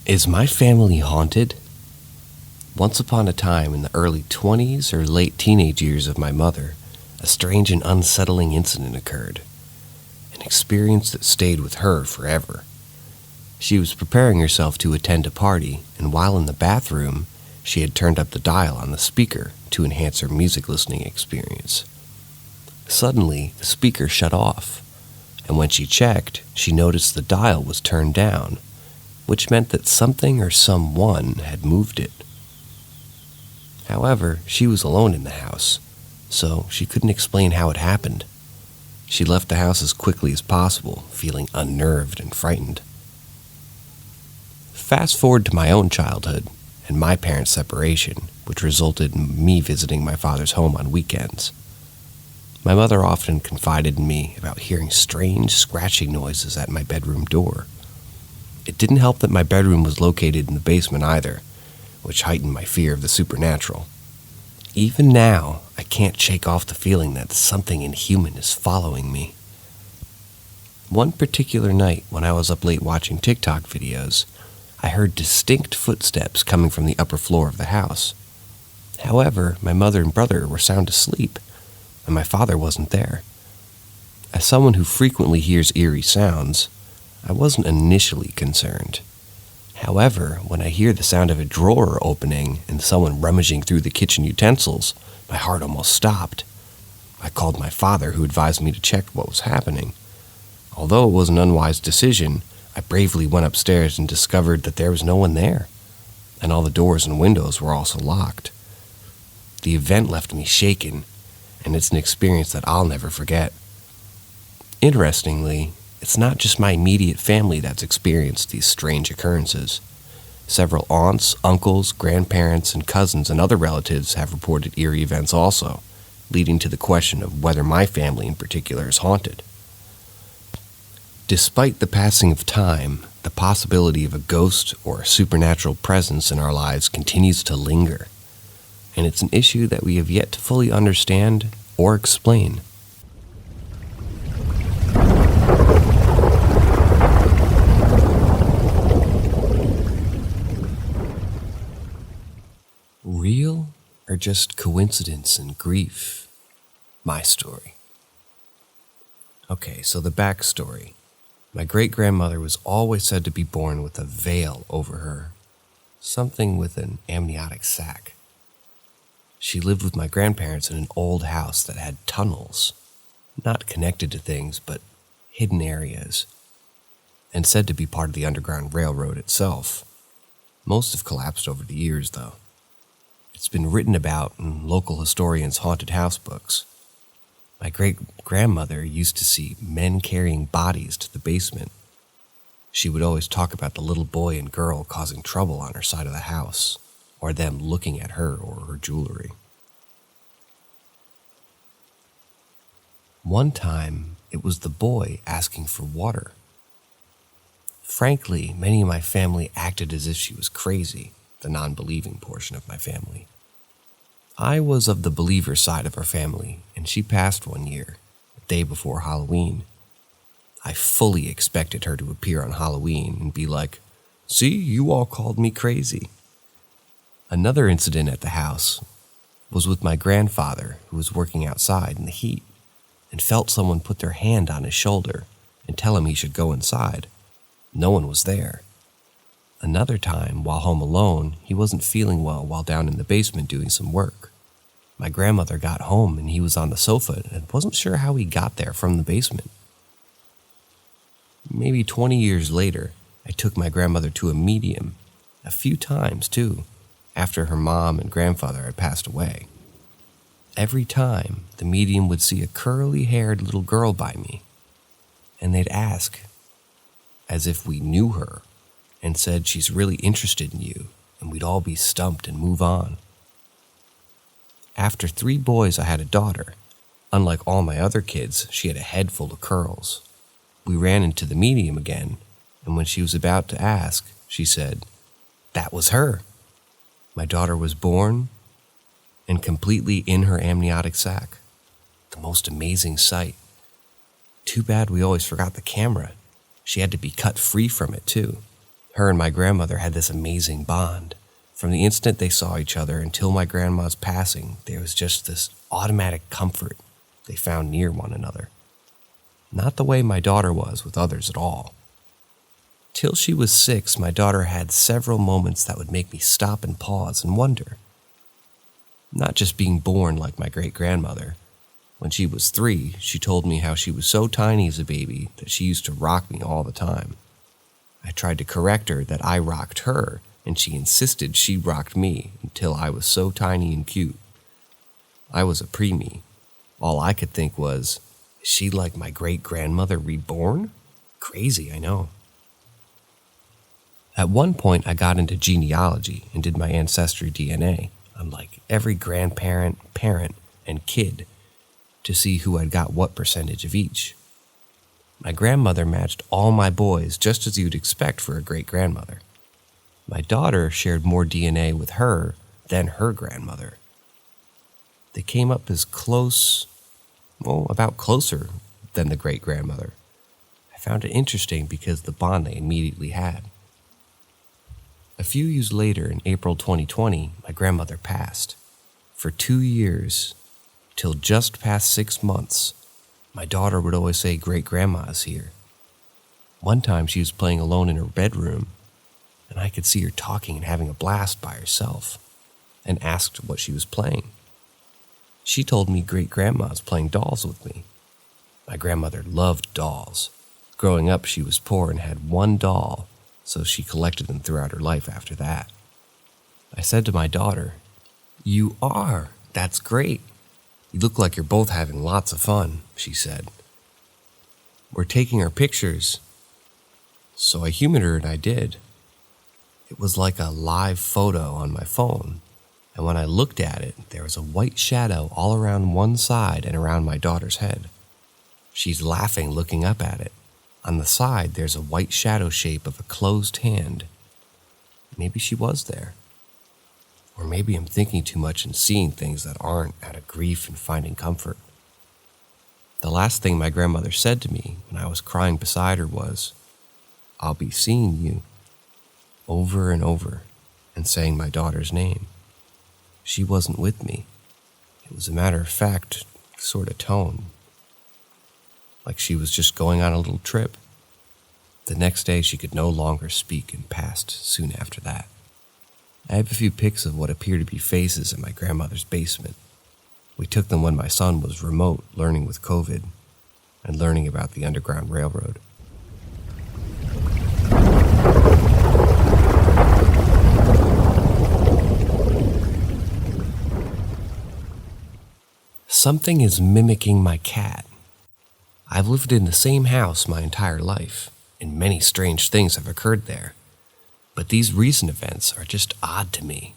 Is my family haunted? Once upon a time in the early 20s or late teenage years of my mother, a strange and unsettling incident occurred. An experience that stayed with her forever. She was preparing herself to attend a party, and while in the bathroom, she had turned up the dial on the speaker to enhance her music listening experience. Suddenly, the speaker shut off, and when she checked, she noticed the dial was turned down, which meant that something or someone had moved it. However, she was alone in the house, so she couldn't explain how it happened. She left the house as quickly as possible, feeling unnerved and frightened. Fast forward to my own childhood and my parents' separation, which resulted in me visiting my father's home on weekends. My mother often confided in me about hearing strange scratching noises at my bedroom door. It didn't help that my bedroom was located in the basement either, which heightened my fear of the supernatural. Even now, I can't shake off the feeling that something inhuman is following me. One particular night when I was up late watching TikTok videos, I heard distinct footsteps coming from the upper floor of the house. However, my mother and brother were sound asleep, and my father wasn't there. As someone who frequently hears eerie sounds, I wasn't initially concerned. However, when I hear the sound of a drawer opening and someone rummaging through the kitchen utensils, my heart almost stopped. I called my father, who advised me to check what was happening. Although it was an unwise decision, I bravely went upstairs and discovered that there was no one there, and all the doors and windows were also locked. The event left me shaken, and it's an experience that I'll never forget. Interestingly, it's not just my immediate family that's experienced these strange occurrences. Several aunts, uncles, grandparents, and cousins and other relatives have reported eerie events also, leading to the question of whether my family in particular is haunted. Despite the passing of time, the possibility of a ghost or a supernatural presence in our lives continues to linger, and it's an issue that we have yet to fully understand or explain. Real or just coincidence and grief? My story. Okay, so the backstory. My great-grandmother was always said to be born with a veil over her, something with an amniotic sac. She lived with my grandparents in an old house that had tunnels, not connected to things, but hidden areas, and said to be part of the Underground Railroad itself. Most have collapsed over the years, though. It's been written about in local historians' haunted house books. My great-grandmother used to see men carrying bodies to the basement. She would always talk about the little boy and girl causing trouble on her side of the house, or them looking at her or her jewelry. One time, it was the boy asking for water. Frankly, many of my family acted as if she was crazy, the non-believing portion of my family. I was of the believer side of our family, and she passed one year, the day before Halloween. I fully expected her to appear on Halloween and be like, "See, you all called me crazy." Another incident at the house was with my grandfather, who was working outside in the heat and felt someone put their hand on his shoulder and tell him he should go inside. No one was there. Another time, while home alone, he wasn't feeling well while down in the basement doing some work. My grandmother got home and he was on the sofa and wasn't sure how he got there from the basement. Maybe 20 years later, I took my grandmother to a medium, a few times too, after her mom and grandfather had passed away. Every time, the medium would see a curly-haired little girl by me, and they'd ask, as if we knew her, and said she's really interested in you, and we'd all be stumped and move on. After 3 boys, I had a daughter. Unlike all my other kids, she had a head full of curls. We ran into the medium again, and when she was about to ask, she said, "That was her." My daughter was born and completely in her amniotic sac. The most amazing sight. Too bad we always forgot the camera. She had to be cut free from it, too. Her and my grandmother had this amazing bond. From the instant they saw each other until my grandma's passing, there was just this automatic comfort they found near one another. Not the way my daughter was with others at all. Till she was 6, my daughter had several moments that would make me stop and pause and wonder. Not just being born like my great-grandmother. When she was 3, she told me how she was so tiny as a baby that she used to rock me all the time. I tried to correct her that I rocked her, and she insisted she rocked me until I was so tiny and cute. I was a preemie. All I could think was, is she like my great-grandmother reborn? Crazy, I know. At one point, I got into genealogy and did my ancestry DNA on like every grandparent, parent, and kid to see who had got what percentage of each. My grandmother matched all my boys just as you'd expect for a great-grandmother. My daughter shared more DNA with her than her grandmother. They came up as close, about closer than the great-grandmother. I found it interesting because the bond they immediately had. A few years later, in April 2020, my grandmother passed. For 2 years, till just past 6 months, my daughter would always say, "Great-grandma is here." One time she was playing alone in her bedroom, and I could see her talking and having a blast by herself, and asked what she was playing. She told me great-grandma was playing dolls with me. My grandmother loved dolls. Growing up, she was poor and had one doll, so she collected them throughout her life after that. I said to my daughter, "You are. That's great. You look like you're both having lots of fun," she said. "We're taking our pictures." So I humored her and I did. It was like a live photo on my phone, and when I looked at it, there was a white shadow all around one side and around my daughter's head. She's laughing, looking up at it. On the side, there's a white shadow shape of a closed hand. Maybe she was there. Or maybe I'm thinking too much and seeing things that aren't out of grief and finding comfort. The last thing my grandmother said to me when I was crying beside her was, "I'll be seeing you," over and over, and saying my daughter's name. She wasn't with me. It was a matter-of-fact sort of tone, like she was just going on a little trip. The next day, she could no longer speak and passed soon after that. I have a few pics of what appear to be faces in my grandmother's basement. We took them when my son was remote, learning with COVID, and learning about the Underground Railroad. Something is mimicking my cat. I've lived in the same house my entire life, and many strange things have occurred there. But these recent events are just odd to me.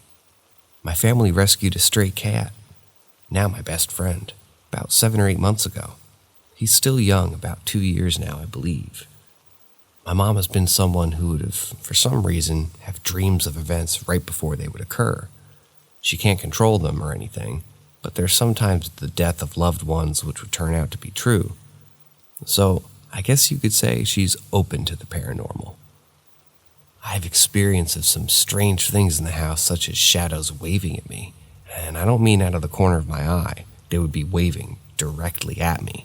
My family rescued a stray cat, now my best friend, about 7 or 8 months ago. He's still young, about 2 years now, I believe. My mom has been someone who would have, for some reason, have dreams of events right before they would occur. She can't control them or anything, but there's sometimes the death of loved ones which would turn out to be true. So, I guess you could say she's open to the paranormal. I have experience of some strange things in the house, such as shadows waving at me, and I don't mean out of the corner of my eye. They would be waving directly at me.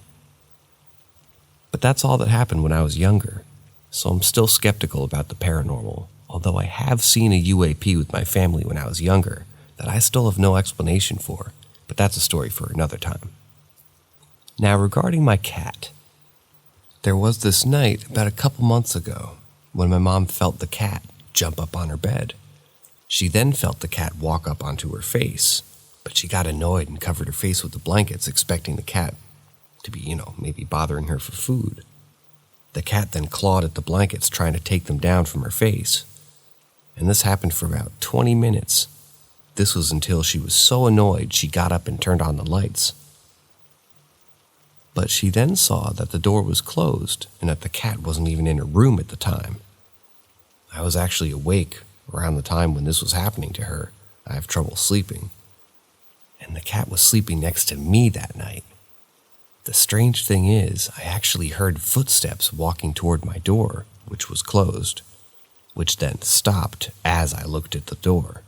But that's all that happened when I was younger, so I'm still skeptical about the paranormal, although I have seen a UAP with my family when I was younger that I still have no explanation for, but that's a story for another time. Now, regarding my cat, there was this night about a couple months ago when my mom felt the cat jump up on her bed. She then felt the cat walk up onto her face, but she got annoyed and covered her face with the blankets, expecting the cat to be, maybe bothering her for food. The cat then clawed at the blankets, trying to take them down from her face. And this happened for about 20 minutes. This was until she was so annoyed she got up and turned on the lights. But she then saw that the door was closed and that the cat wasn't even in her room at the time. I was actually awake around the time when this was happening to her. I have trouble sleeping. And the cat was sleeping next to me that night. The strange thing is, I actually heard footsteps walking toward my door, which was closed. which then stopped as I looked at the door.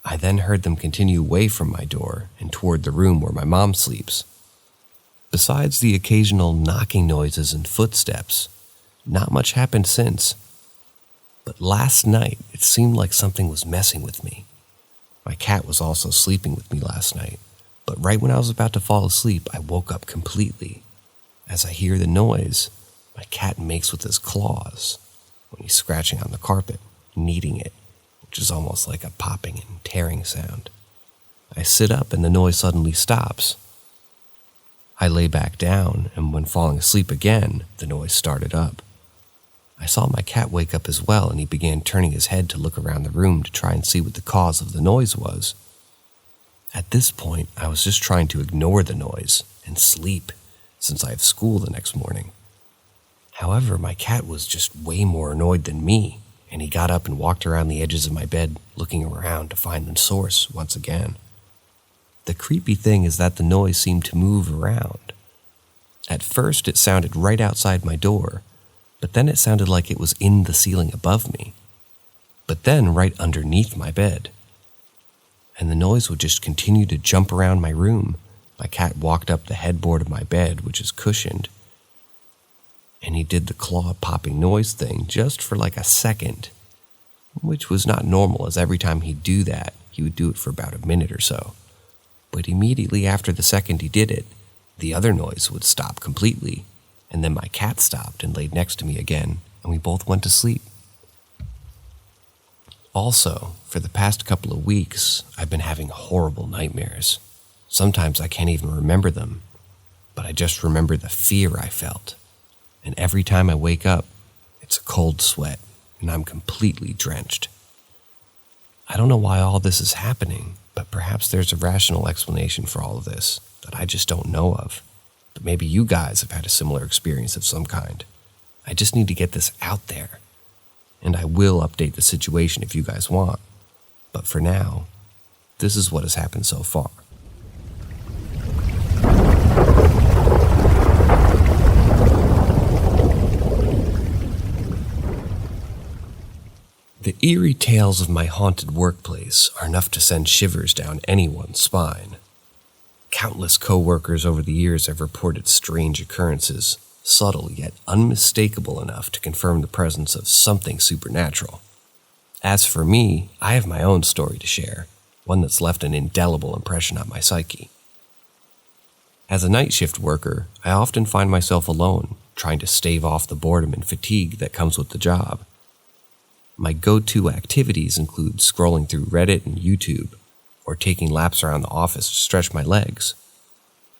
I then heard them continue away from my door and toward the room where my mom sleeps. Besides the occasional knocking noises and footsteps, not much happened since. But last night, it seemed like something was messing with me. My cat was also sleeping with me last night, but right when I was about to fall asleep, I woke up completely. As I hear the noise, my cat makes with his claws when he's scratching on the carpet, kneading it, which is almost like a popping and tearing sound. I sit up and the noise suddenly stops. I lay back down, and when falling asleep again, the noise started up. I saw my cat wake up as well, and he began turning his head to look around the room to try and see what the cause of the noise was. At this point, I was just trying to ignore the noise and sleep, since I have school the next morning. However, my cat was just way more annoyed than me, and he got up and walked around the edges of my bed, looking around to find the source once again. The creepy thing is that the noise seemed to move around. At first, it sounded right outside my door, but then it sounded like it was in the ceiling above me, but then right underneath my bed. And the noise would just continue to jump around my room. My cat walked up the headboard of my bed, which is cushioned, and he did the claw-popping noise thing just for like a second, which was not normal, as every time he'd do that, he would do it for about a minute or so. But immediately after the second he did it, the other noise would stop completely, and then my cat stopped and laid next to me again, and we both went to sleep. Also, for the past couple of weeks, I've been having horrible nightmares. Sometimes I can't even remember them, but I just remember the fear I felt. And every time I wake up, it's a cold sweat, and I'm completely drenched. I don't know why all this is happening, but perhaps there's a rational explanation for all of this that I just don't know of. But maybe you guys have had a similar experience of some kind. I just need to get this out there. And I will update the situation if you guys want. But for now, this is what has happened so far. The eerie tales of my haunted workplace are enough to send shivers down anyone's spine. Countless co-workers over the years have reported strange occurrences, subtle yet unmistakable enough to confirm the presence of something supernatural. As for me, I have my own story to share, one that's left an indelible impression on my psyche. As a night shift worker, I often find myself alone, trying to stave off the boredom and fatigue that comes with the job. My go-to activities include scrolling through Reddit and YouTube, or taking laps around the office to stretch my legs.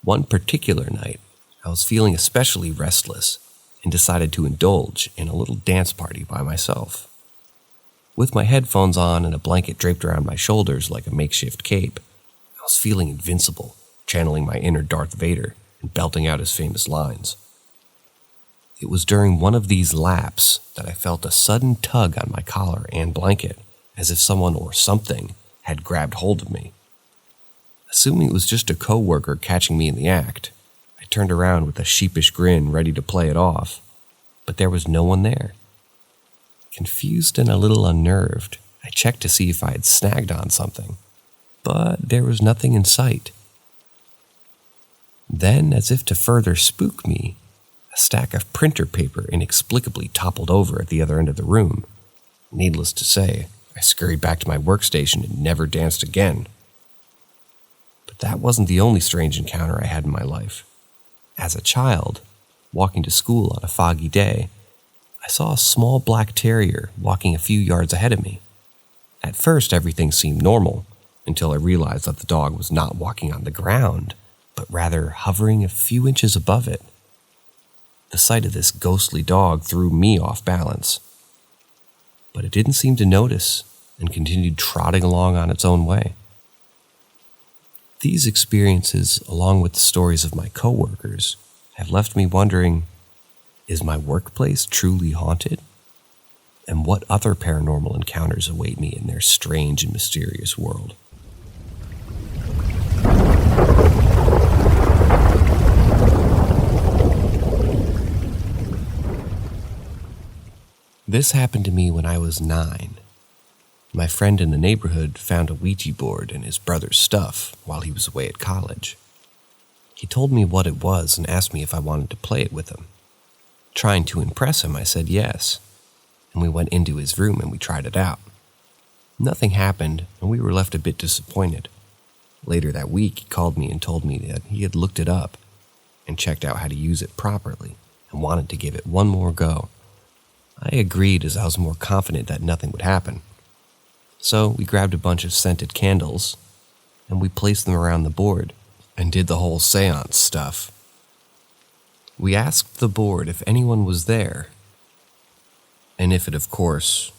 One particular night, I was feeling especially restless and decided to indulge in a little dance party by myself. With my headphones on and a blanket draped around my shoulders like a makeshift cape, I was feeling invincible, channeling my inner Darth Vader and belting out his famous lines. It was during one of these laps that I felt a sudden tug on my collar and blanket, as if someone or something had grabbed hold of me. Assuming it was just a co-worker catching me in the act, I turned around with a sheepish grin ready to play it off, but there was no one there. Confused and a little unnerved, I checked to see if I had snagged on something, but there was nothing in sight. Then, as if to further spook me, a stack of printer paper inexplicably toppled over at the other end of the room. Needless to say, I scurried back to my workstation and never danced again. But that wasn't the only strange encounter I had in my life. As a child, walking to school on a foggy day, I saw a small black terrier walking a few yards ahead of me. At first, everything seemed normal, until I realized that the dog was not walking on the ground, but rather hovering a few inches above it. The sight of this ghostly dog threw me off balance. But it didn't seem to notice and continued trotting along on its own way. These experiences, along with the stories of my coworkers, have left me wondering, is my workplace truly haunted? And what other paranormal encounters await me in their strange and mysterious world? This happened to me when I was 9. My friend in the neighborhood found a Ouija board in his brother's stuff while he was away at college. He told me what it was and asked me if I wanted to play it with him. Trying to impress him, I said yes, and we went into his room and we tried it out. Nothing happened, and we were left a bit disappointed. Later that week, he called me and told me that he had looked it up and checked out how to use it properly and wanted to give it one more go. I agreed as I was more confident that nothing would happen. So we grabbed a bunch of scented candles and we placed them around the board and did the whole seance stuff. We asked the board if anyone was there, and if it, of course,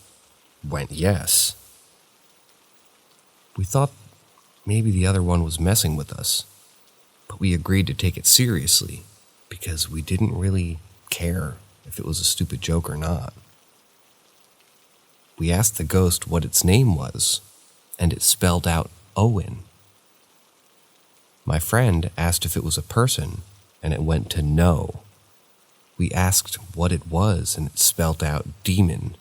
went yes. We thought maybe the other one was messing with us, but we agreed to take it seriously because we didn't really care if it was a stupid joke or not. We asked the ghost what its name was, and it spelled out Owen. My friend asked if it was a person, and it went to no. We asked what it was, and it spelled out demon.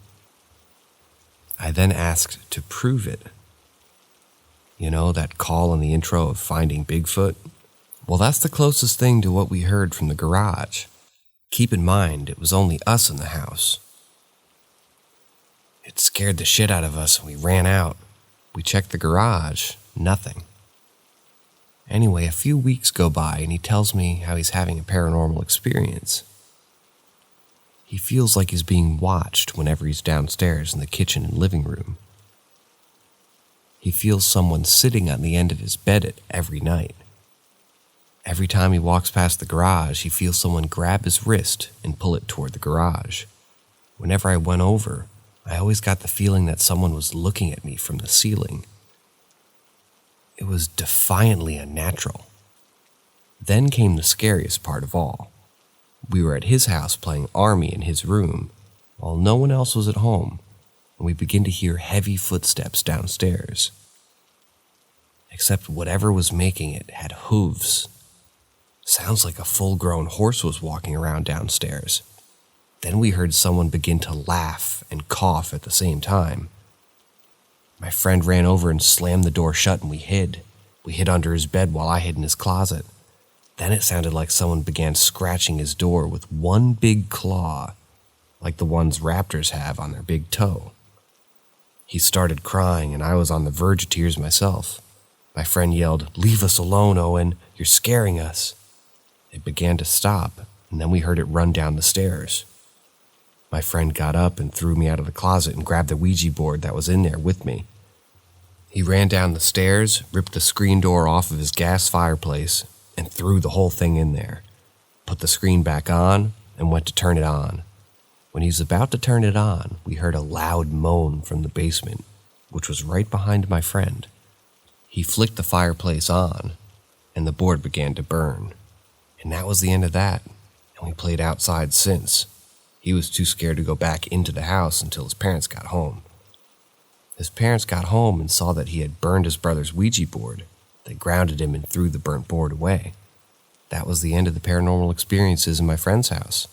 I then asked to prove it. You know, that call in the intro of Finding Bigfoot? Well, that's the closest thing to what we heard from the garage. Keep in mind, it was only us in the house. It scared the shit out of us and we ran out. We checked the garage, nothing. Anyway, a few weeks go by and he tells me how he's having a paranormal experience. He feels like he's being watched whenever he's downstairs in the kitchen and living room. He feels someone sitting on the end of his bed every night. Every time he walks past the garage, he feels someone grab his wrist and pull it toward the garage. Whenever I went over, I always got the feeling that someone was looking at me from the ceiling. It was defiantly unnatural. Then came the scariest part of all. We were at his house playing Army in his room, while no one else was at home, and we began to hear heavy footsteps downstairs. Except whatever was making it had hooves. Sounds like a full-grown horse was walking around downstairs. Then we heard someone begin to laugh and cough at the same time. My friend ran over and slammed the door shut and we hid. We hid under his bed while I hid in his closet. Then it sounded like someone began scratching his door with one big claw, like the ones raptors have on their big toe. He started crying and I was on the verge of tears myself. My friend yelled, "Leave us alone, Owen, you're scaring us." It began to stop, and then we heard it run down the stairs. My friend got up and threw me out of the closet and grabbed the Ouija board that was in there with me. He ran down the stairs, ripped the screen door off of his gas fireplace, and threw the whole thing in there, put the screen back on, and went to turn it on. When he was about to turn it on, we heard a loud moan from the basement, which was right behind my friend. He flicked the fireplace on, and the board began to burn. And that was the end of that, and we played outside since. He was too scared to go back into the house until his parents got home. His parents got home and saw that he had burned his brother's Ouija board. They grounded him and threw the burnt board away. That was the end of the paranormal experiences in my friend's house.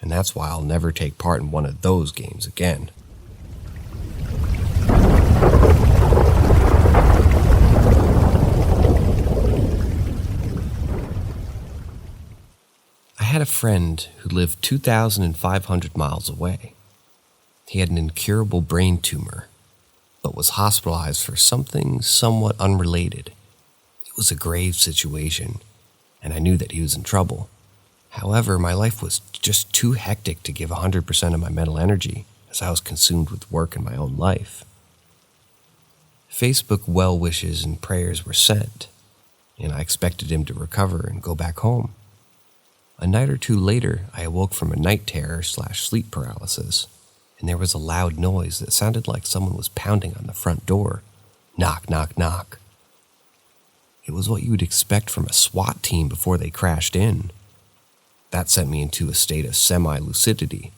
And that's why I'll never take part in one of those games again. I had a friend who lived 2,500 miles away. He had an incurable brain tumor, but was hospitalized for something somewhat unrelated. It was a grave situation, and I knew that he was in trouble. However, my life was just too hectic to give 100% of my mental energy, as I was consumed with work and my own life. Facebook well wishes and prayers were sent, and I expected him to recover and go back home. A night or two later, I awoke from a night terror/sleep paralysis, and there was a loud noise that sounded like someone was pounding on the front door. Knock, knock, knock. It was what you would expect from a SWAT team before they crashed in. That sent me into a state of semi-lucidity,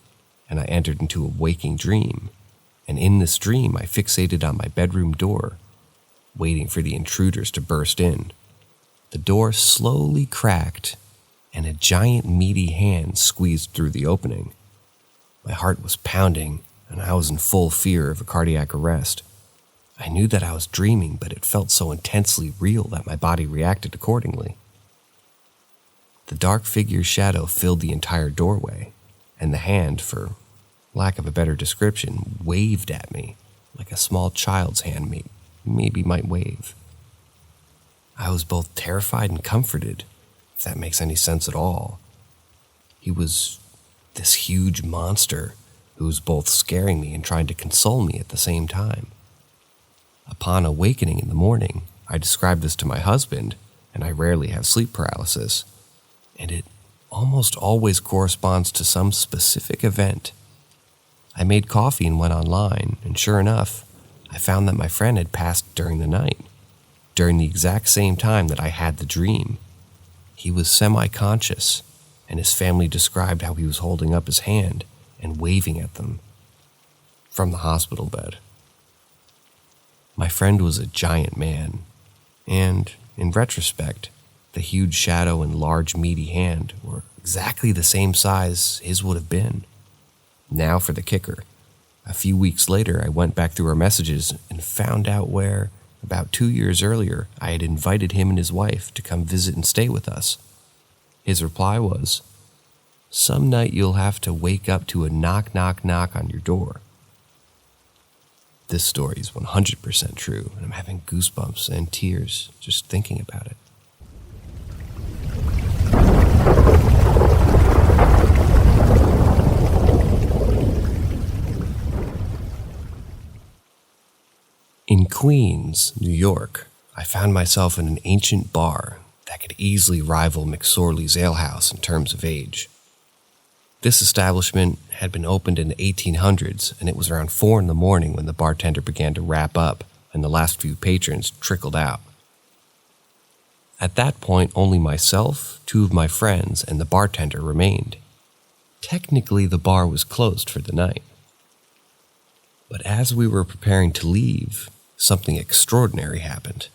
and I entered into a waking dream. And in this dream, I fixated on my bedroom door, waiting for the intruders to burst in. The door slowly cracked, and a giant meaty hand squeezed through the opening. My heart was pounding, and I was in full fear of a cardiac arrest. I knew that I was dreaming, but it felt so intensely real that my body reacted accordingly. The dark figure's shadow filled the entire doorway, and the hand, for lack of a better description, waved at me like a small child's hand maybe might wave. I was both terrified and comforted, if that makes any sense at all. He was this huge monster who was both scaring me and trying to console me at the same time. Upon awakening in the morning, I described this to my husband, and I rarely have sleep paralysis, and it almost always corresponds to some specific event. I made coffee and went online, and sure enough, I found that my friend had passed during the night, during the exact same time that I had the dream. He was semi-conscious, and his family described how he was holding up his hand and waving at them from the hospital bed. My friend was a giant man, and, in retrospect, the huge shadow and large meaty hand were exactly the same size his would have been. Now for the kicker. A few weeks later, I went back through our messages and found out where, about 2 years earlier, I had invited him and his wife to come visit and stay with us. His reply was, "Some night you'll have to wake up to a knock, knock, knock on your door." This story is 100% true, and I'm having goosebumps and tears just thinking about it. In Queens, New York, I found myself in an ancient bar that could easily rival McSorley's Ale House in terms of age. This establishment had been opened in the 1800s, and it was around 4 in the morning when the bartender began to wrap up and the last few patrons trickled out. At that point, only myself, 2 of my friends, and the bartender remained. Technically, the bar was closed for the night. But as we were preparing to leave, something extraordinary happened.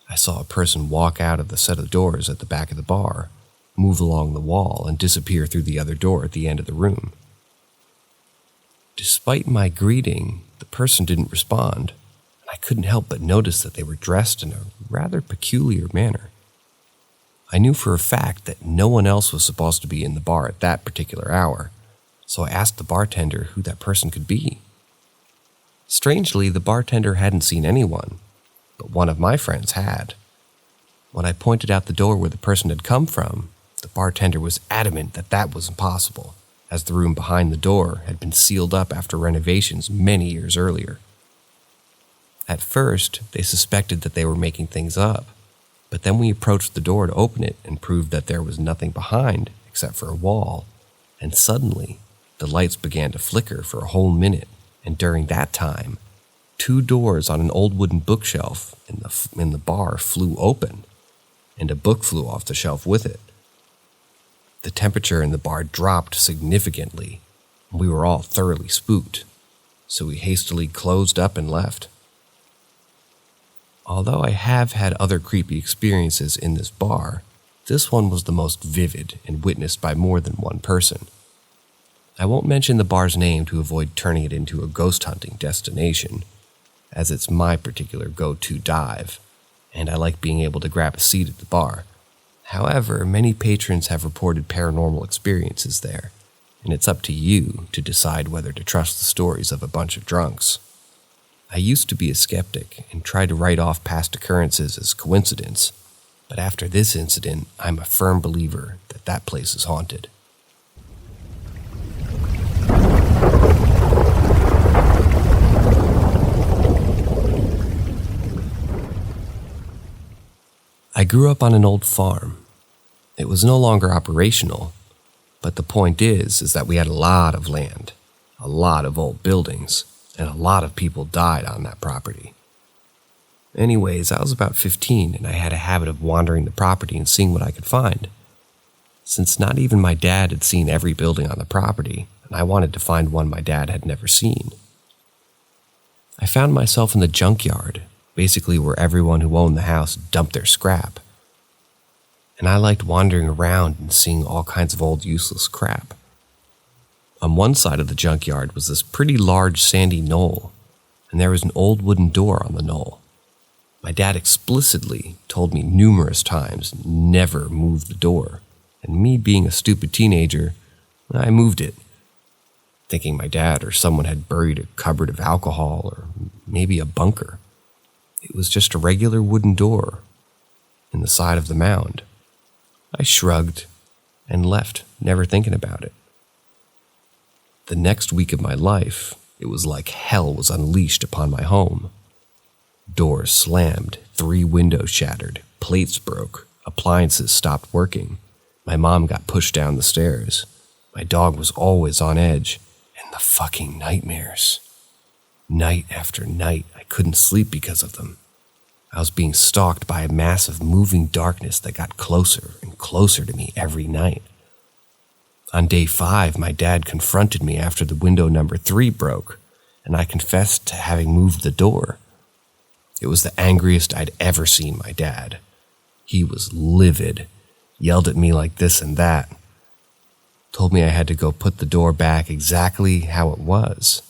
I saw a person walk out of the set of doors at the back of the bar, move along the wall, and disappear through the other door at the end of the room. Despite my greeting, the person didn't respond, and I couldn't help but notice that they were dressed in a rather peculiar manner. I knew for a fact that no one else was supposed to be in the bar at that particular hour, so I asked the bartender who that person could be. Strangely, the bartender hadn't seen anyone, but one of my friends had. When I pointed out the door where the person had come from, the bartender was adamant that that was impossible, as the room behind the door had been sealed up after renovations many years earlier. At first, they suspected that they were making things up, but then we approached the door to open it and proved that there was nothing behind except for a wall, and suddenly, the lights began to flicker for a whole minute. And during that time, 2 doors on an old wooden bookshelf in the bar flew open, and a book flew off the shelf with it. The temperature in the bar dropped significantly, and we were all thoroughly spooked, so we hastily closed up and left. Although I have had other creepy experiences in this bar, this one was the most vivid and witnessed by more than one person. I won't mention the bar's name to avoid turning it into a ghost hunting destination, as it's my particular go-to dive, and I like being able to grab a seat at the bar. However, many patrons have reported paranormal experiences there, and it's up to you to decide whether to trust the stories of a bunch of drunks. I used to be a skeptic and tried to write off past occurrences as coincidence, but after this incident, I'm a firm believer that that place is haunted. I grew up on an old farm. It was no longer operational, but the point is that we had a lot of land, a lot of old buildings, and a lot of people died on that property. Anyways, I was about 15 and I had a habit of wandering the property and seeing what I could find. Since not even my dad had seen every building on the property, and I wanted to find one my dad had never seen. I found myself in the junkyard, basically where everyone who owned the house dumped their scrap. And I liked wandering around and seeing all kinds of old useless crap. On one side of the junkyard was this pretty large sandy knoll, and there was an old wooden door on the knoll. My dad explicitly told me numerous times never move the door, and me being a stupid teenager, I moved it, thinking my dad or someone had buried a cupboard of alcohol or maybe a bunker. It was just a regular wooden door in the side of the mound. I shrugged and left, never thinking about it. The next week of my life, it was like hell was unleashed upon my home. Doors slammed, 3 windows shattered, plates broke, appliances stopped working. My mom got pushed down the stairs. My dog was always on edge, and the fucking nightmares. Night after night, I couldn't sleep because of them. I was being stalked by a mass of moving darkness that got closer and closer to me every night. On day 5, my dad confronted me after the window number 3 broke, and I confessed to having moved the door. It was the angriest I'd ever seen my dad. He was livid, yelled at me like this and that, told me I had to go put the door back exactly how it was.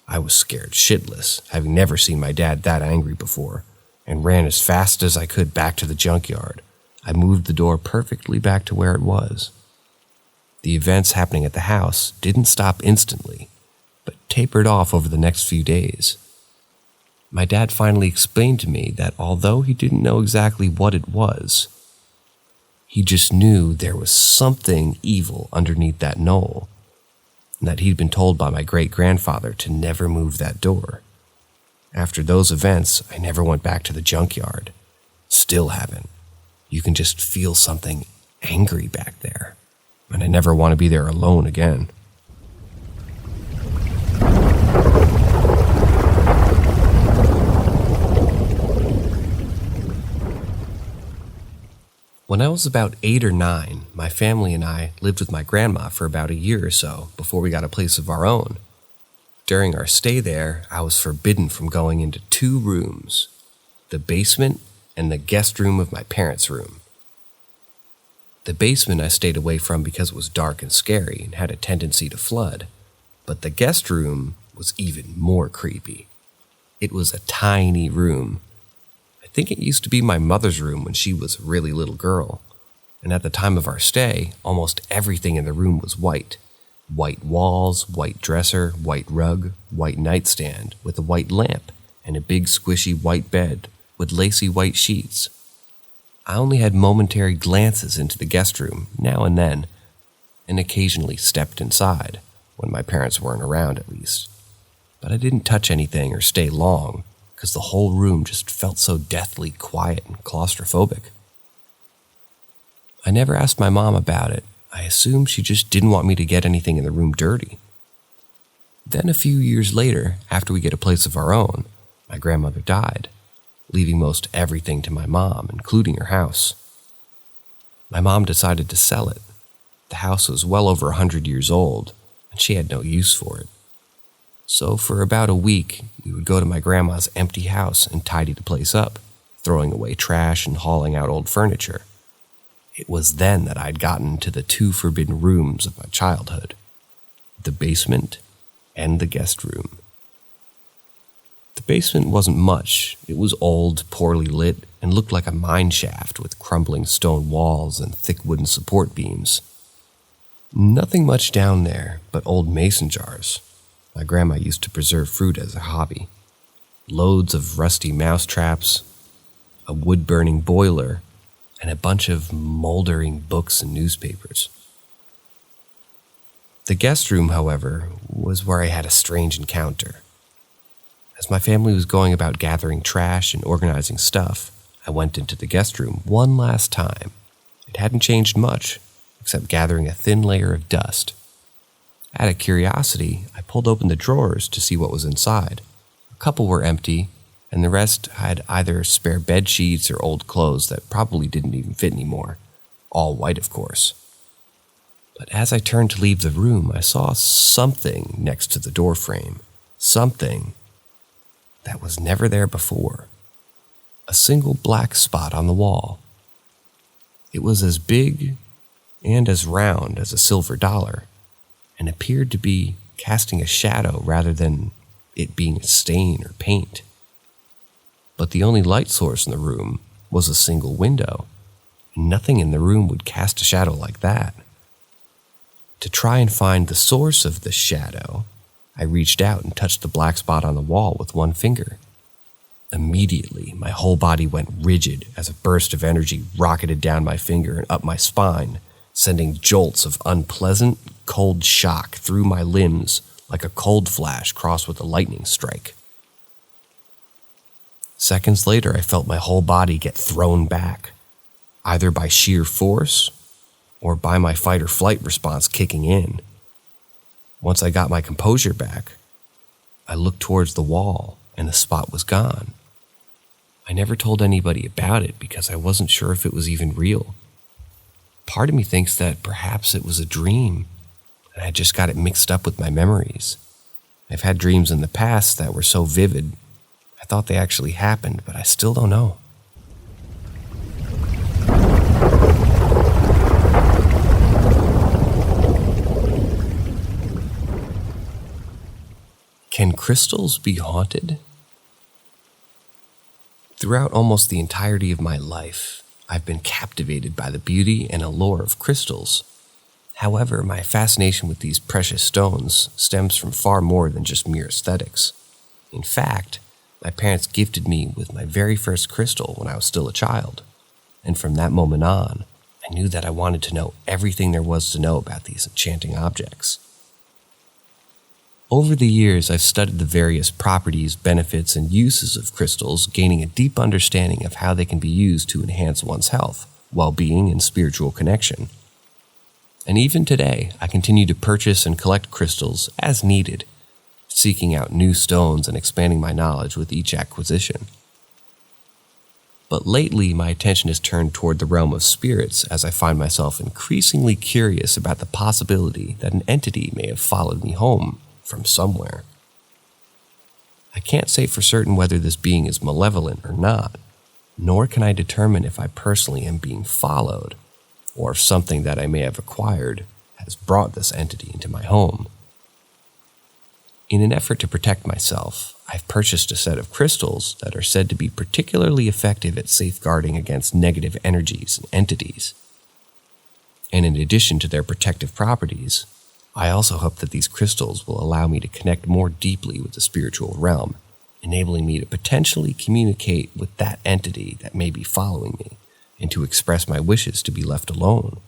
I was scared shitless, having never seen my dad that angry before, and ran as fast as I could back to the junkyard. I moved the door perfectly back to where it was. The events happening at the house didn't stop instantly, but tapered off over the next few days. My dad finally explained to me that although he didn't know exactly what it was, he just knew there was something evil underneath that knoll, and that he'd been told by my great-grandfather to never move that door. After those events, I never went back to the junkyard. Still haven't. You can just feel something angry back there, and I never want to be there alone again. When I was about 8 or 9, my family and I lived with my grandma for about a year or so before we got a place of our own. During our stay there, I was forbidden from going into 2 rooms, the basement and the guest room of my parents' room. The basement I stayed away from because it was dark and scary and had a tendency to flood, but the guest room was even more creepy. It was a tiny room. I think it used to be my mother's room when she was a really little girl, and at the time of our stay, almost everything in the room was white. White walls, white dresser, white rug, white nightstand with a white lamp, and a big squishy white bed with lacy white sheets. I only had momentary glances into the guest room now and then, and occasionally stepped inside, when my parents weren't around at least. But I didn't touch anything or stay long, because the whole room just felt so deathly quiet and claustrophobic. I never asked my mom about it. I assumed she just didn't want me to get anything in the room dirty. Then a few years later, after we get a place of our own, my grandmother died, leaving most everything to my mom, including her house. My mom decided to sell it. The house was well over 100 years old, and she had no use for it. So for about a week, we would go to my grandma's empty house and tidy the place up, throwing away trash and hauling out old furniture. It was then that I'd gotten to the 2 forbidden rooms of my childhood, the basement and the guest room. The basement wasn't much. It was old, poorly lit, and looked like a mine shaft with crumbling stone walls and thick wooden support beams. Nothing much down there but old mason jars. My grandma used to preserve fruit as a hobby. Loads of rusty mouse traps, a wood-burning boiler, and a bunch of moldering books and newspapers. The guest room, however, was where I had a strange encounter. As my family was going about gathering trash and organizing stuff, I went into the guest room one last time. It hadn't changed much, except gathering a thin layer of dust. Out of curiosity, I pulled open the drawers to see what was inside. A couple were empty, and the rest had either spare bed sheets or old clothes that probably didn't even fit anymore. All white, of course. But as I turned to leave the room, I saw something next to the door frame. Something that was never there before. A single black spot on the wall. It was as big and as round as a silver dollar, and appeared to be casting a shadow rather than it being a stain or paint. But the only light source in the room was a single window, and nothing in the room would cast a shadow like that. To try and find the source of the shadow, I reached out and touched the black spot on the wall with one finger. Immediately, my whole body went rigid as a burst of energy rocketed down my finger and up my spine, sending jolts of unpleasant, cold shock through my limbs like a cold flash crossed with a lightning strike. Seconds later, I felt my whole body get thrown back, either by sheer force or by my fight or flight response kicking in. Once I got my composure back, I looked towards the wall and the spot was gone. I never told anybody about it because I wasn't sure if it was even real. Part of me thinks that perhaps it was a dream and I just got it mixed up with my memories. I've had dreams in the past that were so vivid, I thought they actually happened, but I still don't know. Can crystals be haunted? Throughout almost the entirety of my life, I've been captivated by the beauty and allure of crystals. However, my fascination with these precious stones stems from far more than just mere aesthetics. In fact, my parents gifted me with my very first crystal when I was still a child, and from that moment on, I knew that I wanted to know everything there was to know about these enchanting objects. Over the years, I've studied the various properties, benefits, and uses of crystals, gaining a deep understanding of how they can be used to enhance one's health, well-being, and spiritual connection. And even today, I continue to purchase and collect crystals as needed, seeking out new stones and expanding my knowledge with each acquisition. But lately, my attention has turned toward the realm of spirits as I find myself increasingly curious about the possibility that an entity may have followed me home from somewhere. I can't say for certain whether this being is malevolent or not, nor can I determine if I personally am being followed, or if something that I may have acquired has brought this entity into my home. In an effort to protect myself, I've purchased a set of crystals that are said to be particularly effective at safeguarding against negative energies and entities. And in addition to their protective properties, I also hope that these crystals will allow me to connect more deeply with the spiritual realm, enabling me to potentially communicate with that entity that may be following me, and to express my wishes to be left alone.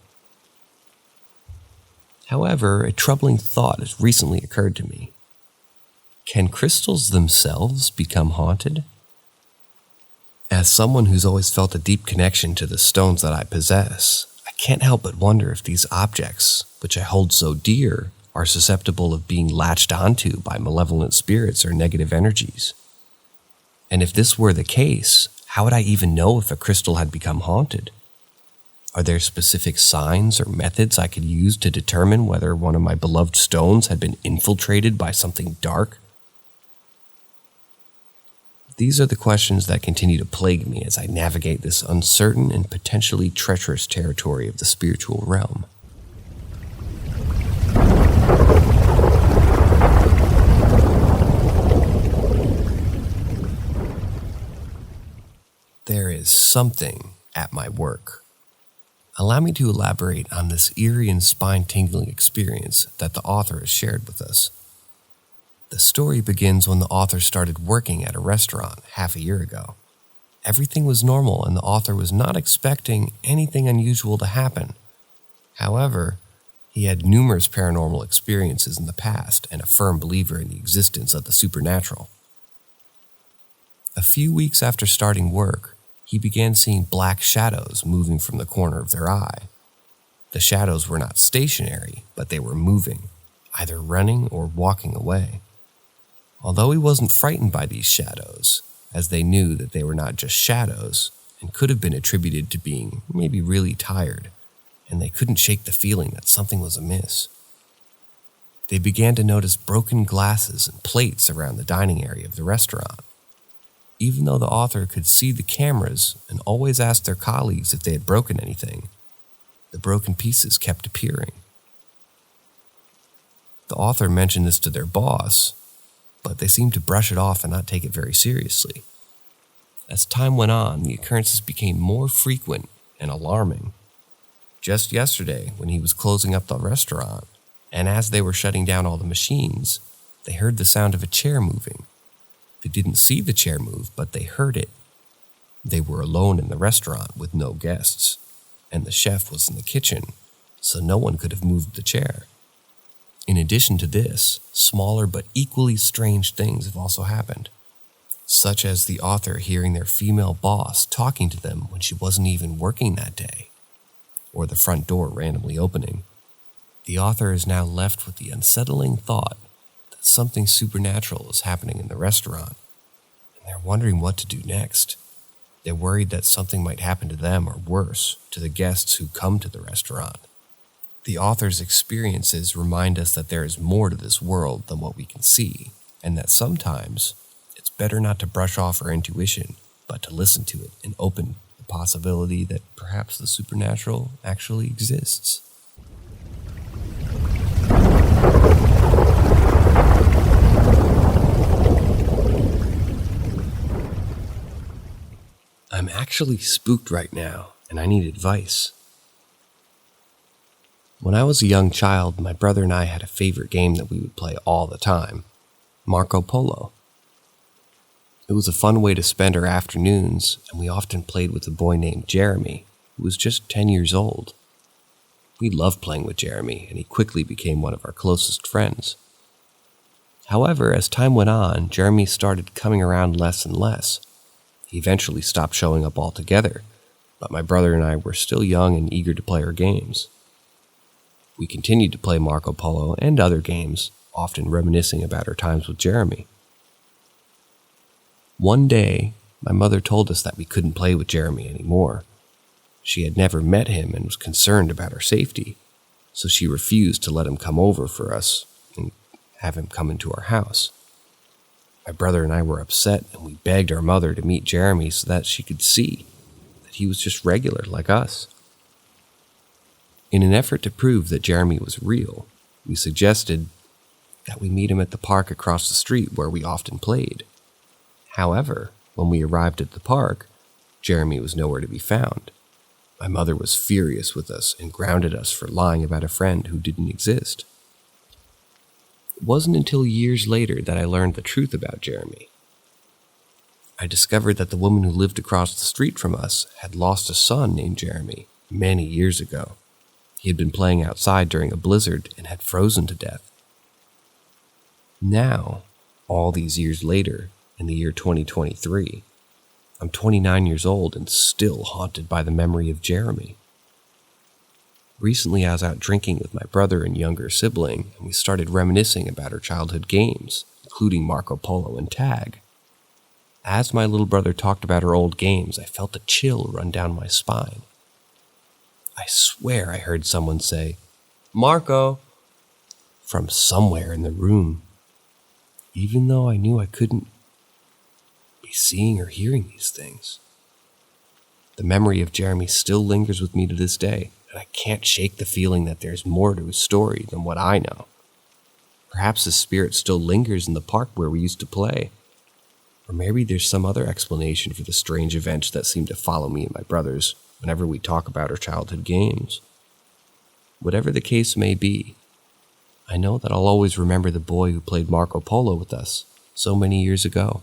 However, a troubling thought has recently occurred to me. Can crystals themselves become haunted? As someone who's always felt a deep connection to the stones that I possess, I can't help but wonder if these objects, which I hold so dear, are susceptible of being latched onto by malevolent spirits or negative energies. And if this were the case, how would I even know if a crystal had become haunted? Are there specific signs or methods I could use to determine whether one of my beloved stones had been infiltrated by something dark? These are the questions that continue to plague me as I navigate this uncertain and potentially treacherous territory of the spiritual realm. There is something at my work. Allow me to elaborate on this eerie and spine-tingling experience that the author has shared with us. The story begins when the author started working at a restaurant half a year ago. Everything was normal and the author was not expecting anything unusual to happen. However, he had numerous paranormal experiences in the past and a firm believer in the existence of the supernatural. A few weeks after starting work, he began seeing black shadows moving from the corner of their eye. The shadows were not stationary, but they were moving, either running or walking away. Although he wasn't frightened by these shadows, as they knew that they were not just shadows and could have been attributed to being maybe really tired, and they couldn't shake the feeling that something was amiss. They began to notice broken glasses and plates around the dining area of the restaurant. Even though the author could see the cameras and always asked their colleagues if they had broken anything, the broken pieces kept appearing. The author mentioned this to their boss, but they seemed to brush it off and not take it very seriously. As time went on, the occurrences became more frequent and alarming. Just yesterday, when he was closing up the restaurant, and as they were shutting down all the machines, they heard the sound of a chair moving. They didn't see the chair move, but they heard it. They were alone in the restaurant with no guests, and the chef was in the kitchen, so no one could have moved the chair. In addition to this, smaller but equally strange things have also happened, such as the author hearing their female boss talking to them when she wasn't even working that day, or the front door randomly opening. The author is now left with the unsettling thought that something supernatural is happening in the restaurant, and they're wondering what to do next. They're worried that something might happen to them or worse, to the guests who come to the restaurant. The author's experiences remind us that there is more to this world than what we can see, and that sometimes it's better not to brush off our intuition, but to listen to it and open the possibility that perhaps the supernatural actually exists. I'm actually spooked right now, and I need advice. When I was a young child, my brother and I had a favorite game that we would play all the time, Marco Polo. It was a fun way to spend our afternoons, and we often played with a boy named Jeremy, who was just 10 years old. We loved playing with Jeremy, and he quickly became one of our closest friends. However, as time went on, Jeremy started coming around less and less. He eventually stopped showing up altogether, but my brother and I were still young and eager to play our games. We continued to play Marco Polo and other games, often reminiscing about our times with Jeremy. One day, my mother told us that we couldn't play with Jeremy anymore. She had never met him and was concerned about our safety, so she refused to let him come over for us and have him come into our house. My brother and I were upset, and we begged our mother to meet Jeremy so that she could see that he was just regular like us. In an effort to prove that Jeremy was real, we suggested that we meet him at the park across the street where we often played. However, when we arrived at the park, Jeremy was nowhere to be found. My mother was furious with us and grounded us for lying about a friend who didn't exist. It wasn't until years later that I learned the truth about Jeremy. I discovered that the woman who lived across the street from us had lost a son named Jeremy many years ago. He had been playing outside during a blizzard and had frozen to death. Now, all these years later, in the year 2023, I'm 29 years old and still haunted by the memory of Jeremy. Recently, I was out drinking with my brother and younger sibling, and we started reminiscing about our childhood games, including Marco Polo and tag. As my little brother talked about our old games, I felt a chill run down my spine. I swear I heard someone say, "Marco," from somewhere in the room, even though I knew I couldn't be seeing or hearing these things. The memory of Jeremy still lingers with me to this day, and I can't shake the feeling that there's more to his story than what I know. Perhaps his spirit still lingers in the park where we used to play. Or maybe there's some other explanation for the strange events that seem to follow me and my brothers whenever we talk about our childhood games. Whatever the case may be, I know that I'll always remember the boy who played Marco Polo with us so many years ago.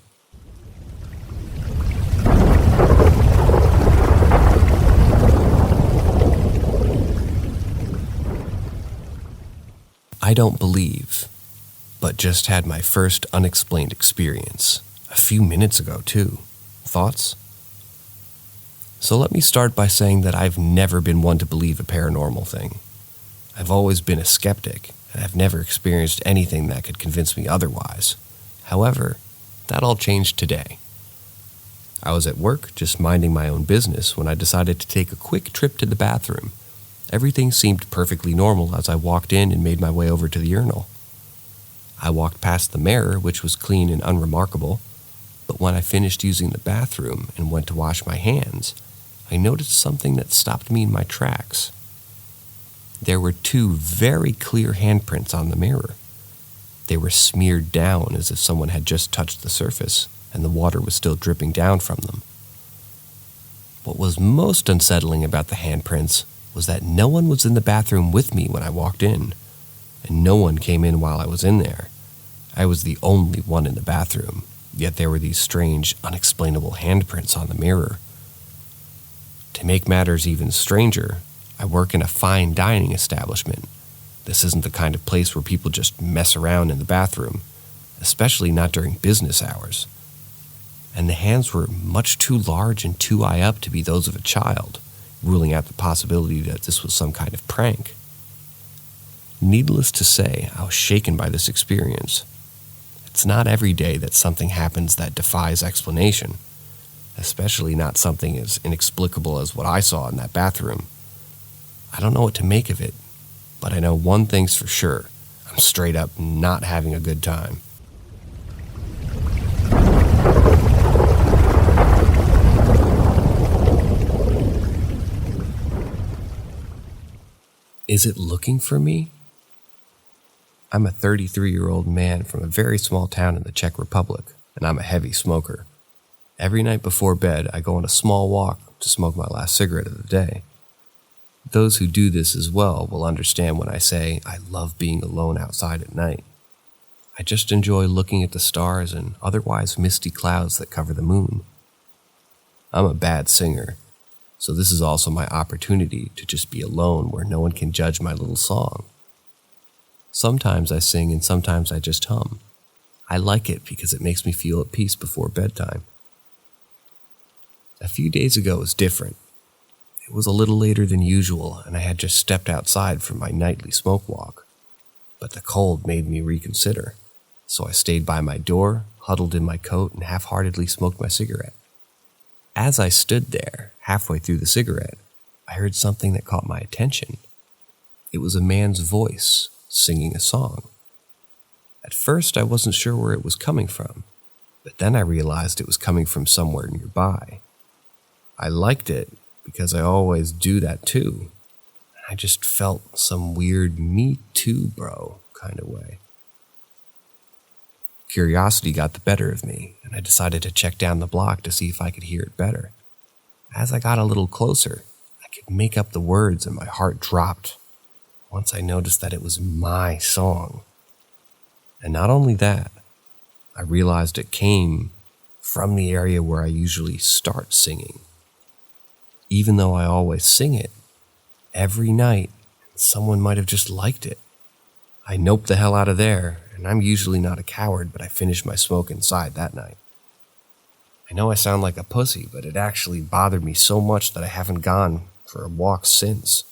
I don't believe, but just had my first unexplained experience a few minutes ago too. Thoughts? So let me start by saying that I've never been one to believe a paranormal thing. I've always been a skeptic, and I've never experienced anything that could convince me otherwise. However, that all changed today. I was at work, just minding my own business, when I decided to take a quick trip to the bathroom. Everything seemed perfectly normal as I walked in and made my way over to the urinal. I walked past the mirror, which was clean and unremarkable, but when I finished using the bathroom and went to wash my hands, I noticed something that stopped me in my tracks. There were two very clear handprints on the mirror, They were smeared down as if someone had just touched the surface and the water was still dripping down from them. What was most unsettling about the handprints was that no one was in the bathroom with me when I walked in, and no one came in while I was in there. I was the only one in the bathroom, yet there were these strange, unexplainable handprints on the mirror. To make matters even stranger, I work in a fine dining establishment. This isn't the kind of place where people just mess around in the bathroom, especially not during business hours. And the hands were much too large and too high up to be those of a child, ruling out the possibility that this was some kind of prank. Needless to say, I was shaken by this experience. It's not every day that something happens that defies explanation, especially not something as inexplicable as what I saw in that bathroom. I don't know what to make of it, but I know one thing's for sure. I'm straight up not having a good time. Is it looking for me? I'm a 33-year-old man from a very small town in the Czech Republic, and I'm a heavy smoker. Every night before bed, I go on a small walk to smoke my last cigarette of the day. Those who do this as well will understand when I say I love being alone outside at night. I just enjoy looking at the stars and otherwise misty clouds that cover the moon. I'm a bad singer, so this is also my opportunity to just be alone where no one can judge my little song. Sometimes I sing and sometimes I just hum. I like it because it makes me feel at peace before bedtime. A few days ago was different. It was a little later than usual and I had just stepped outside for my nightly smoke walk. But the cold made me reconsider, so I stayed by my door, huddled in my coat, and half-heartedly smoked my cigarette. As I stood there, halfway through the cigarette, I heard something that caught my attention. It was a man's voice singing a song. At first, I wasn't sure where it was coming from, but then I realized it was coming from somewhere nearby. I liked it because I always do that too. I just felt some weird me too, bro kind of way. Curiosity got the better of me, and I decided to check down the block to see if I could hear it better. As I got a little closer, I could make up the words and my heart dropped once I noticed that it was my song. And not only that, I realized it came from the area where I usually start singing. Even though I always sing it, every night, someone might have just liked it. I noped the hell out of there, and I'm usually not a coward, but I finished my smoke inside that night. I know I sound like a pussy, but it actually bothered me so much that I haven't gone for a walk since.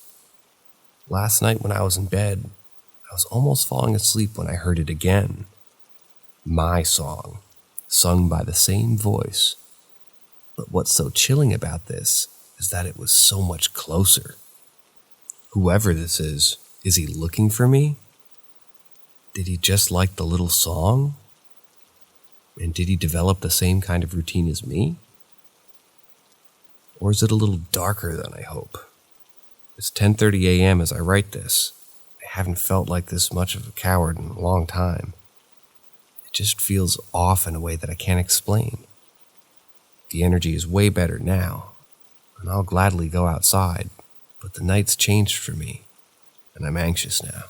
Last night when I was in bed, I was almost falling asleep when I heard it again. My song, sung by the same voice. But what's so chilling about this is that it was so much closer. Whoever this is he looking for me? Did he just like the little song? And did he develop the same kind of routine as me? Or is it a little darker than I hope? It's 10:30 a.m. as I write this. I haven't felt like this much of a coward in a long time. It just feels off in a way that I can't explain. The energy is way better now, and I'll gladly go outside, but the night's changed for me, and I'm anxious now.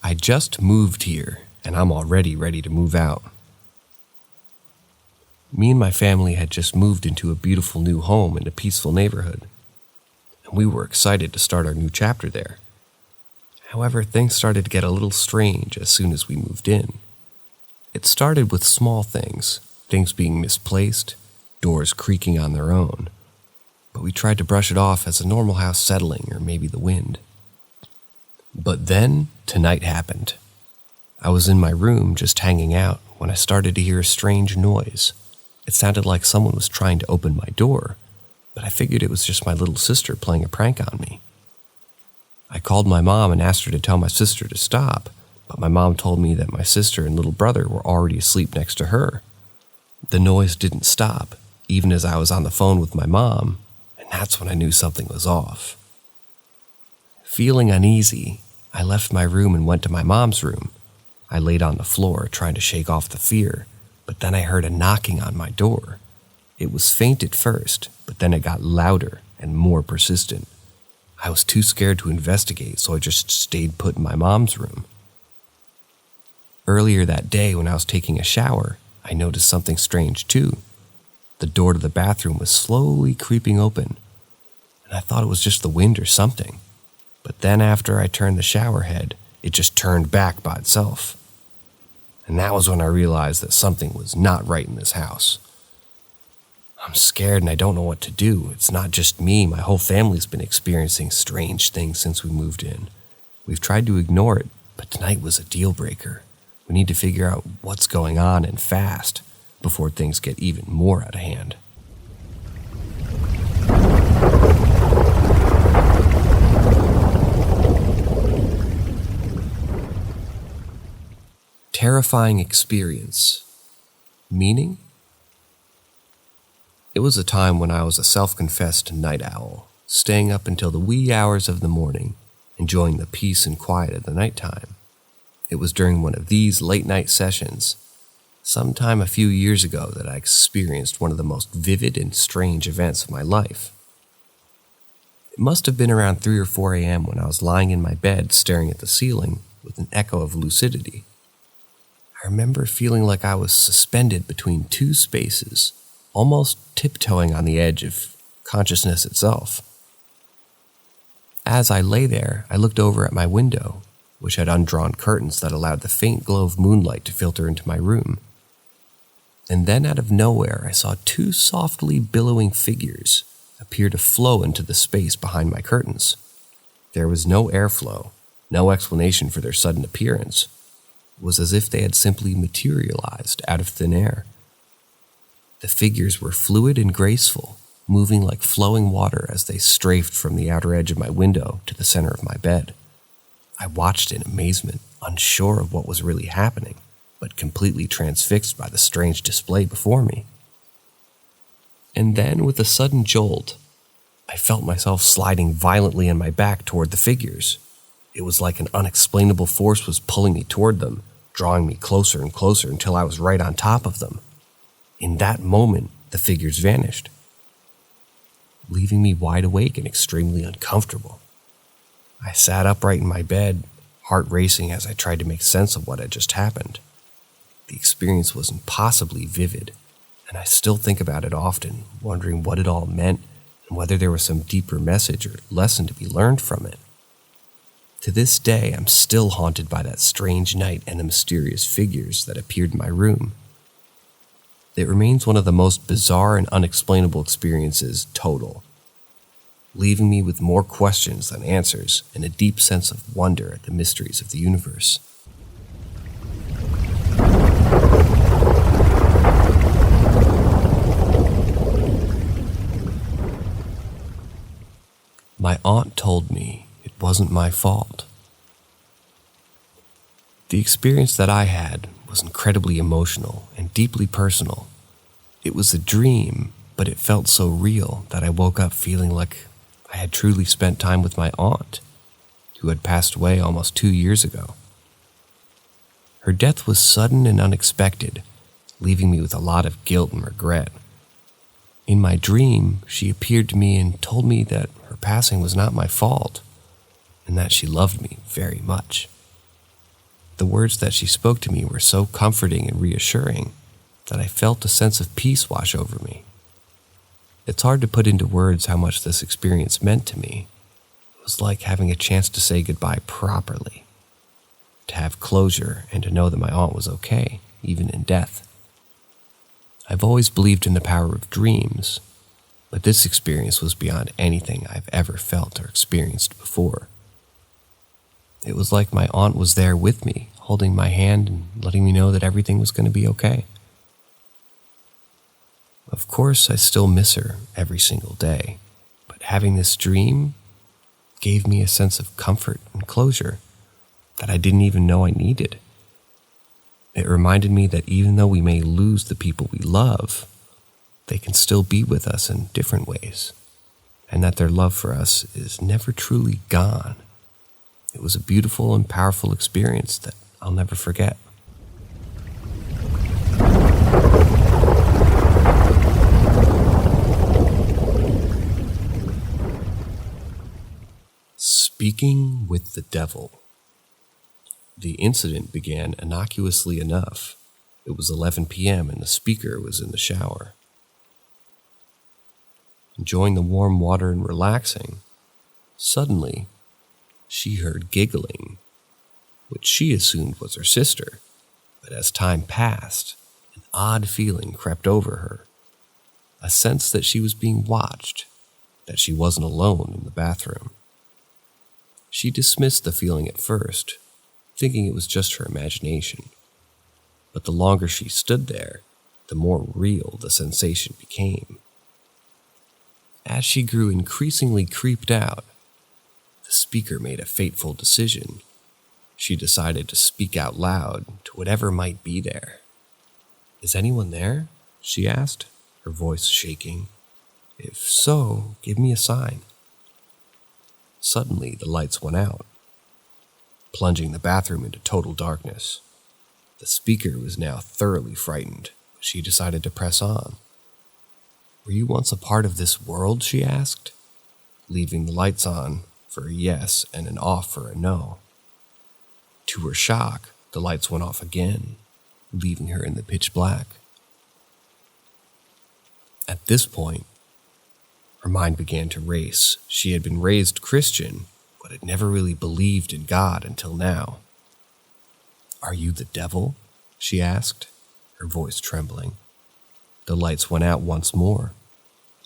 I just moved here, and I'm already ready to move out. Me and my family had just moved into a beautiful new home in a peaceful neighborhood, and we were excited to start our new chapter there. However, things started to get a little strange as soon as we moved in. It started with small things being misplaced, doors creaking on their own, but we tried to brush it off as a normal house settling or maybe the wind. But then, tonight happened. I was in my room just hanging out when I started to hear a strange noise. It sounded like someone was trying to open my door, but I figured it was just my little sister playing a prank on me. I called my mom and asked her to tell my sister to stop, but my mom told me that my sister and little brother were already asleep next to her. The noise didn't stop, even as I was on the phone with my mom, and that's when I knew something was off. Feeling uneasy, I left my room and went to my mom's room. I laid on the floor trying to shake off the fear, but then I heard a knocking on my door. It was faint at first, but then it got louder and more persistent. I was too scared to investigate, so I just stayed put in my mom's room. Earlier that day, when I was taking a shower, I noticed something strange too. The door to the bathroom was slowly creeping open, and I thought it was just the wind or something. But then after I turned the shower head, it just turned back by itself. And that was when I realized that something was not right in this house. I'm scared and I don't know what to do. It's not just me. My whole family's been experiencing strange things since we moved in. We've tried to ignore it, but tonight was a deal breaker. We need to figure out what's going on and fast before things get even more out of hand. Terrifying experience. Meaning? It was a time when I was a self-confessed night owl, staying up until the wee hours of the morning, enjoying the peace and quiet of the nighttime. It was during one of these late-night sessions, sometime a few years ago, that I experienced one of the most vivid and strange events of my life. It must have been around 3 or 4 a.m. when I was lying in my bed staring at the ceiling with an echo of lucidity. I remember feeling like I was suspended between two spaces, almost tiptoeing on the edge of consciousness itself. As I lay there, I looked over at my window, which had undrawn curtains that allowed the faint glow of moonlight to filter into my room. And then out of nowhere, I saw 2 softly billowing figures appear to flow into the space behind my curtains. There was no airflow, no explanation for their sudden appearance. It was as if they had simply materialized out of thin air. The figures were fluid and graceful, moving like flowing water as they strafed from the outer edge of my window to the center of my bed. I watched in amazement, unsure of what was really happening, but completely transfixed by the strange display before me. And then, with a sudden jolt, I felt myself sliding violently on my back toward the figures. It was like an unexplainable force was pulling me toward them, drawing me closer and closer until I was right on top of them. In that moment, the figures vanished, leaving me wide awake and extremely uncomfortable. I sat upright in my bed, heart racing as I tried to make sense of what had just happened. The experience was impossibly vivid, and I still think about it often, wondering what it all meant and whether there was some deeper message or lesson to be learned from it. To this day, I'm still haunted by that strange night and the mysterious figures that appeared in my room. It remains one of the most bizarre and unexplainable experiences total, leaving me with more questions than answers and a deep sense of wonder at the mysteries of the universe. My aunt told me it wasn't my fault. The experience that I had was incredibly emotional and deeply personal. It was a dream, but it felt so real that I woke up feeling like I had truly spent time with my aunt, who had passed away almost 2 years ago. Her death was sudden and unexpected, leaving me with a lot of guilt and regret. In my dream, she appeared to me and told me that her passing was not my fault, and that she loved me very much. The words that she spoke to me were so comforting and reassuring that I felt a sense of peace wash over me. It's hard to put into words how much this experience meant to me. It was like having a chance to say goodbye properly, to have closure and to know that my aunt was okay, even in death. I've always believed in the power of dreams, but this experience was beyond anything I've ever felt or experienced before. It was like my aunt was there with me, holding my hand and letting me know that everything was going to be okay. Of course, I still miss her every single day, but having this dream gave me a sense of comfort and closure that I didn't even know I needed. It reminded me that even though we may lose the people we love, they can still be with us in different ways, and that their love for us is never truly gone. It was a beautiful and powerful experience that I'll never forget. Speaking with the devil. The incident began innocuously enough. It was 11 p.m. and the speaker was in the shower. Enjoying the warm water and relaxing, suddenly she heard giggling, which she assumed was her sister, but as time passed, an odd feeling crept over her, a sense that she was being watched, that she wasn't alone in the bathroom. She dismissed the feeling at first, thinking it was just her imagination. But the longer she stood there, the more real the sensation became. As she grew increasingly creeped out, the speaker made a fateful decision. She decided to speak out loud to whatever might be there. "Is anyone there?" she asked, her voice shaking. "If so, give me a sign." Suddenly, the lights went out, plunging the bathroom into total darkness. The speaker was now thoroughly frightened, but she decided to press on. "Were you once a part of this world?" she asked, leaving the lights on for a yes and an off for a no. To her shock, the lights went off again, leaving her in the pitch black. At this point, her mind began to race. She had been raised Christian, but had never really believed in God until now. "Are you the devil?" she asked, her voice trembling. The lights went out once more,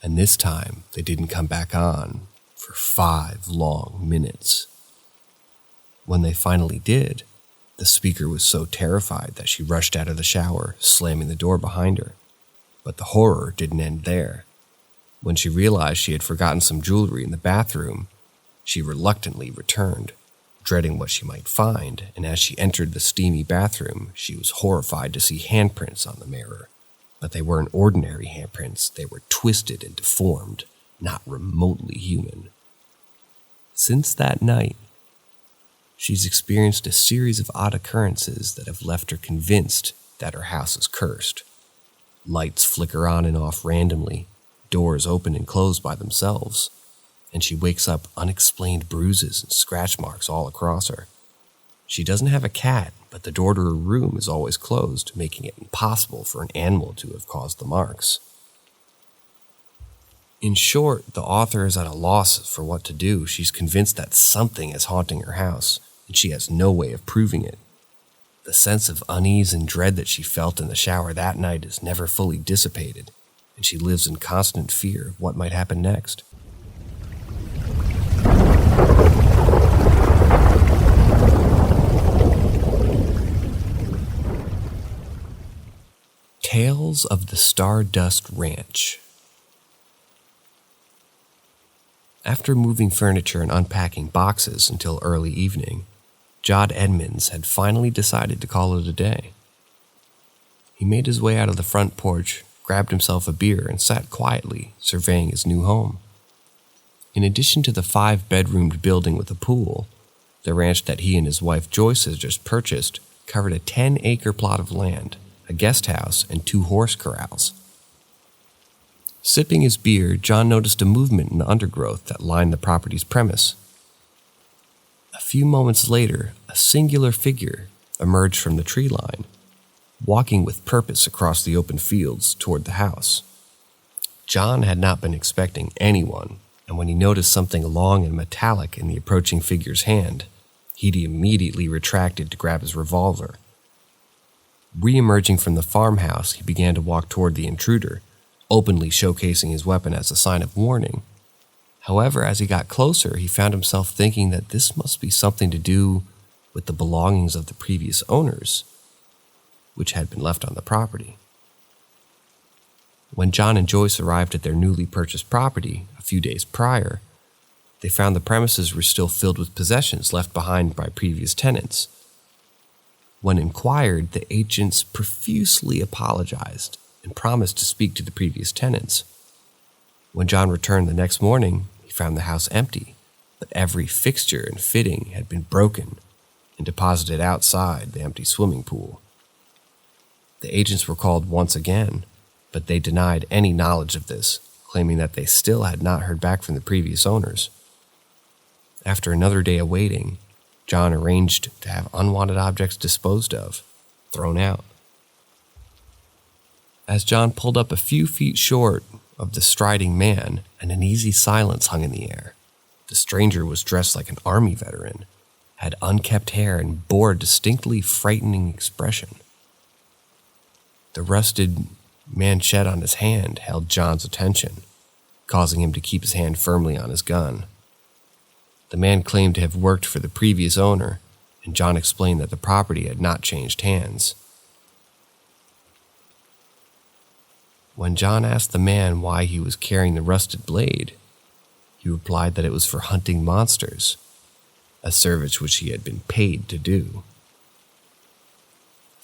and this time they didn't come back on for 5 long minutes. When they finally did, the speaker was so terrified that she rushed out of the shower, slamming the door behind her. But the horror didn't end there. When she realized she had forgotten some jewelry in the bathroom, she reluctantly returned, dreading what she might find, and as she entered the steamy bathroom, she was horrified to see handprints on the mirror. But they weren't ordinary handprints, they were twisted and deformed, not remotely human. Since that night, she's experienced a series of odd occurrences that have left her convinced that her house is cursed. Lights flicker on and off randomly, doors open and close by themselves, and she wakes up unexplained bruises and scratch marks all across her. She doesn't have a cat, but the door to her room is always closed, making it impossible for an animal to have caused the marks. In short, the author is at a loss for what to do. She's convinced that something is haunting her house, and she has no way of proving it. The sense of unease and dread that she felt in the shower that night is never fully dissipated, and she lives in constant fear of what might happen next. Tales of the Stardust Ranch. After moving furniture and unpacking boxes until early evening, Jod Edmonds had finally decided to call it a day. He made his way out of the front porch, grabbed himself a beer, and sat quietly, surveying his new home. In addition to the 5-bedroomed building with a pool, the ranch that he and his wife Joyce had just purchased covered a 10-acre plot of land, a guest house, and 2 horse corrals. Sipping his beer, John noticed a movement in the undergrowth that lined the property's premise. A few moments later, a singular figure emerged from the tree line, walking with purpose across the open fields toward the house. John had not been expecting anyone, and when he noticed something long and metallic in the approaching figure's hand, he'd immediately retracted to grab his revolver. Re-emerging from the farmhouse, he began to walk toward the intruder, openly showcasing his weapon as a sign of warning. However, as he got closer, he found himself thinking that this must be something to do with the belongings of the previous owners, which had been left on the property. When John and Joyce arrived at their newly purchased property a few days prior, they found the premises were still filled with possessions left behind by previous tenants. When inquired, the agents profusely apologized, and promised to speak to the previous tenants. When John returned the next morning, he found the house empty, but every fixture and fitting had been broken and deposited outside the empty swimming pool. The agents were called once again, but they denied any knowledge of this, claiming that they still had not heard back from the previous owners. After another day of waiting, John arranged to have unwanted objects disposed of, thrown out. As John pulled up a few feet short of the striding man, an uneasy silence hung in the air. The stranger was dressed like an army veteran, had unkempt hair, and bore a distinctly frightening expression. The rusted manchette on his hand held John's attention, causing him to keep his hand firmly on his gun. The man claimed to have worked for the previous owner, and John explained that the property had not changed hands. When John asked the man why he was carrying the rusted blade, he replied that it was for hunting monsters, a service which he had been paid to do.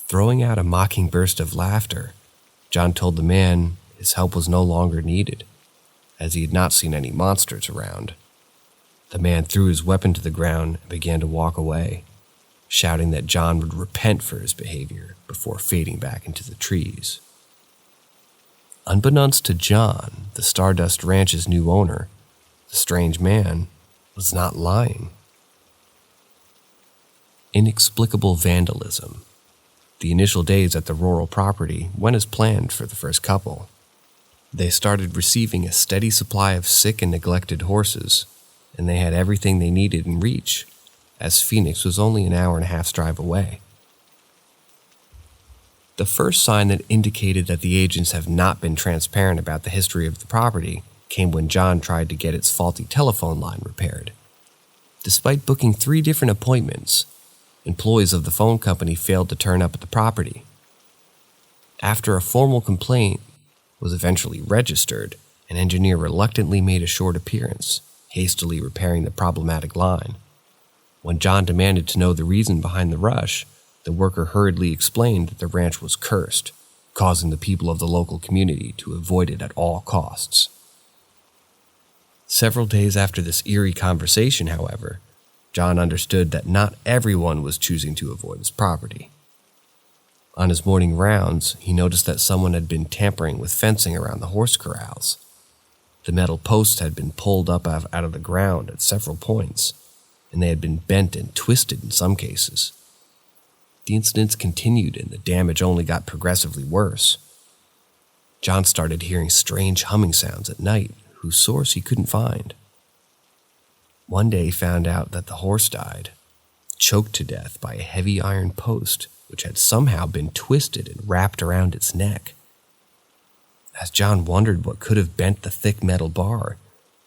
Throwing out a mocking burst of laughter, John told the man his help was no longer needed, as he had not seen any monsters around. The man threw his weapon to the ground and began to walk away, shouting that John would repent for his behavior before fading back into the trees. Unbeknownst to John, the Stardust Ranch's new owner, the strange man was not lying. Inexplicable vandalism. The initial days at the rural property went as planned for the first couple. They started receiving a steady supply of sick and neglected horses, and they had everything they needed in reach, as Phoenix was only an hour and a half's drive away. The first sign that indicated that the agents have not been transparent about the history of the property came when John tried to get its faulty telephone line repaired. Despite booking 3 different appointments, employees of the phone company failed to turn up at the property. After a formal complaint was eventually registered, an engineer reluctantly made a short appearance, hastily repairing the problematic line. When John demanded to know the reason behind the rush, the worker hurriedly explained that the ranch was cursed, causing the people of the local community to avoid it at all costs. Several days after this eerie conversation, however, John understood that not everyone was choosing to avoid his property. On his morning rounds, he noticed that someone had been tampering with fencing around the horse corrals. The metal posts had been pulled up out of the ground at several points, and they had been bent and twisted in some cases. The incidents continued, and the damage only got progressively worse. John started hearing strange humming sounds at night, whose source he couldn't find. One day he found out that the horse died, choked to death by a heavy iron post which had somehow been twisted and wrapped around its neck. As John wondered what could have bent the thick metal bar,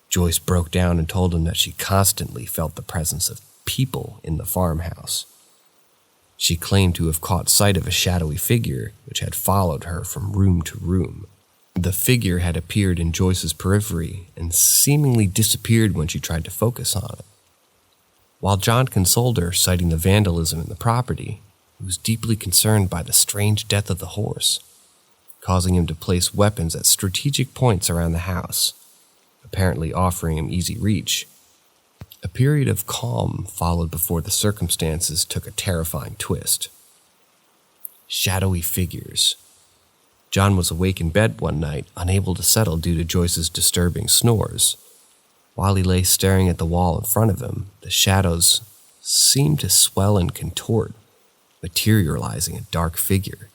Joyce broke down and told him that she constantly felt the presence of people in the farmhouse. She claimed to have caught sight of a shadowy figure which had followed her from room to room. The figure had appeared in Joyce's periphery and seemingly disappeared when she tried to focus on it. While John consoled her, citing the vandalism in the property, he was deeply concerned by the strange death of the horse, causing him to place weapons at strategic points around the house, apparently offering him easy reach. A period of calm followed before the circumstances took a terrifying twist. Shadowy figures. John was awake in bed one night, unable to settle due to Joyce's disturbing snores. While he lay staring at the wall in front of him, the shadows seemed to swell and contort, materializing a dark figure.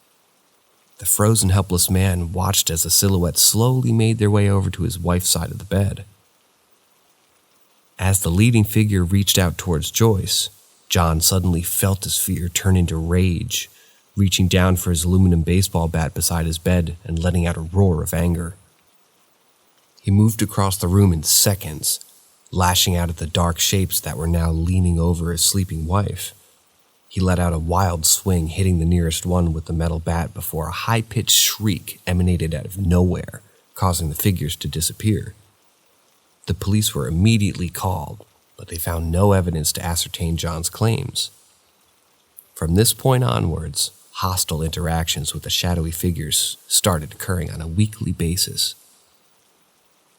The frozen, helpless man watched as the silhouette slowly made their way over to his wife's side of the bed. As the leading figure reached out towards Joyce, John suddenly felt his fear turn into rage, reaching down for his aluminum baseball bat beside his bed and letting out a roar of anger. He moved across the room in seconds, lashing out at the dark shapes that were now leaning over his sleeping wife. He let out a wild swing, hitting the nearest one with the metal bat before a high-pitched shriek emanated out of nowhere, causing the figures to disappear. The police were immediately called, but they found no evidence to ascertain John's claims. From this point onwards, hostile interactions with the shadowy figures started occurring on a weekly basis.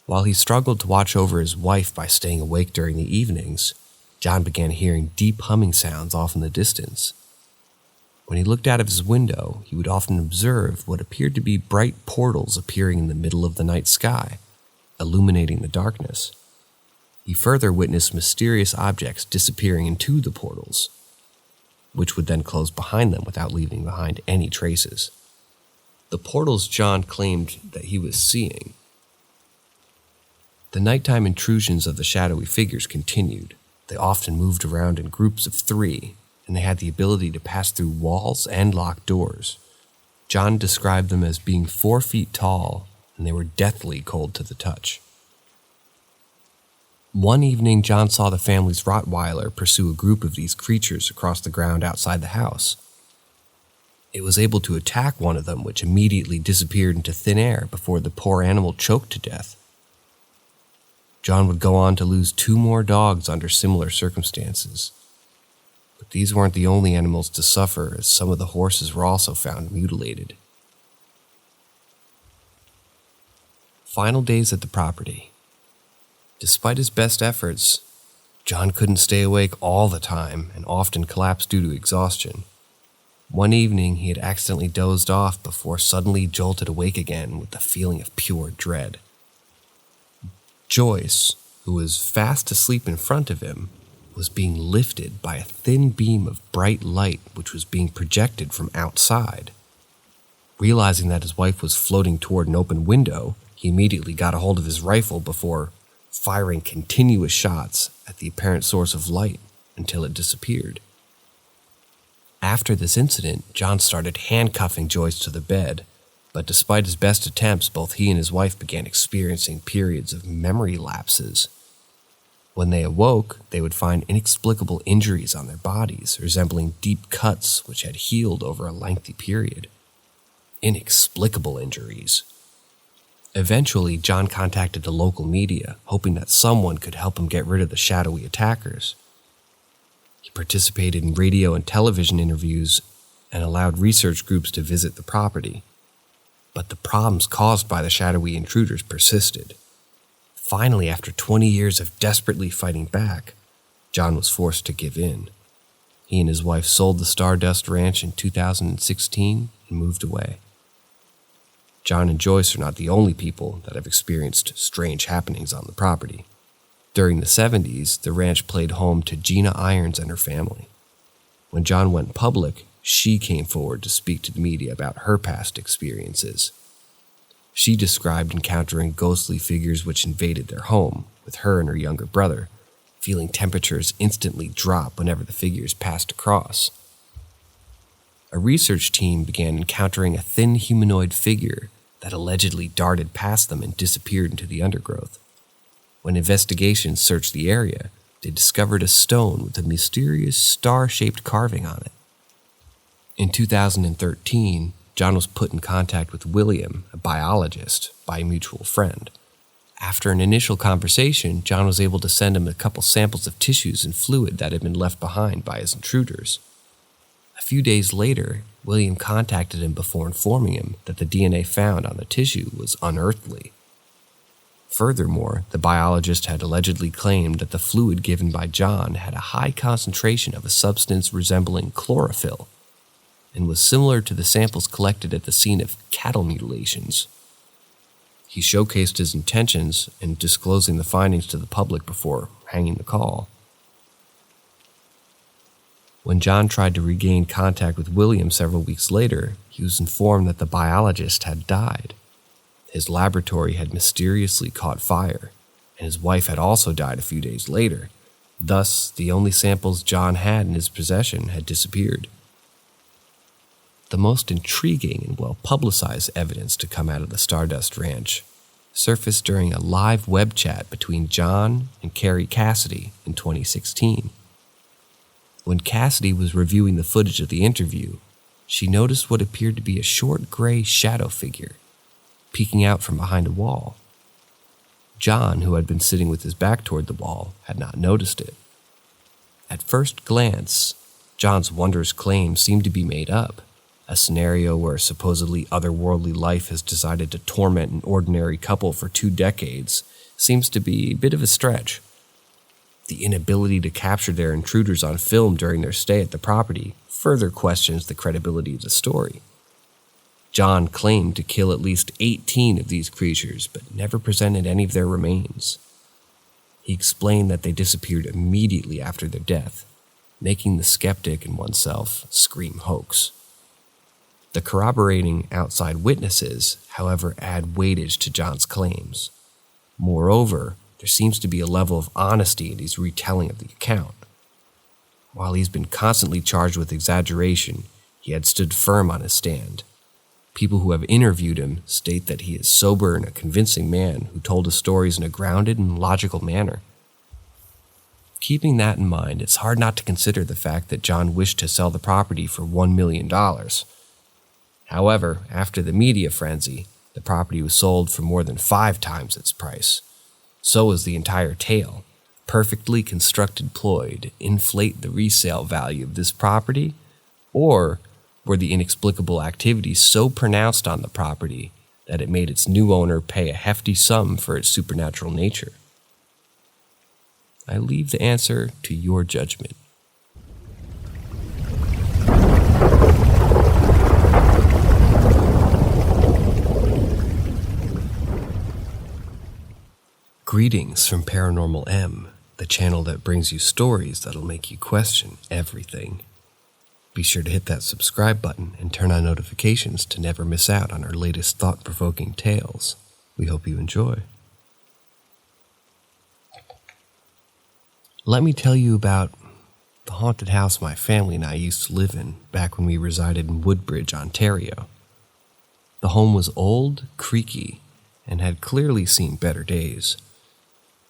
While he struggled to watch over his wife by staying awake during the evenings, John began hearing deep humming sounds off in the distance. When he looked out of his window, he would often observe what appeared to be bright portals appearing in the middle of the night sky, illuminating the darkness. He further witnessed mysterious objects disappearing into the portals, which would then close behind them without leaving behind any traces. The portals John claimed that he was seeing. The nighttime intrusions of the shadowy figures continued. They often moved around in groups of 3, and they had the ability to pass through walls and locked doors. John described them as being 4 feet tall, and they were deathly cold to the touch. One evening, John saw the family's Rottweiler pursue a group of these creatures across the ground outside the house. It was able to attack one of them, which immediately disappeared into thin air before the poor animal choked to death. John would go on to lose 2 more dogs under similar circumstances. But these weren't the only animals to suffer, as some of the horses were also found mutilated. Final days at the property. Despite his best efforts, John couldn't stay awake all the time and often collapsed due to exhaustion. One evening, he had accidentally dozed off before suddenly jolted awake again with a feeling of pure dread. Joyce, who was fast asleep in front of him, was being lifted by a thin beam of bright light which was being projected from outside. Realizing that his wife was floating toward an open window, he immediately got a hold of his rifle before firing continuous shots at the apparent source of light until it disappeared. After this incident, John started handcuffing Joyce to the bed, but despite his best attempts, both he and his wife began experiencing periods of memory lapses. When they awoke, they would find inexplicable injuries on their bodies, resembling deep cuts which had healed over a lengthy period. Inexplicable injuries. Eventually, John contacted the local media, hoping that someone could help him get rid of the shadowy attackers. He participated in radio and television interviews and allowed research groups to visit the property. But the problems caused by the shadowy intruders persisted. Finally, after 20 years of desperately fighting back, John was forced to give in. He and his wife sold the Stardust Ranch in 2016 and moved away. John and Joyce are not the only people that have experienced strange happenings on the property. During the 70s, the ranch played home to Gina Irons and her family. When John went public, she came forward to speak to the media about her past experiences. She described encountering ghostly figures which invaded their home, with her and her younger brother, feeling temperatures instantly drop whenever the figures passed across. A research team began encountering a thin humanoid figure that allegedly darted past them and disappeared into the undergrowth. When investigations searched the area, they discovered a stone with a mysterious star-shaped carving on it. In 2013, John was put in contact with William, a biologist, by a mutual friend. After an initial conversation, John was able to send him a couple samples of tissues and fluid that had been left behind by his intruders. A few days later, William contacted him before informing him that the DNA found on the tissue was unearthly. Furthermore, the biologist had allegedly claimed that the fluid given by John had a high concentration of a substance resembling chlorophyll and was similar to the samples collected at the scene of cattle mutilations. He showcased his intentions in disclosing the findings to the public before hanging the call. When John tried to regain contact with William several weeks later, he was informed that the biologist had died. His laboratory had mysteriously caught fire, and his wife had also died a few days later. Thus, the only samples John had in his possession had disappeared. The most intriguing and well-publicized evidence to come out of the Stardust Ranch surfaced during a live web chat between John and Carrie Cassidy in 2016. When Cassidy was reviewing the footage of the interview, she noticed what appeared to be a short gray shadow figure peeking out from behind a wall. John, who had been sitting with his back toward the wall, had not noticed it. At first glance, John's wondrous claim seemed to be made up. A scenario where supposedly otherworldly life has decided to torment an ordinary couple for 2 decades seems to be a bit of a stretch. The inability to capture their intruders on film during their stay at the property further questions the credibility of the story. John claimed to kill at least 18 of these creatures, but never presented any of their remains. He explained that they disappeared immediately after their death, making the skeptic in oneself scream hoax. The corroborating outside witnesses, however, add weightage to John's claims. Moreover, there seems to be a level of honesty in his retelling of the account. While he's been constantly charged with exaggeration, he had stood firm on his stand. People who have interviewed him state that he is sober and a convincing man who told his stories in a grounded and logical manner. Keeping that in mind, it's hard not to consider the fact that John wished to sell the property for $1 million. However, after the media frenzy, the property was sold for more than 5 times its price. So was the entire tale, perfectly constructed ploy to inflate the resale value of this property, or were the inexplicable activities so pronounced on the property that it made its new owner pay a hefty sum for its supernatural nature? I leave the answer to your judgment. Greetings from Paranormal M, the channel that brings you stories that'll make you question everything. Be sure to hit that subscribe button and turn on notifications to never miss out on our latest thought-provoking tales. We hope you enjoy. Let me tell you about the haunted house my family and I used to live in back when we resided in Woodbridge, Ontario. The home was old, creaky, and had clearly seen better days.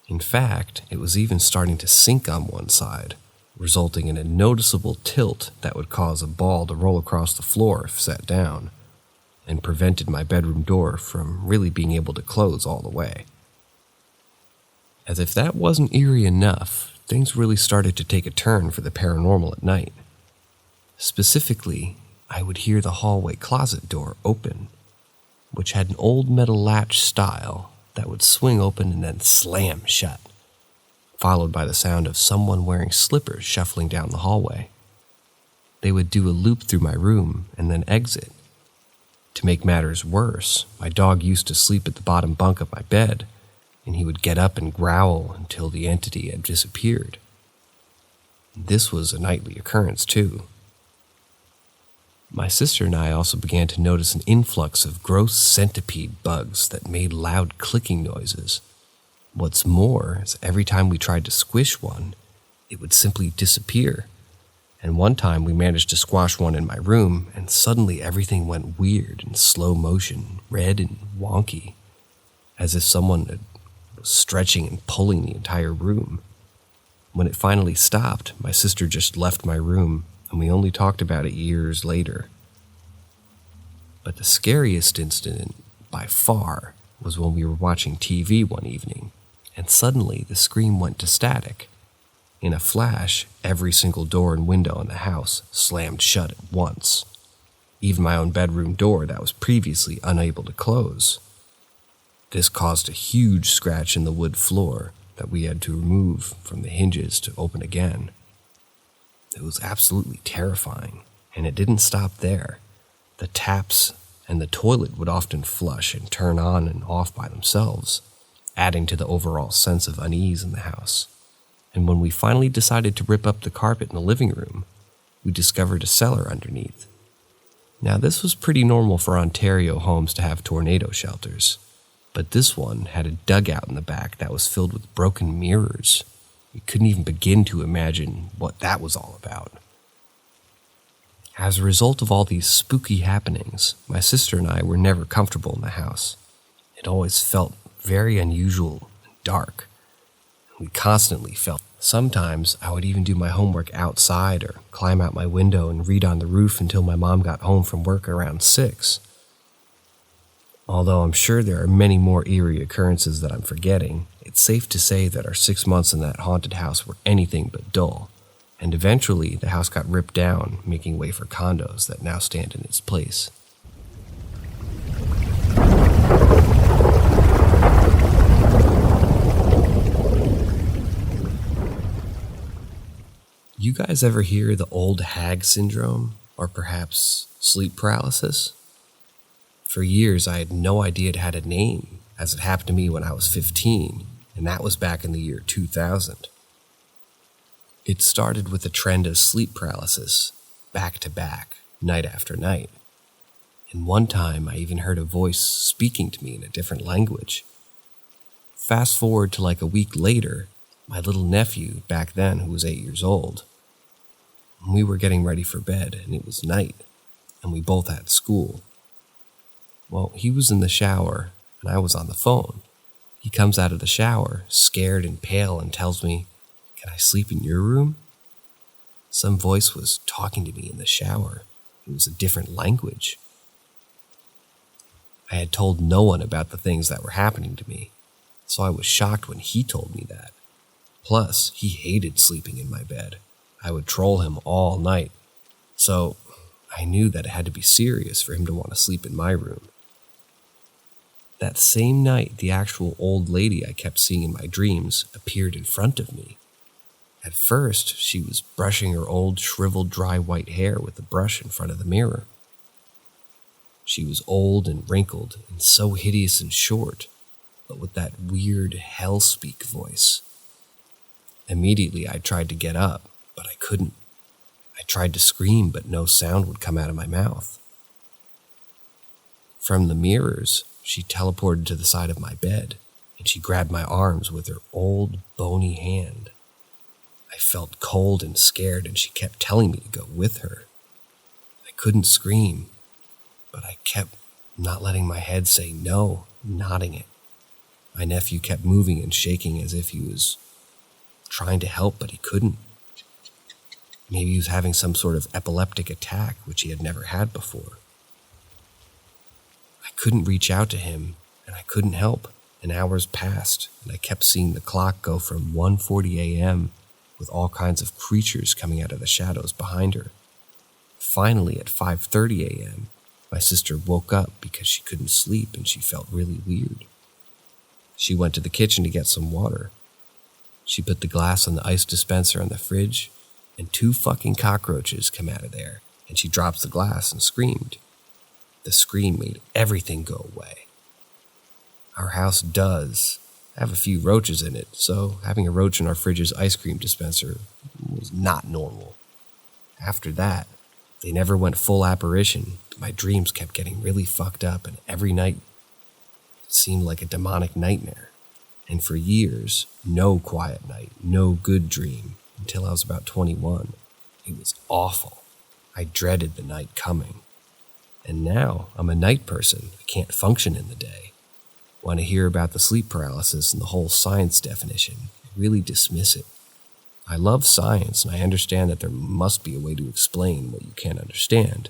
In fact, it was even starting to sink on one side, resulting in a noticeable tilt that would cause a ball to roll across the floor if set down, and prevented my bedroom door from really being able to close all the way. As if that wasn't eerie enough, things really started to take a turn for the paranormal at night. Specifically, I would hear the hallway closet door open, which had an old metal latch style that would swing open and then slam shut, followed by the sound of someone wearing slippers shuffling down the hallway. They would do a loop through my room and then exit. To make matters worse, my dog used to sleep at the bottom bunk of my bed, and he would get up and growl until the entity had disappeared. This was a nightly occurrence, too. My sister and I also began to notice an influx of gross centipede bugs that made loud clicking noises. What's more is every time we tried to squish one, it would simply disappear. And one time we managed to squash one in my room, and suddenly everything went weird in slow motion, red and wonky, as if someone was stretching and pulling the entire room. When it finally stopped, my sister just left my room, and we only talked about it years later. But the scariest incident, by far, was when we were watching TV one evening, and suddenly the screen went to static. In a flash, every single door and window in the house slammed shut at once, even my own bedroom door that was previously unable to close. This caused a huge scratch in the wood floor that we had to remove from the hinges to open again. It was absolutely terrifying, and it didn't stop there. The taps and the toilet would often flush and turn on and off by themselves, adding to the overall sense of unease in the house. And when we finally decided to rip up the carpet in the living room, we discovered a cellar underneath. Now, this was pretty normal for Ontario homes to have tornado shelters, but this one had a dugout in the back that was filled with broken mirrors. We couldn't even begin to imagine what that was all about. As a result of all these spooky happenings, my sister and I were never comfortable in the house. It always felt very unusual and dark. We constantly felt. Sometimes I would even do my homework outside or climb out my window and read on the roof until my mom got home from work around 6. Although I'm sure there are many more eerie occurrences that I'm forgetting, it's safe to say that our 6 months in that haunted house were anything but dull, and eventually the house got ripped down, making way for condos that now stand in its place. You guys ever hear the old hag syndrome, or perhaps sleep paralysis? For years, I had no idea it had a name, as it happened to me when I was 15, and that was back in the year 2000. It started with a trend of sleep paralysis, back to back, night after night. And one time, I even heard a voice speaking to me in a different language. Fast forward to like a week later, my little nephew, back then who was 8 years old, we were getting ready for bed, and it was night, and we both had school. Well, he was in the shower, and I was on the phone. He comes out of the shower, scared and pale, and tells me, "Can I sleep in your room?" Some voice was talking to me in the shower. It was a different language. I had told no one about the things that were happening to me, so I was shocked when he told me that. Plus, he hated sleeping in my bed. I would troll him all night, so I knew that it had to be serious for him to want to sleep in my room. That same night, the actual old lady I kept seeing in my dreams appeared in front of me. At first, she was brushing her old, shriveled, dry white hair with a brush in front of the mirror. She was old and wrinkled and so hideous and short, but with that weird hell-speak voice. Immediately, I tried to get up, but I couldn't. I tried to scream, but no sound would come out of my mouth. From the mirrors, she teleported to the side of my bed, and she grabbed my arms with her old, bony hand. I felt cold and scared, and she kept telling me to go with her. I couldn't scream, but I kept not letting my head say no, nodding it. My nephew kept moving and shaking as if he was trying to help, but he couldn't. Maybe he was having some sort of epileptic attack, which he had never had before. I couldn't reach out to him, and I couldn't help, and hours passed, and I kept seeing the clock go from 1:40 a.m., with all kinds of creatures coming out of the shadows behind her. Finally, at 5:30 a.m., my sister woke up because she couldn't sleep and she felt really weird. She went to the kitchen to get some water. She put the glass on the ice dispenser on the fridge, and 2 fucking cockroaches come out of there, and she drops the glass and screamed. The scream made everything go away. Our house does have a few roaches in it, so having a roach in our fridge's ice cream dispenser was not normal. After that, they never went full apparition, but my dreams kept getting really fucked up, and every night it seemed like a demonic nightmare. And for years, no quiet night, no good dream, until I was about 21. It was awful. I dreaded the night coming. And now I'm a night person. I can't function in the day. When I hear about the sleep paralysis and the whole science definition, I really dismiss it. I love science, and I understand that there must be a way to explain what you can't understand.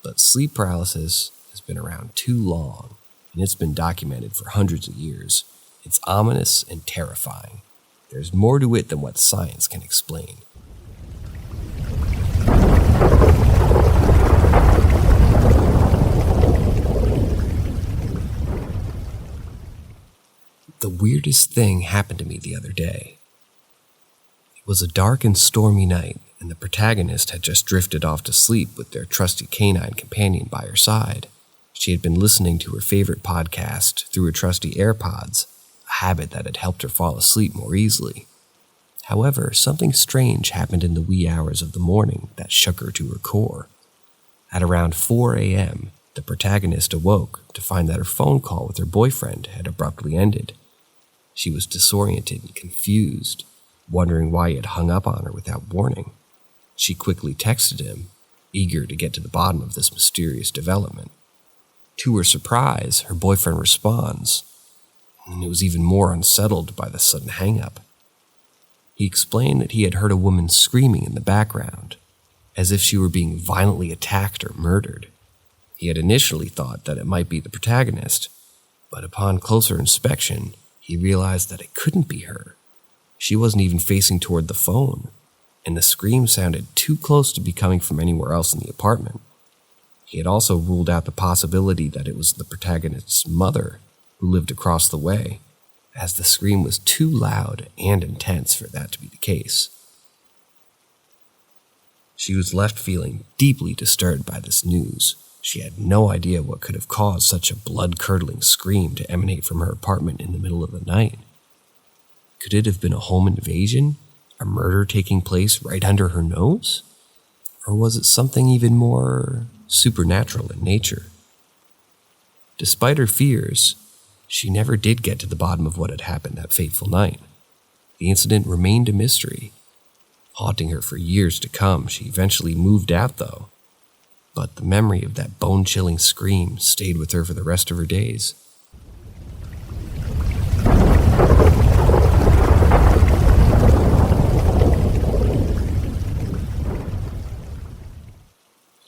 But sleep paralysis has been around too long, and it's been documented for hundreds of years. It's ominous and terrifying. There's more to it than what science can explain. The weirdest thing happened to me the other day. It was a dark and stormy night, and the protagonist had just drifted off to sleep with their trusty canine companion by her side. She had been listening to her favorite podcast through her trusty AirPods, a habit that had helped her fall asleep more easily. However, something strange happened in the wee hours of the morning that shook her to her core. At around 4 a.m., the protagonist awoke to find that her phone call with her boyfriend had abruptly ended. She was disoriented and confused, wondering why he had hung up on her without warning. She quickly texted him, eager to get to the bottom of this mysterious development. To her surprise, her boyfriend responds, and was even more unsettled by the sudden hang-up. He explained that he had heard a woman screaming in the background, as if she were being violently attacked or murdered. He had initially thought that it might be the protagonist, but upon closer inspection, he realized that it couldn't be her. She wasn't even facing toward the phone. and the scream sounded too close to be coming from anywhere else in the apartment. He had also ruled out the possibility that it was the protagonist's mother who lived across the way, as the scream was too loud and intense for that to be the case. She was left feeling deeply disturbed by this news. She had no idea what could have caused such a blood-curdling scream to emanate from her apartment in the middle of the night. Could it have been a home invasion? A murder taking place right under her nose? Or was it something even more supernatural in nature? Despite her fears, she never did get to the bottom of what had happened that fateful night. The incident remained a mystery, haunting her for years to come. She eventually moved out, though, but the memory of that bone-chilling scream stayed with her for the rest of her days.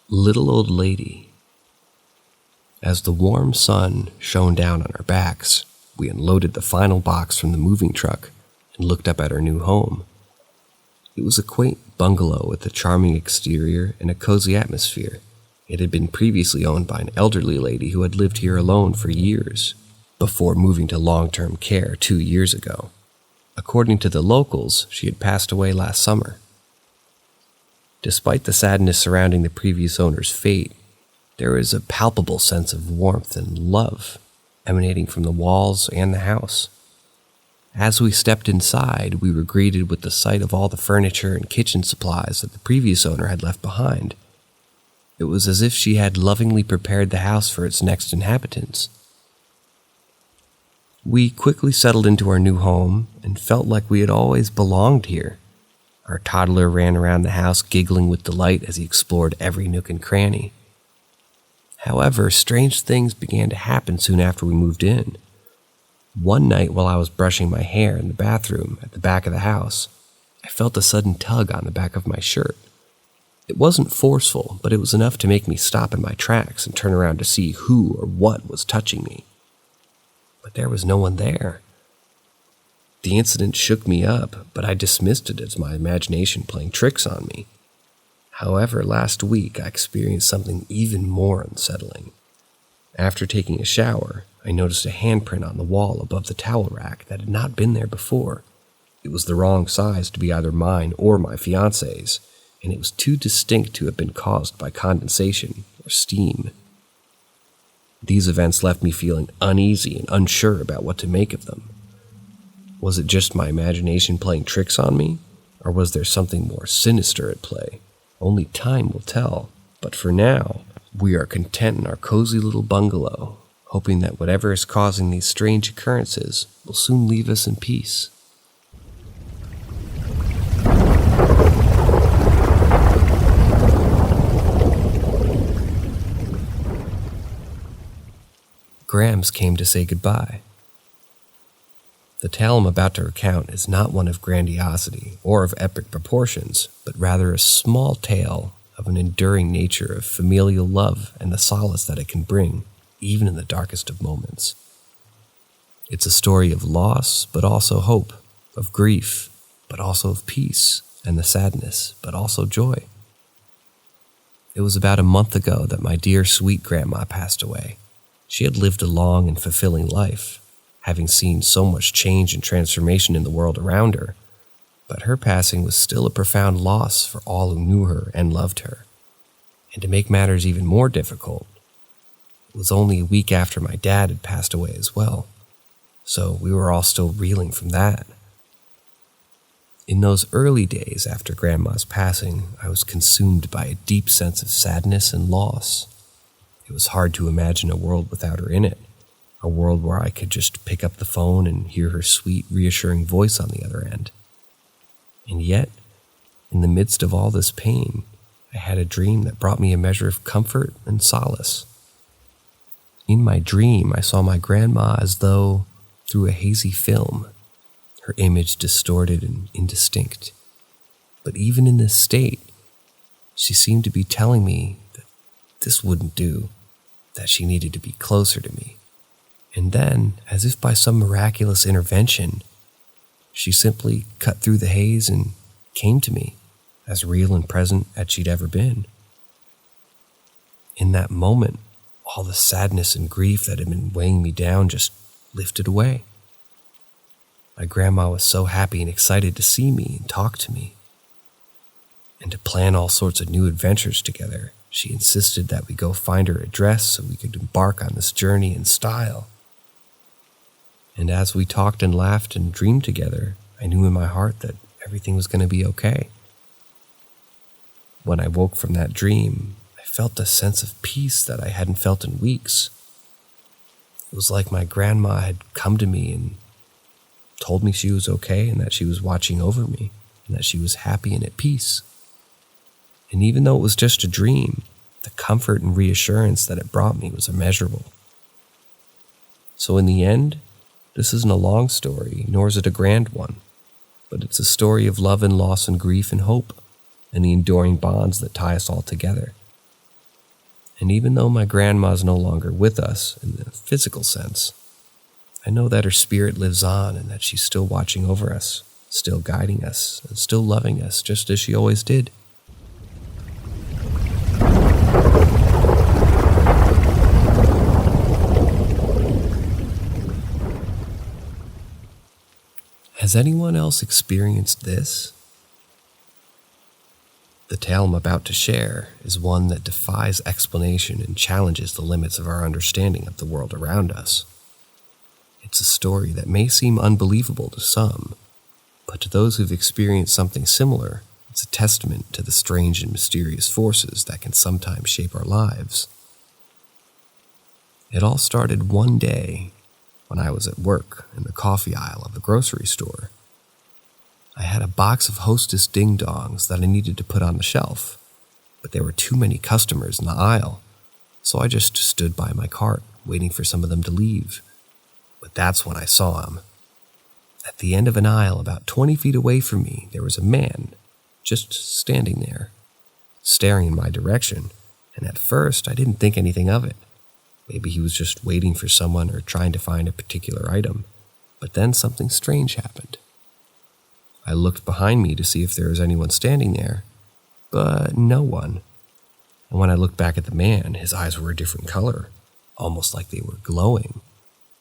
Little Old Lady. As the warm sun shone down on our backs, we unloaded the final box from the moving truck and looked up at our new home. It was a quaint bungalow with a charming exterior and a cozy atmosphere. It had been previously owned by an elderly lady who had lived here alone for years, before moving to long-term care 2 years ago. According to the locals, she had passed away last summer. Despite the sadness surrounding the previous owner's fate, there was a palpable sense of warmth and love emanating from the walls and the house. As we stepped inside, we were greeted with the sight of all the furniture and kitchen supplies that the previous owner had left behind. It was as if she had lovingly prepared the house for its next inhabitants. We quickly settled into our new home and felt like we had always belonged here. Our toddler ran around the house giggling with delight as he explored every nook and cranny. However, strange things began to happen soon after we moved in. One night while I was brushing my hair in the bathroom at the back of the house, I felt a sudden tug on the back of my shirt. It wasn't forceful, but it was enough to make me stop in my tracks and turn around to see who or what was touching me. But there was no one there. The incident shook me up, but I dismissed it as my imagination playing tricks on me. However, last week I experienced something even more unsettling. After taking a shower, I noticed a handprint on the wall above the towel rack that had not been there before. It was the wrong size to be either mine or my fiance's, and it was too distinct to have been caused by condensation or steam. These events left me feeling uneasy and unsure about what to make of them. Was it just my imagination playing tricks on me, or was there something more sinister at play? Only time will tell, but for now, we are content in our cozy little bungalow, hoping that whatever is causing these strange occurrences will soon leave us in peace. Grams came to say goodbye. The tale I'm about to recount is not one of grandiosity or of epic proportions, but rather a small tale of an enduring nature of familial love and the solace that it can bring, even in the darkest of moments. It's a story of loss, but also hope, of grief, but also of peace, and the sadness, but also joy. It was about a month ago that my dear sweet grandma passed away. She had lived a long and fulfilling life, having seen so much change and transformation in the world around her, but her passing was still a profound loss for all who knew her and loved her. And to make matters even more difficult, it was only a week after my dad had passed away as well, so we were all still reeling from that. In those early days after Grandma's passing, I was consumed by a deep sense of sadness and loss. It was hard to imagine a world without her in it, a world where I could just pick up the phone and hear her sweet, reassuring voice on the other end. And yet, in the midst of all this pain, I had a dream that brought me a measure of comfort and solace. In my dream, I saw my grandma as though through a hazy film, her image distorted and indistinct. But even in this state, she seemed to be telling me that this wouldn't do, that she needed to be closer to me. And then, as if by some miraculous intervention, she simply cut through the haze and came to me. as real and present as she'd ever been. In that moment, all the sadness and grief that had been weighing me down just lifted away. My grandma was so happy and excited to see me and talk to me, and to plan all sorts of new adventures together. She insisted that we go find her address so we could embark on this journey in style. And as we talked and laughed and dreamed together, I knew in my heart that everything was going to be okay. When I woke from that dream, I felt a sense of peace that I hadn't felt in weeks. It was like my grandma had come to me and told me she was okay and that she was watching over me and that she was happy and at peace. And even though it was just a dream, the comfort and reassurance that it brought me was immeasurable. So in the end, this isn't a long story, nor is it a grand one, but it's a story of love and loss and grief and hope, and the enduring bonds that tie us all together. And even though my grandma's no longer with us in the physical sense, I know that her spirit lives on and that she's still watching over us, still guiding us, and still loving us just as she always did. Has anyone else experienced this? The tale I'm about to share is one that defies explanation and challenges the limits of our understanding of the world around us. It's a story that may seem unbelievable to some, but to those who've experienced something similar, it's a testament to the strange and mysterious forces that can sometimes shape our lives. It all started one day when I was at work in the coffee aisle of a grocery store. I had a box of Hostess ding-dongs that I needed to put on the shelf, but there were too many customers in the aisle, so I just stood by my cart, waiting for some of them to leave. But that's when I saw him. At the end of an aisle, about 20 feet away from me, there was a man just standing there, staring in my direction, and at first I didn't think anything of it. Maybe he was just waiting for someone or trying to find a particular item. But then something strange happened. I looked behind me to see if there was anyone standing there, but no one. And when I looked back at the man, his eyes were a different color, almost like they were glowing.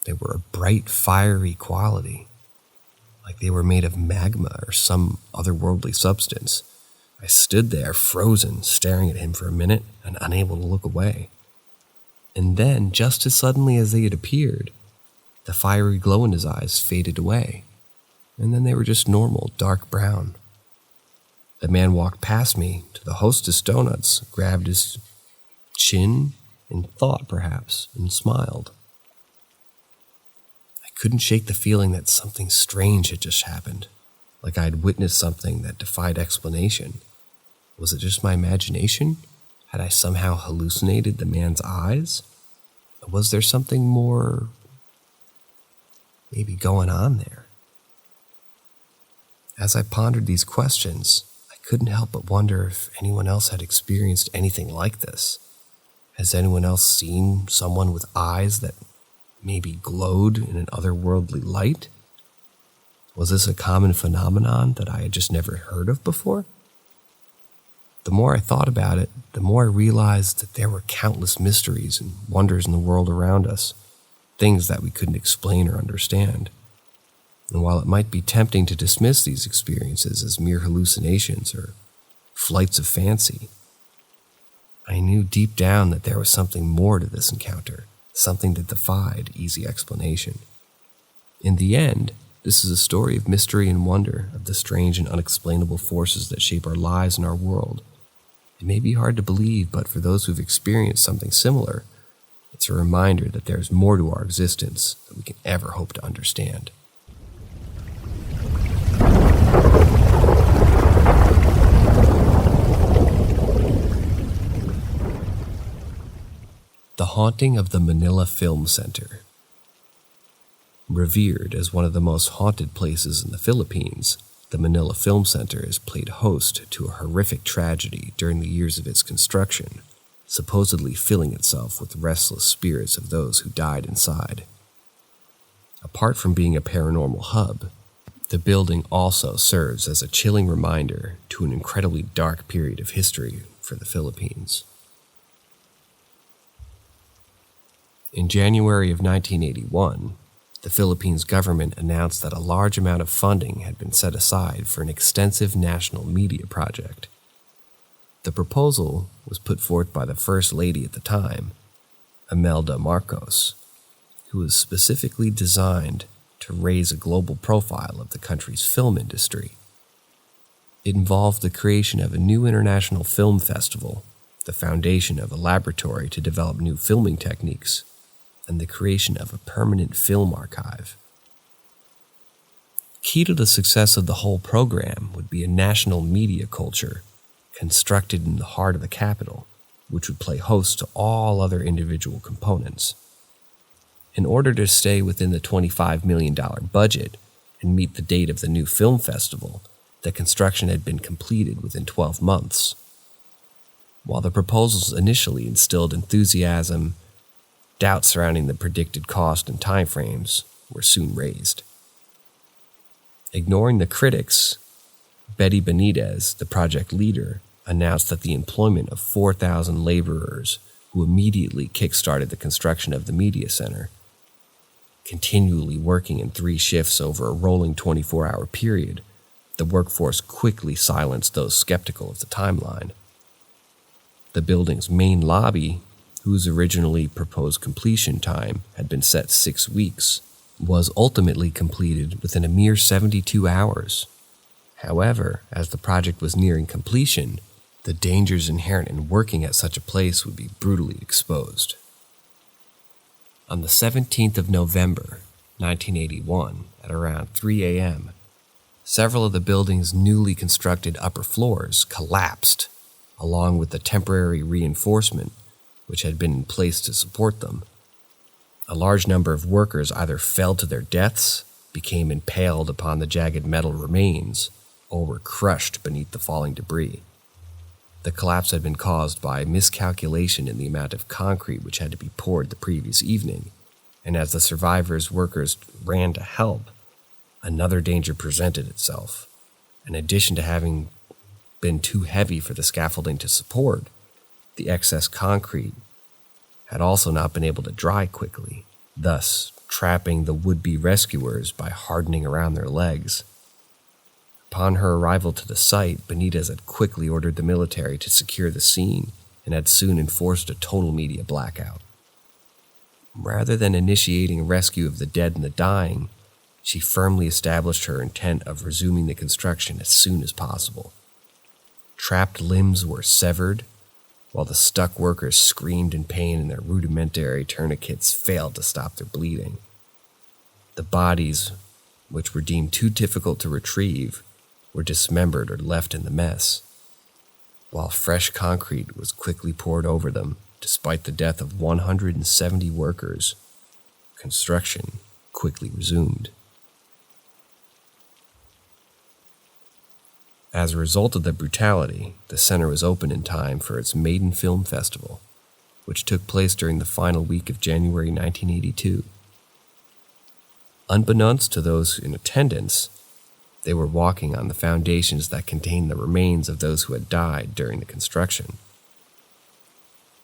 They were a bright, fiery quality, like they were made of magma or some otherworldly substance. I stood there, frozen, staring at him for a minute and unable to look away. And then, just as suddenly as they had appeared, the fiery glow in his eyes faded away, and then they were just normal, dark brown. The man walked past me to the Hostess donuts, grabbed his chin, in thought perhaps, and smiled. I couldn't shake the feeling that something strange had just happened, like I had witnessed something that defied explanation. Was it just my imagination? Had I somehow hallucinated the man's eyes? Or was there something more maybe going on there? As I pondered these questions, I couldn't help but wonder if anyone else had experienced anything like this. Has anyone else seen someone with eyes that maybe glowed in an otherworldly light? Was this a common phenomenon that I had just never heard of before? The more I thought about it, the more I realized that there were countless mysteries and wonders in the world around us, things that we couldn't explain or understand. And while it might be tempting to dismiss these experiences as mere hallucinations or flights of fancy, I knew deep down that there was something more to this encounter, something that defied easy explanation. In the end, this is a story of mystery and wonder, of the strange and unexplainable forces that shape our lives and our world. It may be hard to believe, but for those who've experienced something similar, it's a reminder that there's more to our existence than we can ever hope to understand. The Haunting of the Manila Film Center. Revered as one of the most haunted places in the Philippines, the Manila Film Center has played host to a horrific tragedy during the years of its construction, supposedly filling itself with restless spirits of those who died inside. Apart from being a paranormal hub, The building also serves as a chilling reminder to an incredibly dark period of history for the Philippines. In January of 1981, the Philippines government announced that a large amount of funding had been set aside for an extensive national media project. The proposal was put forth by the First Lady at the time, Imelda Marcos, who was specifically designed to raise a global profile of the country's film industry. It involved the creation of a new international film festival, the foundation of a laboratory to develop new filming techniques, and the creation of a permanent film archive. Key to the success of the whole program would be a national media culture constructed in the heart of the capital, which would play host to all other individual components. In order to stay within the $25 million budget and meet the date of the new film festival, the construction had been completed within 12 months. While the proposals initially instilled enthusiasm, doubts surrounding the predicted cost and timeframes were soon raised. Ignoring the critics, Betty Benitez, the project leader, announced that the employment of 4,000 laborers who immediately kick-started the construction of the media center. Continually working in 3 shifts over a rolling 24-hour period, the workforce quickly silenced those skeptical of the timeline. The building's main lobby, whose originally proposed completion time had been set 6 weeks, was ultimately completed within a mere 72 hours. However, as the project was nearing completion, the dangers inherent in working at such a place would be brutally exposed. On the 17th of November, 1981, at around 3 a.m., several of the building's newly constructed upper floors collapsed, along with the temporary reinforcement which had been in place to support them. A large number of workers either fell to their deaths, became impaled upon the jagged metal remains, or were crushed beneath the falling debris. The collapse had been caused by miscalculation in the amount of concrete which had to be poured the previous evening, and as the survivors' workers ran to help, another danger presented itself. In addition to having been too heavy for the scaffolding to support, the excess concrete had also not been able to dry quickly, thus trapping the would-be rescuers by hardening around their legs. Upon her arrival to the site, Benitez had quickly ordered the military to secure the scene and had soon enforced a total media blackout. Rather than initiating a rescue of the dead and the dying, she firmly established her intent of resuming the construction as soon as possible. Trapped limbs were severed, while the stuck workers screamed in pain and their rudimentary tourniquets failed to stop their bleeding. The bodies, which were deemed too difficult to retrieve, were dismembered or left in the mess, while fresh concrete was quickly poured over them. Despite the death of 170 workers, construction quickly resumed. As a result of the brutality, the center was open in time for its maiden film festival, which took place during the final week of January 1982. Unbeknownst to those in attendance, they were walking on the foundations that contained the remains of those who had died during the construction.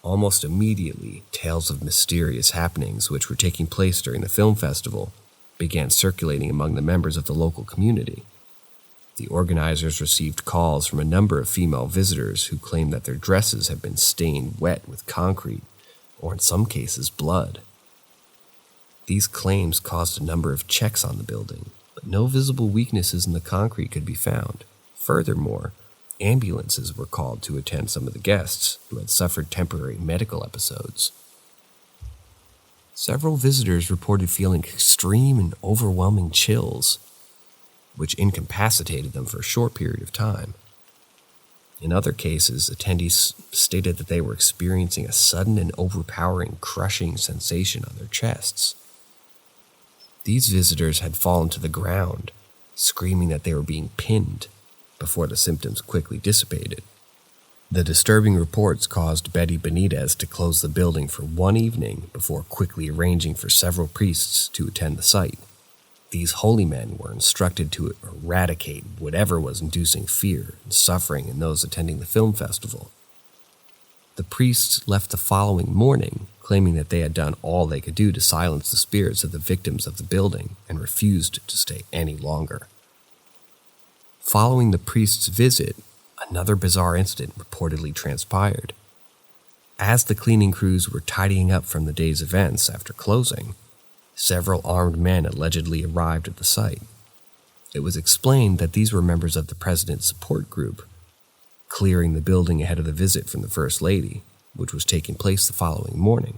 Almost immediately, tales of mysterious happenings which were taking place during the film festival began circulating among the members of the local community. The organizers received calls from a number of female visitors who claimed that their dresses had been stained wet with concrete, or in some cases blood. These claims caused a number of checks on the building, but no visible weaknesses in the concrete could be found. Furthermore, ambulances were called to attend some of the guests who had suffered temporary medical episodes. Several visitors reported feeling extreme and overwhelming chills, which incapacitated them for a short period of time. In other cases, attendees stated that they were experiencing a sudden and overpowering crushing sensation on their chests. These visitors had fallen to the ground, screaming that they were being pinned, before the symptoms quickly dissipated. The disturbing reports caused Betty Benitez to close the building for one evening before quickly arranging for several priests to attend the site. These holy men were instructed to eradicate whatever was inducing fear and suffering in those attending the film festival. The priests left the following morning, claiming that they had done all they could do to silence the spirits of the victims of the building and refused to stay any longer. Following the priest's visit, another bizarre incident reportedly transpired. As the cleaning crews were tidying up from the day's events after closing, several armed men allegedly arrived at the site. It was explained that these were members of the president's support group, clearing the building ahead of the visit from the First Lady, which was taking place the following morning.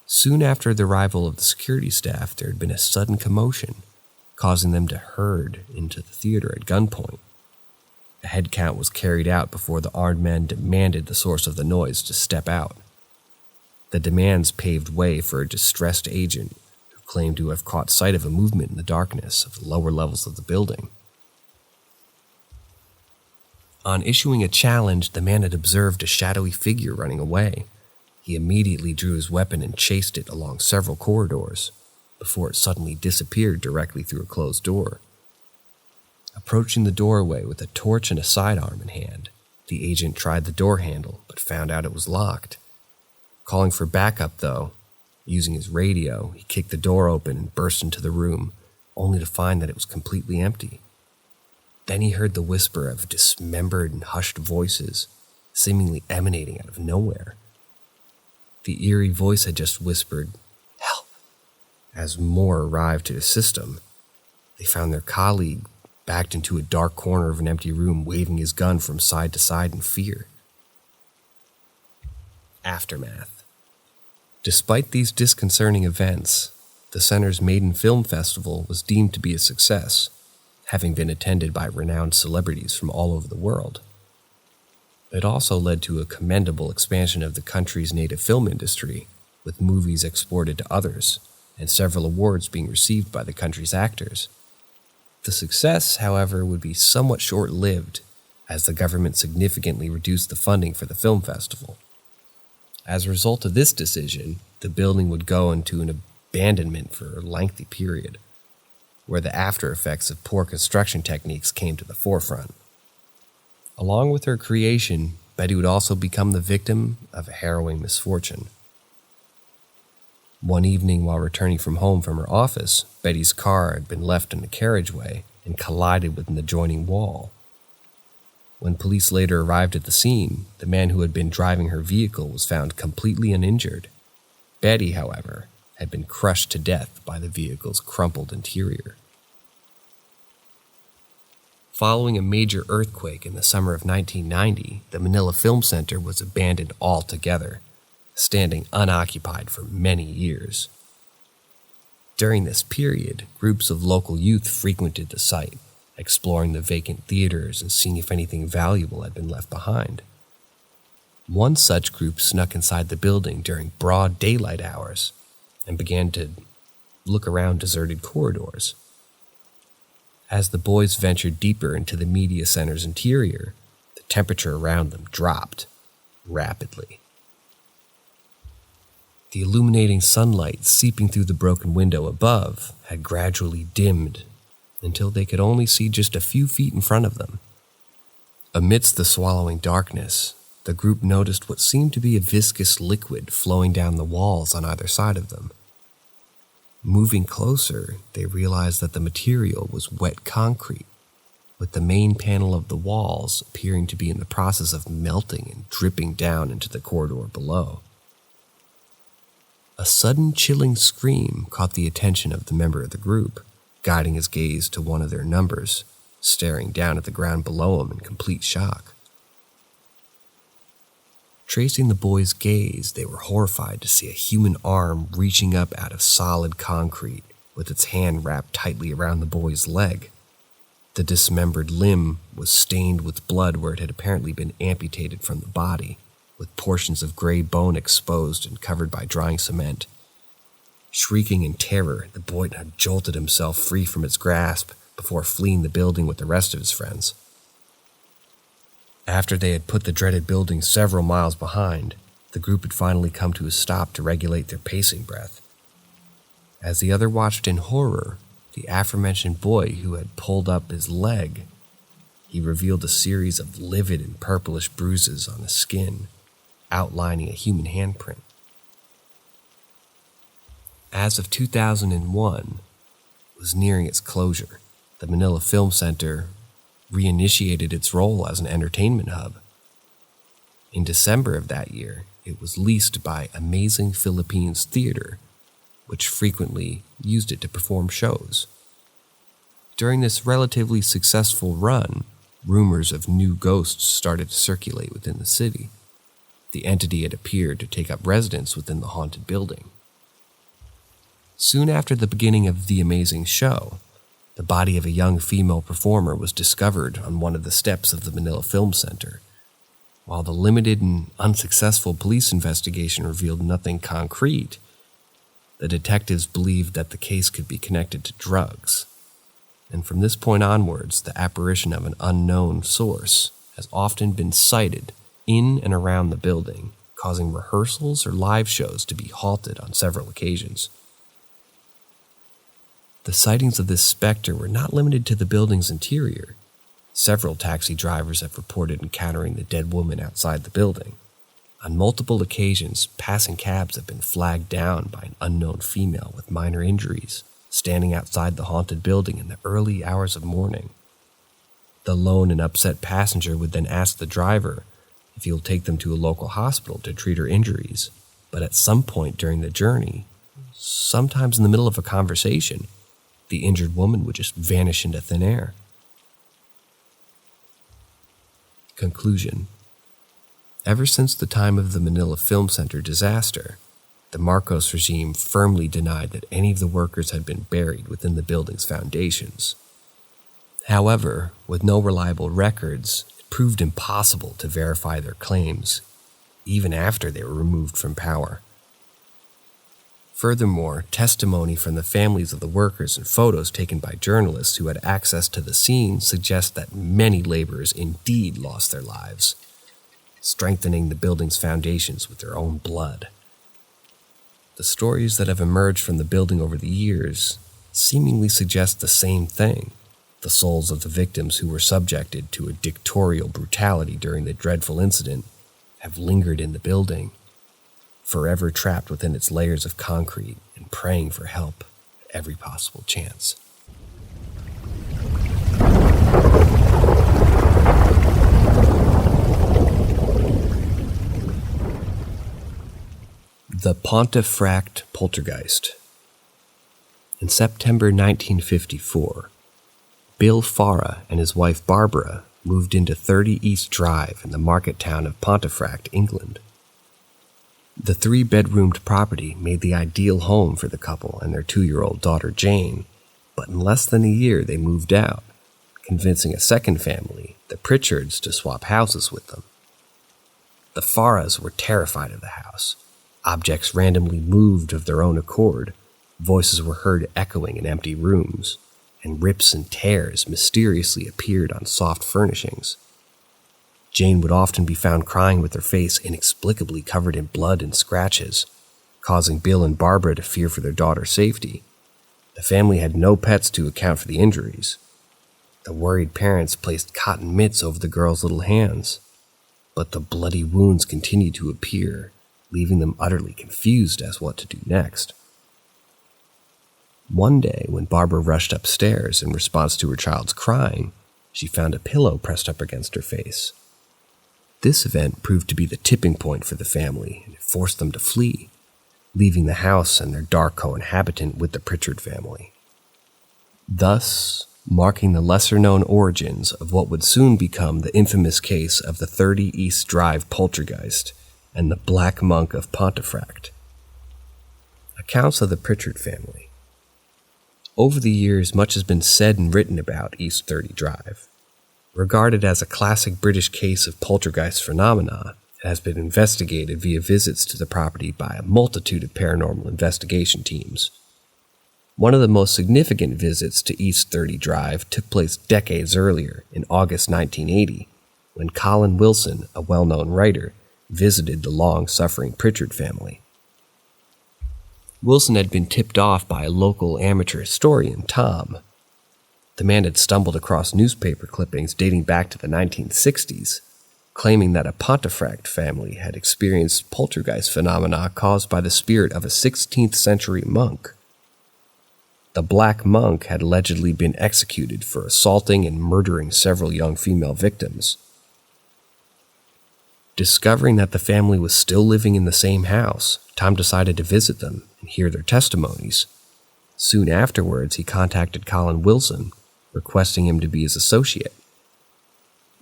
Soon after the arrival of the security staff, there had been a sudden commotion, causing them to herd into the theater at gunpoint. A head count was carried out before the armed men demanded the source of the noise to step out. The demands paved way for a distressed agent who claimed to have caught sight of a movement in the darkness of the lower levels of the building. On issuing a challenge, the man had observed a shadowy figure running away. He immediately drew his weapon and chased it along several corridors, before it suddenly disappeared directly through a closed door. Approaching the doorway with a torch and a sidearm in hand, the agent tried the door handle but found out it was locked. Calling for backup, though, using his radio, he kicked the door open and burst into the room, only to find that it was completely empty. Then he heard the whisper of dismembered and hushed voices, seemingly emanating out of nowhere. The eerie voice had just whispered, "Help!" As more arrived to assist him, they found their colleague backed into a dark corner of an empty room, waving his gun from side to side in fear. Aftermath. Despite these disconcerting events, the center's maiden film festival was deemed to be a success, having been attended by renowned celebrities from all over the world. It also led to a commendable expansion of the country's native film industry, with movies exported to others, and several awards being received by the country's actors. The success, however, would be somewhat short-lived, as the government significantly reduced the funding for the film festival. As a result of this decision, the building would go into an abandonment for a lengthy period, where the after effects of poor construction techniques came to the forefront. Along with her creation, Betty would also become the victim of a harrowing misfortune. One evening while returning from home from her office, Betty's car had been left in the carriageway and collided with an adjoining wall. When police later arrived at the scene, the man who had been driving her vehicle was found completely uninjured. Betty, however, had been crushed to death by the vehicle's crumpled interior. Following a major earthquake in the summer of 1990, the Manila Film Center was abandoned altogether, standing unoccupied for many years. During this period, groups of local youth frequented the site, exploring the vacant theaters and seeing if anything valuable had been left behind. One such group snuck inside the building during broad daylight hours and began to look around deserted corridors. As the boys ventured deeper into the media center's interior, the temperature around them dropped rapidly. The illuminating sunlight seeping through the broken window above had gradually dimmed until they could only see just a few feet in front of them. Amidst the swallowing darkness, the group noticed what seemed to be a viscous liquid flowing down the walls on either side of them. Moving closer, they realized that the material was wet concrete, with the main panel of the walls appearing to be in the process of melting and dripping down into the corridor below. A sudden chilling scream caught the attention of the member of the group, guiding his gaze to one of their numbers, staring down at the ground below him in complete shock. Tracing the boy's gaze, they were horrified to see a human arm reaching up out of solid concrete, with its hand wrapped tightly around the boy's leg. The dismembered limb was stained with blood where it had apparently been amputated from the body, with portions of gray bone exposed and covered by drying cement. Shrieking in terror, the boy had jolted himself free from its grasp before fleeing the building with the rest of his friends. After they had put the dreaded building several miles behind, the group had finally come to a stop to regulate their pacing breath. As the other watched in horror, the aforementioned boy who had pulled up his leg, he revealed a series of livid and purplish bruises on his skin, outlining a human handprint. As of 2001, it was nearing its closure. The Manila Film Center reinitiated its role as an entertainment hub. In December of that year, it was leased by Amazing Philippines Theater, which frequently used it to perform shows. During this relatively successful run, rumors of new ghosts started to circulate within the city. The entity had appeared to take up residence within the haunted building. Soon after the beginning of the amazing show, the body of a young female performer was discovered on one of the steps of the Manila Film Center. While the limited and unsuccessful police investigation revealed nothing concrete, the detectives believed that the case could be connected to drugs. And from this point onwards, the apparition of an unknown source has often been sighted in and around the building, causing rehearsals or live shows to be halted on several occasions. The sightings of this specter were not limited to the building's interior. Several taxi drivers have reported encountering the dead woman outside the building. On multiple occasions, passing cabs have been flagged down by an unknown female with minor injuries, standing outside the haunted building in the early hours of morning. The lone and upset passenger would then ask the driver if he will take them to a local hospital to treat her injuries, but at some point during the journey, sometimes in the middle of a conversation, the injured woman would just vanish into thin air. Conclusion. Ever since the time of the Manila Film Center disaster, the Marcos regime firmly denied that any of the workers had been buried within the building's foundations. However, with no reliable records, it proved impossible to verify their claims, even after they were removed from power. Furthermore, testimony from the families of the workers and photos taken by journalists who had access to the scene suggest that many laborers indeed lost their lives, strengthening the building's foundations with their own blood. The stories that have emerged from the building over the years seemingly suggest the same thing. The souls of the victims who were subjected to a dictatorial brutality during the dreadful incident have lingered in the building, forever trapped within its layers of concrete and praying for help at every possible chance. The Pontefract Poltergeist. In September 1954, Bill Farah and his wife Barbara moved into 30 East Drive in the market town of Pontefract, England. The 3-bedroomed property made the ideal home for the couple and their 2-year-old daughter Jane, but in less than a year they moved out, convincing a second family, the Pritchards, to swap houses with them. The Farahs were terrified of the house. Objects randomly moved of their own accord, voices were heard echoing in empty rooms, and rips and tears mysteriously appeared on soft furnishings. Jane would often be found crying with her face inexplicably covered in blood and scratches, causing Bill and Barbara to fear for their daughter's safety. The family had no pets to account for the injuries. The worried parents placed cotton mitts over the girls' little hands, but the bloody wounds continued to appear, leaving them utterly confused as what to do next. One day, when Barbara rushed upstairs in response to her child's crying, she found a pillow pressed up against her face. This event proved to be the tipping point for the family, and it forced them to flee, leaving the house and their dark co-inhabitant with the Pritchard family. Thus, marking the lesser-known origins of what would soon become the infamous case of the 30 East Drive poltergeist and the Black Monk of Pontefract. Accounts of the Pritchard family. Over the years, much has been said and written about East 30 Drive. Regarded as a classic British case of poltergeist phenomena, it has been investigated via visits to the property by a multitude of paranormal investigation teams. One of the most significant visits to East 30 Drive took place decades earlier, in August 1980, when Colin Wilson, a well-known writer, visited the long-suffering Pritchard family. Wilson had been tipped off by a local amateur historian, Tom. The man had stumbled across newspaper clippings dating back to the 1960s, claiming that a Pontefract family had experienced poltergeist phenomena caused by the spirit of a 16th century monk. The Black Monk had allegedly been executed for assaulting and murdering several young female victims. Discovering that the family was still living in the same house, Tom decided to visit them and hear their testimonies. Soon afterwards, he contacted Colin Wilson, requesting him to be his associate.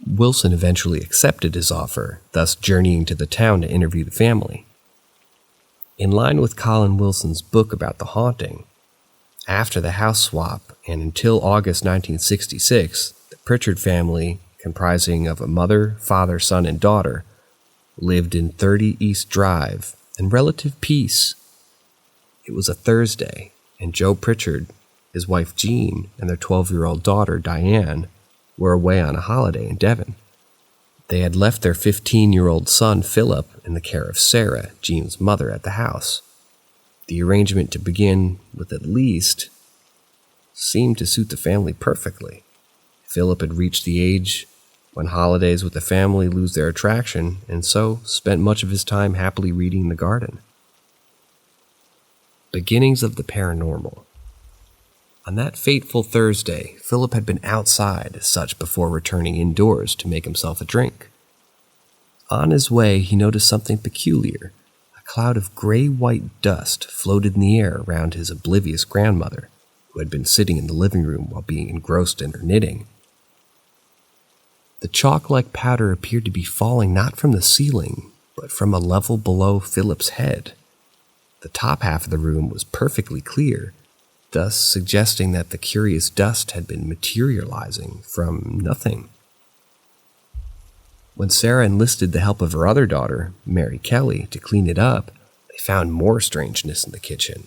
Wilson eventually accepted his offer, thus journeying to the town to interview the family. In line with Colin Wilson's book about the haunting, after the house swap and until August 1966, the Pritchard family, comprising of a mother, father, son, and daughter, lived in 30 East Drive in relative peace. It was a Thursday, and Joe Pritchard, his wife Jean, and their 12-year-old daughter Diane were away on a holiday in Devon. They had left their 15-year-old son Philip in the care of Sarah, Jean's mother, at the house. The arrangement to begin with at least seemed to suit the family perfectly. Philip had reached the age when holidays with the family lose their attraction, and so spent much of his time happily reading in the garden. Beginnings of the paranormal. On that fateful Thursday, Philip had been outside as such before returning indoors to make himself a drink. On his way, he noticed something peculiar. A cloud of gray-white dust floated in the air around his oblivious grandmother, who had been sitting in the living room while being engrossed in her knitting. The chalk-like powder appeared to be falling not from the ceiling, but from a level below Philip's head. The top half of the room was perfectly clear, thus suggesting that the curious dust had been materializing from nothing. When Sarah enlisted the help of her other daughter, Mary Kelly, to clean it up, they found more strangeness in the kitchen.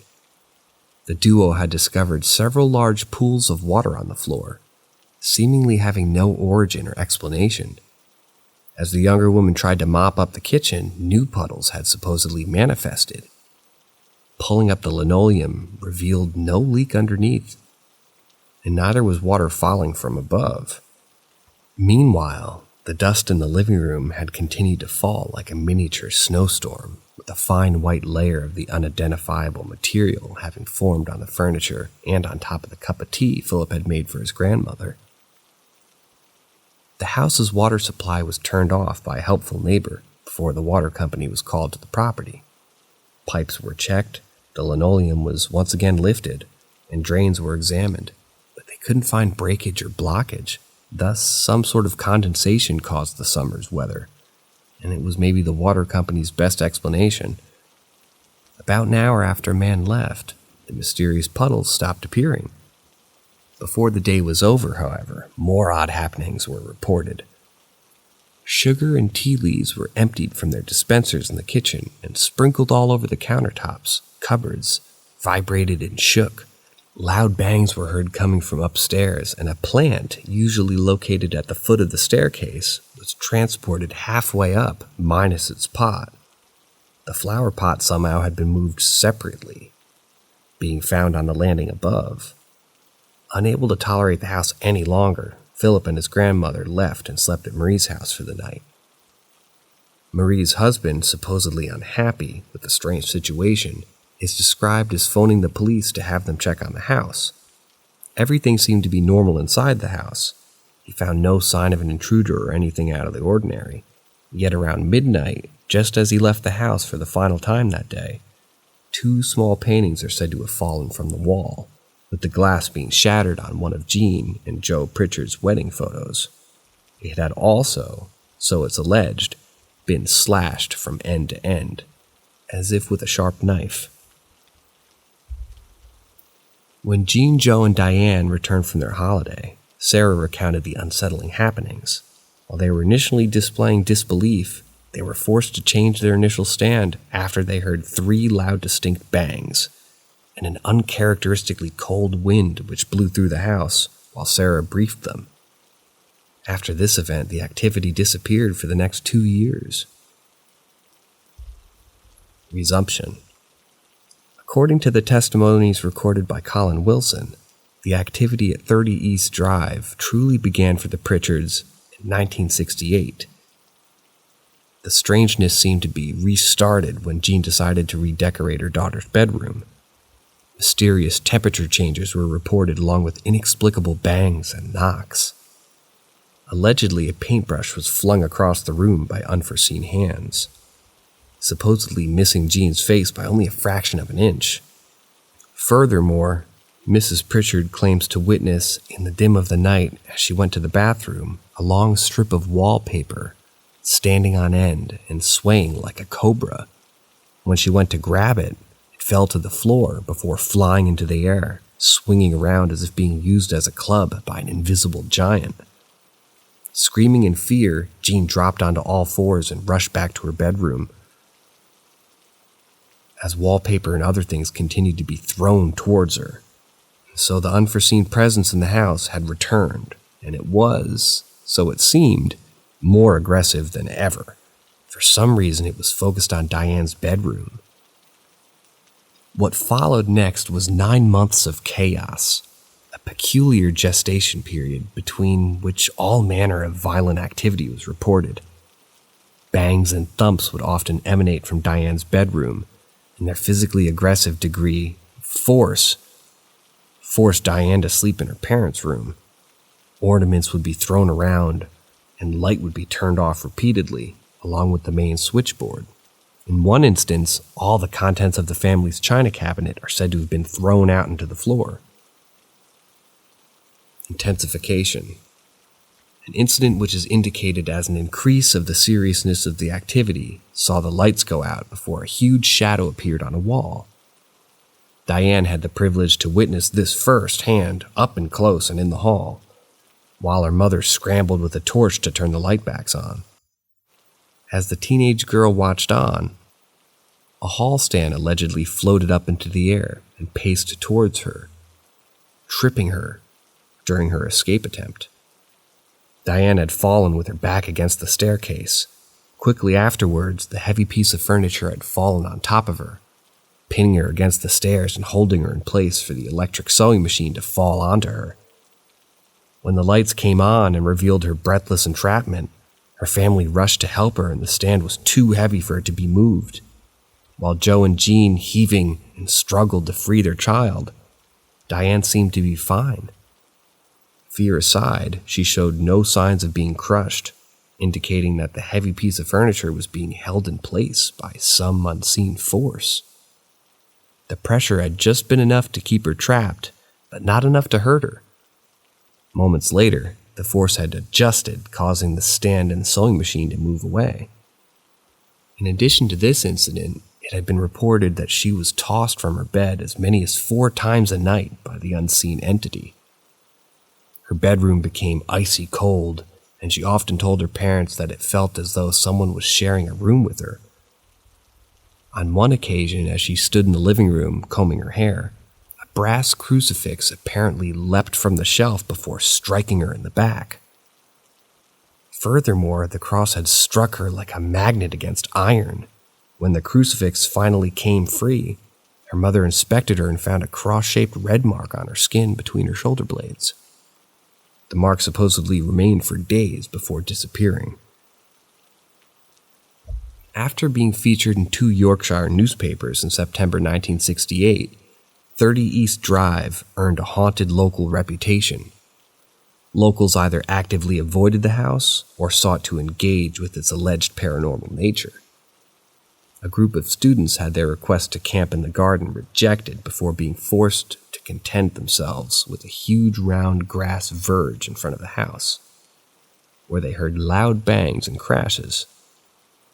The duo had discovered several large pools of water on the floor, seemingly having no origin or explanation. As the younger woman tried to mop up the kitchen, new puddles had supposedly manifested. Pulling up the linoleum revealed no leak underneath, and neither was water falling from above. Meanwhile, the dust in the living room had continued to fall like a miniature snowstorm, with a fine white layer of the unidentifiable material having formed on the furniture and on top of the cup of tea Philip had made for his grandmother. The house's water supply was turned off by a helpful neighbor before the water company was called to the property. Pipes were checked, the linoleum was once again lifted, and drains were examined, but they couldn't find breakage or blockage. Thus, some sort of condensation caused the summer's weather, and it was maybe the water company's best explanation. About an hour after man left, the mysterious puddles stopped appearing. Before the day was over, however, more odd happenings were reported. Sugar and tea leaves were emptied from their dispensers in the kitchen and sprinkled all over the countertops. Cupboards vibrated and shook. Loud bangs were heard coming from upstairs, and a plant, usually located at the foot of the staircase, was transported halfway up, minus its pot. The flower pot somehow had been moved separately, being found on the landing above. Unable to tolerate the house any longer, Philip and his grandmother left and slept at Marie's house for the night. Marie's husband, supposedly unhappy with the strange situation, is described as phoning the police to have them check on the house. Everything seemed to be normal inside the house. He found no sign of an intruder or anything out of the ordinary. Yet around midnight, just as he left the house for the final time that day, 2 small paintings are said to have fallen from the wall, with the glass being shattered on one of Jean and Joe Pritchard's wedding photos. It had also, so it's alleged, been slashed from end to end, as if with a sharp knife. When Jean, Joe, and Diane returned from their holiday, Sarah recounted the unsettling happenings. While they were initially displaying disbelief, they were forced to change their initial stand after they heard 3 loud, distinct bangs and an uncharacteristically cold wind which blew through the house while Sarah briefed them. After this event, the activity disappeared for the next 2 years. Resumption. According to the testimonies recorded by Colin Wilson, the activity at 30 East Drive truly began for the Pritchards in 1968. The strangeness seemed to be restarted when Jean decided to redecorate her daughter's bedroom. Mysterious temperature changes were reported along with inexplicable bangs and knocks. Allegedly, a paintbrush was flung across the room by unforeseen hands, supposedly missing Jean's face by only a fraction of an inch. Furthermore, Mrs. Pritchard claims to witness, in the dim of the night as she went to the bathroom, a long strip of wallpaper standing on end and swaying like a cobra. When she went to grab it, it fell to the floor before flying into the air, swinging around as if being used as a club by an invisible giant. Screaming in fear, Jean dropped onto all fours and rushed back to her bedroom, as wallpaper and other things continued to be thrown towards her. So the unforeseen presence in the house had returned, and it was, so it seemed, more aggressive than ever. For some reason, it was focused on Diane's bedroom. What followed next was 9 months of chaos, a peculiar gestation period between which all manner of violent activity was reported. Bangs and thumps would often emanate from Diane's bedroom, and their physically aggressive degree forced Diane to sleep in her parents' room. Ornaments would be thrown around, and light would be turned off repeatedly, along with the main switchboard. In one instance, all the contents of the family's china cabinet are said to have been thrown out into the floor. Intensification. An incident which is indicated as an increase of the seriousness of the activity saw the lights go out before a huge shadow appeared on a wall. Diane had the privilege to witness this firsthand, up and close and in the hall, while her mother scrambled with a torch to turn the light backs on. As the teenage girl watched on, a hall stand allegedly floated up into the air and paced towards her, tripping her during her escape attempt. Diane had fallen with her back against the staircase. Quickly afterwards, the heavy piece of furniture had fallen on top of her, pinning her against the stairs and holding her in place for the electric sewing machine to fall onto her. When the lights came on and revealed her breathless entrapment, her family rushed to help her and the stand was too heavy for it to be moved. While Joe and Jean heaving and struggled to free their child, Diane seemed to be fine. Fear aside, she showed no signs of being crushed, indicating that the heavy piece of furniture was being held in place by some unseen force. The pressure had just been enough to keep her trapped, but not enough to hurt her. Moments later, the force had adjusted, causing the stand and sewing machine to move away. In addition to this incident, it had been reported that she was tossed from her bed as many as 4 times a night by the unseen entity. Her bedroom became icy cold, and she often told her parents that it felt as though someone was sharing a room with her. On one occasion, as she stood in the living room combing her hair, a brass crucifix apparently leapt from the shelf before striking her in the back. Furthermore, the cross had struck her like a magnet against iron. When the crucifix finally came free, her mother inspected her and found a cross-shaped red mark on her skin between her shoulder blades. The mark supposedly remained for days before disappearing. After being featured in 2 Yorkshire newspapers in September 1968, 30 East Drive earned a haunted local reputation. Locals either actively avoided the house or sought to engage with its alleged paranormal nature. A group of students had their request to camp in the garden rejected before being forced to content themselves with a huge round grass verge in front of the house, where they heard loud bangs and crashes.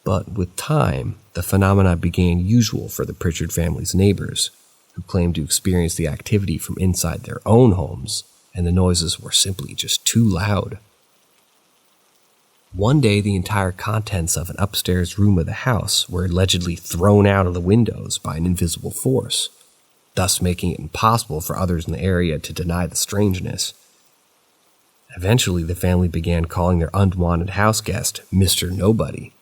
But with time, the phenomena became usual for the Pritchard family's neighbors, who claimed to experience the activity from inside their own homes, and the noises were simply just too loud. One day, the entire contents of an upstairs room of the house were allegedly thrown out of the windows by an invisible force, thus making it impossible for others in the area to deny the strangeness. Eventually, the family began calling their unwanted house guest Mr. Nobody,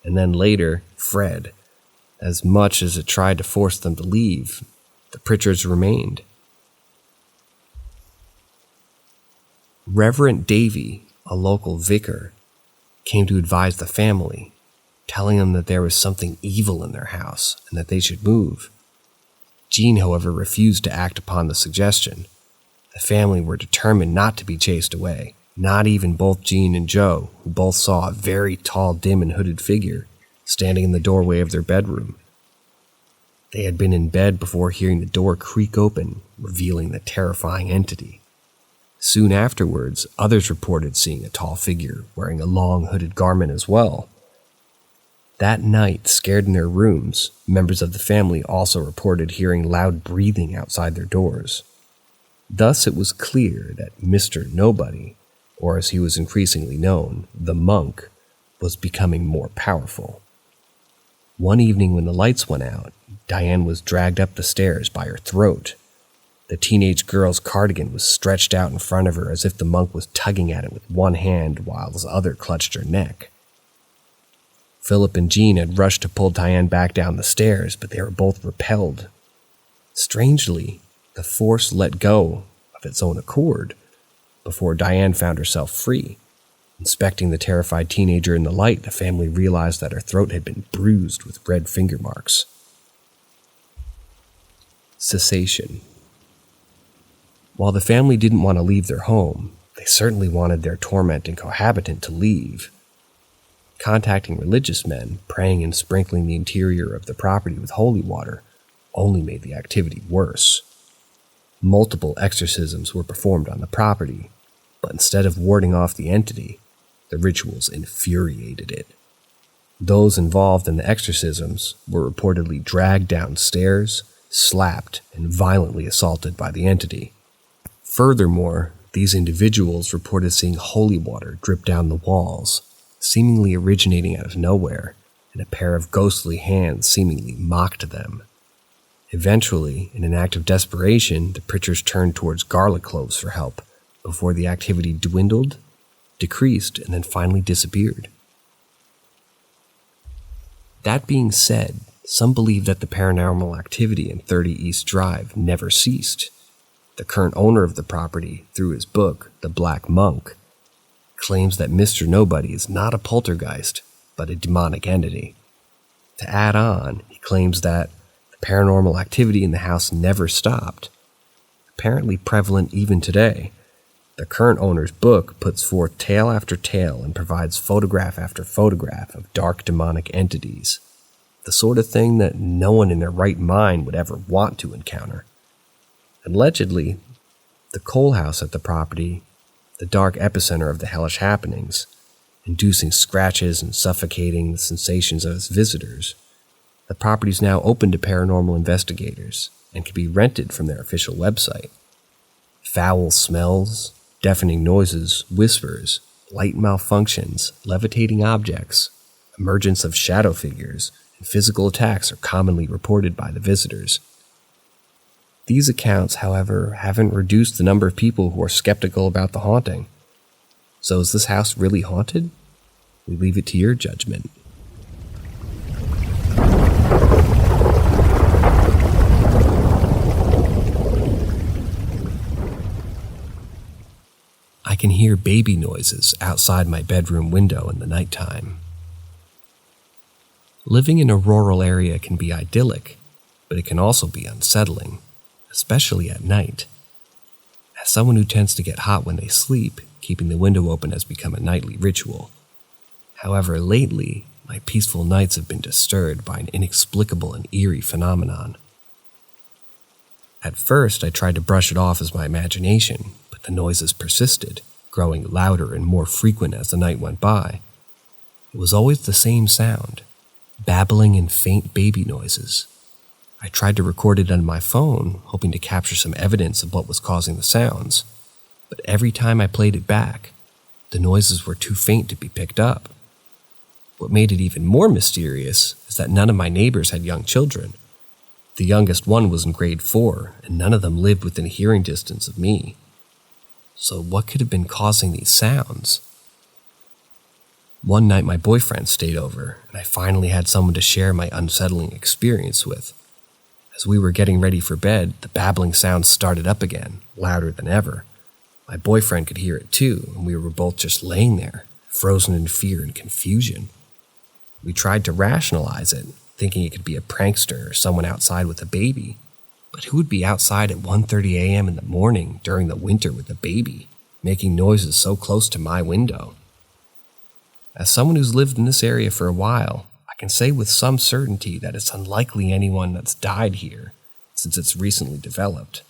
and then later, Fred. As much as it tried to force them to leave, the Pritchards remained. Reverend Davy, a local vicar, came to advise the family, telling them that there was something evil in their house and that they should move. Jean, however, refused to act upon the suggestion. The family were determined not to be chased away, not even both Jean and Joe, who both saw a very tall, dim, and hooded figure standing in the doorway of their bedroom. They had been in bed before hearing the door creak open, revealing the terrifying entity. Soon afterwards, others reported seeing a tall figure wearing a long hooded garment as well. That night, scared in their rooms, members of the family also reported hearing loud breathing outside their doors. Thus it was clear that Mr. Nobody, or as he was increasingly known, the monk, was becoming more powerful. One evening when the lights went out, Diane was dragged up the stairs by her throat. The teenage girl's cardigan was stretched out in front of her as if the monk was tugging at it with one hand while his other clutched her neck. Philip and Jean had rushed to pull Diane back down the stairs, but they were both repelled. Strangely, the force let go of its own accord before Diane found herself free. Inspecting the terrified teenager in the light, the family realized that her throat had been bruised with red finger marks. Cessation. While the family didn't want to leave their home, they certainly wanted their tormenting cohabitant to leave. Contacting religious men, praying and sprinkling the interior of the property with holy water only made the activity worse. Multiple exorcisms were performed on the property, but instead of warding off the entity, the rituals infuriated it. Those involved in the exorcisms were reportedly dragged downstairs, slapped, and violently assaulted by the entity. Furthermore, these individuals reported seeing holy water drip down the walls, seemingly originating out of nowhere, and a pair of ghostly hands seemingly mocked them. Eventually, in an act of desperation, the Pritchards turned towards garlic cloves for help, before the activity dwindled, decreased, and then finally disappeared. That being said, some believe that the paranormal activity in 30 East Drive never ceased. The current owner of the property, through his book, The Black Monk, claims that Mr. Nobody is not a poltergeist, but a demonic entity. To add on, he claims that the paranormal activity in the house never stopped, apparently prevalent even today. The current owner's book puts forth tale after tale and provides photograph after photograph of dark demonic entities, the sort of thing that no one in their right mind would ever want to encounter. Allegedly, the coal house at the property, the dark epicenter of the hellish happenings, inducing scratches and suffocating the sensations of its visitors. The property is now open to paranormal investigators and can be rented from their official website. Foul smells, deafening noises, whispers, light malfunctions, levitating objects, emergence of shadow figures, and physical attacks are commonly reported by the visitors. These accounts, however, haven't reduced the number of people who are skeptical about the haunting. So is this house really haunted? We leave it to your judgment. I can hear baby noises outside my bedroom window in the nighttime. Living in a rural area can be idyllic, but it can also be unsettling, especially at night. As someone who tends to get hot when they sleep, keeping the window open has become a nightly ritual. However, lately, my peaceful nights have been disturbed by an inexplicable and eerie phenomenon. At first, I tried to brush it off as my imagination, but the noises persisted, growing louder and more frequent as the night went by. It was always the same sound, babbling and faint baby noises. I tried to record it on my phone, hoping to capture some evidence of what was causing the sounds, but every time I played it back, the noises were too faint to be picked up. What made it even more mysterious is that none of my neighbors had young children. The youngest one was in grade 4, and none of them lived within hearing distance of me. So what could have been causing these sounds? One night my boyfriend stayed over, and I finally had someone to share my unsettling experience with. As we were getting ready for bed, the babbling sound started up again, louder than ever. My boyfriend could hear it too, and we were both just laying there, frozen in fear and confusion. We tried to rationalize it, thinking it could be a prankster or someone outside with a baby. But who would be outside at 1:30 a.m. in the morning during the winter with a baby, making noises so close to my window? As someone who's lived in this area for a while, I can say with some certainty that it's unlikely anyone that's died here, since it's recently developed.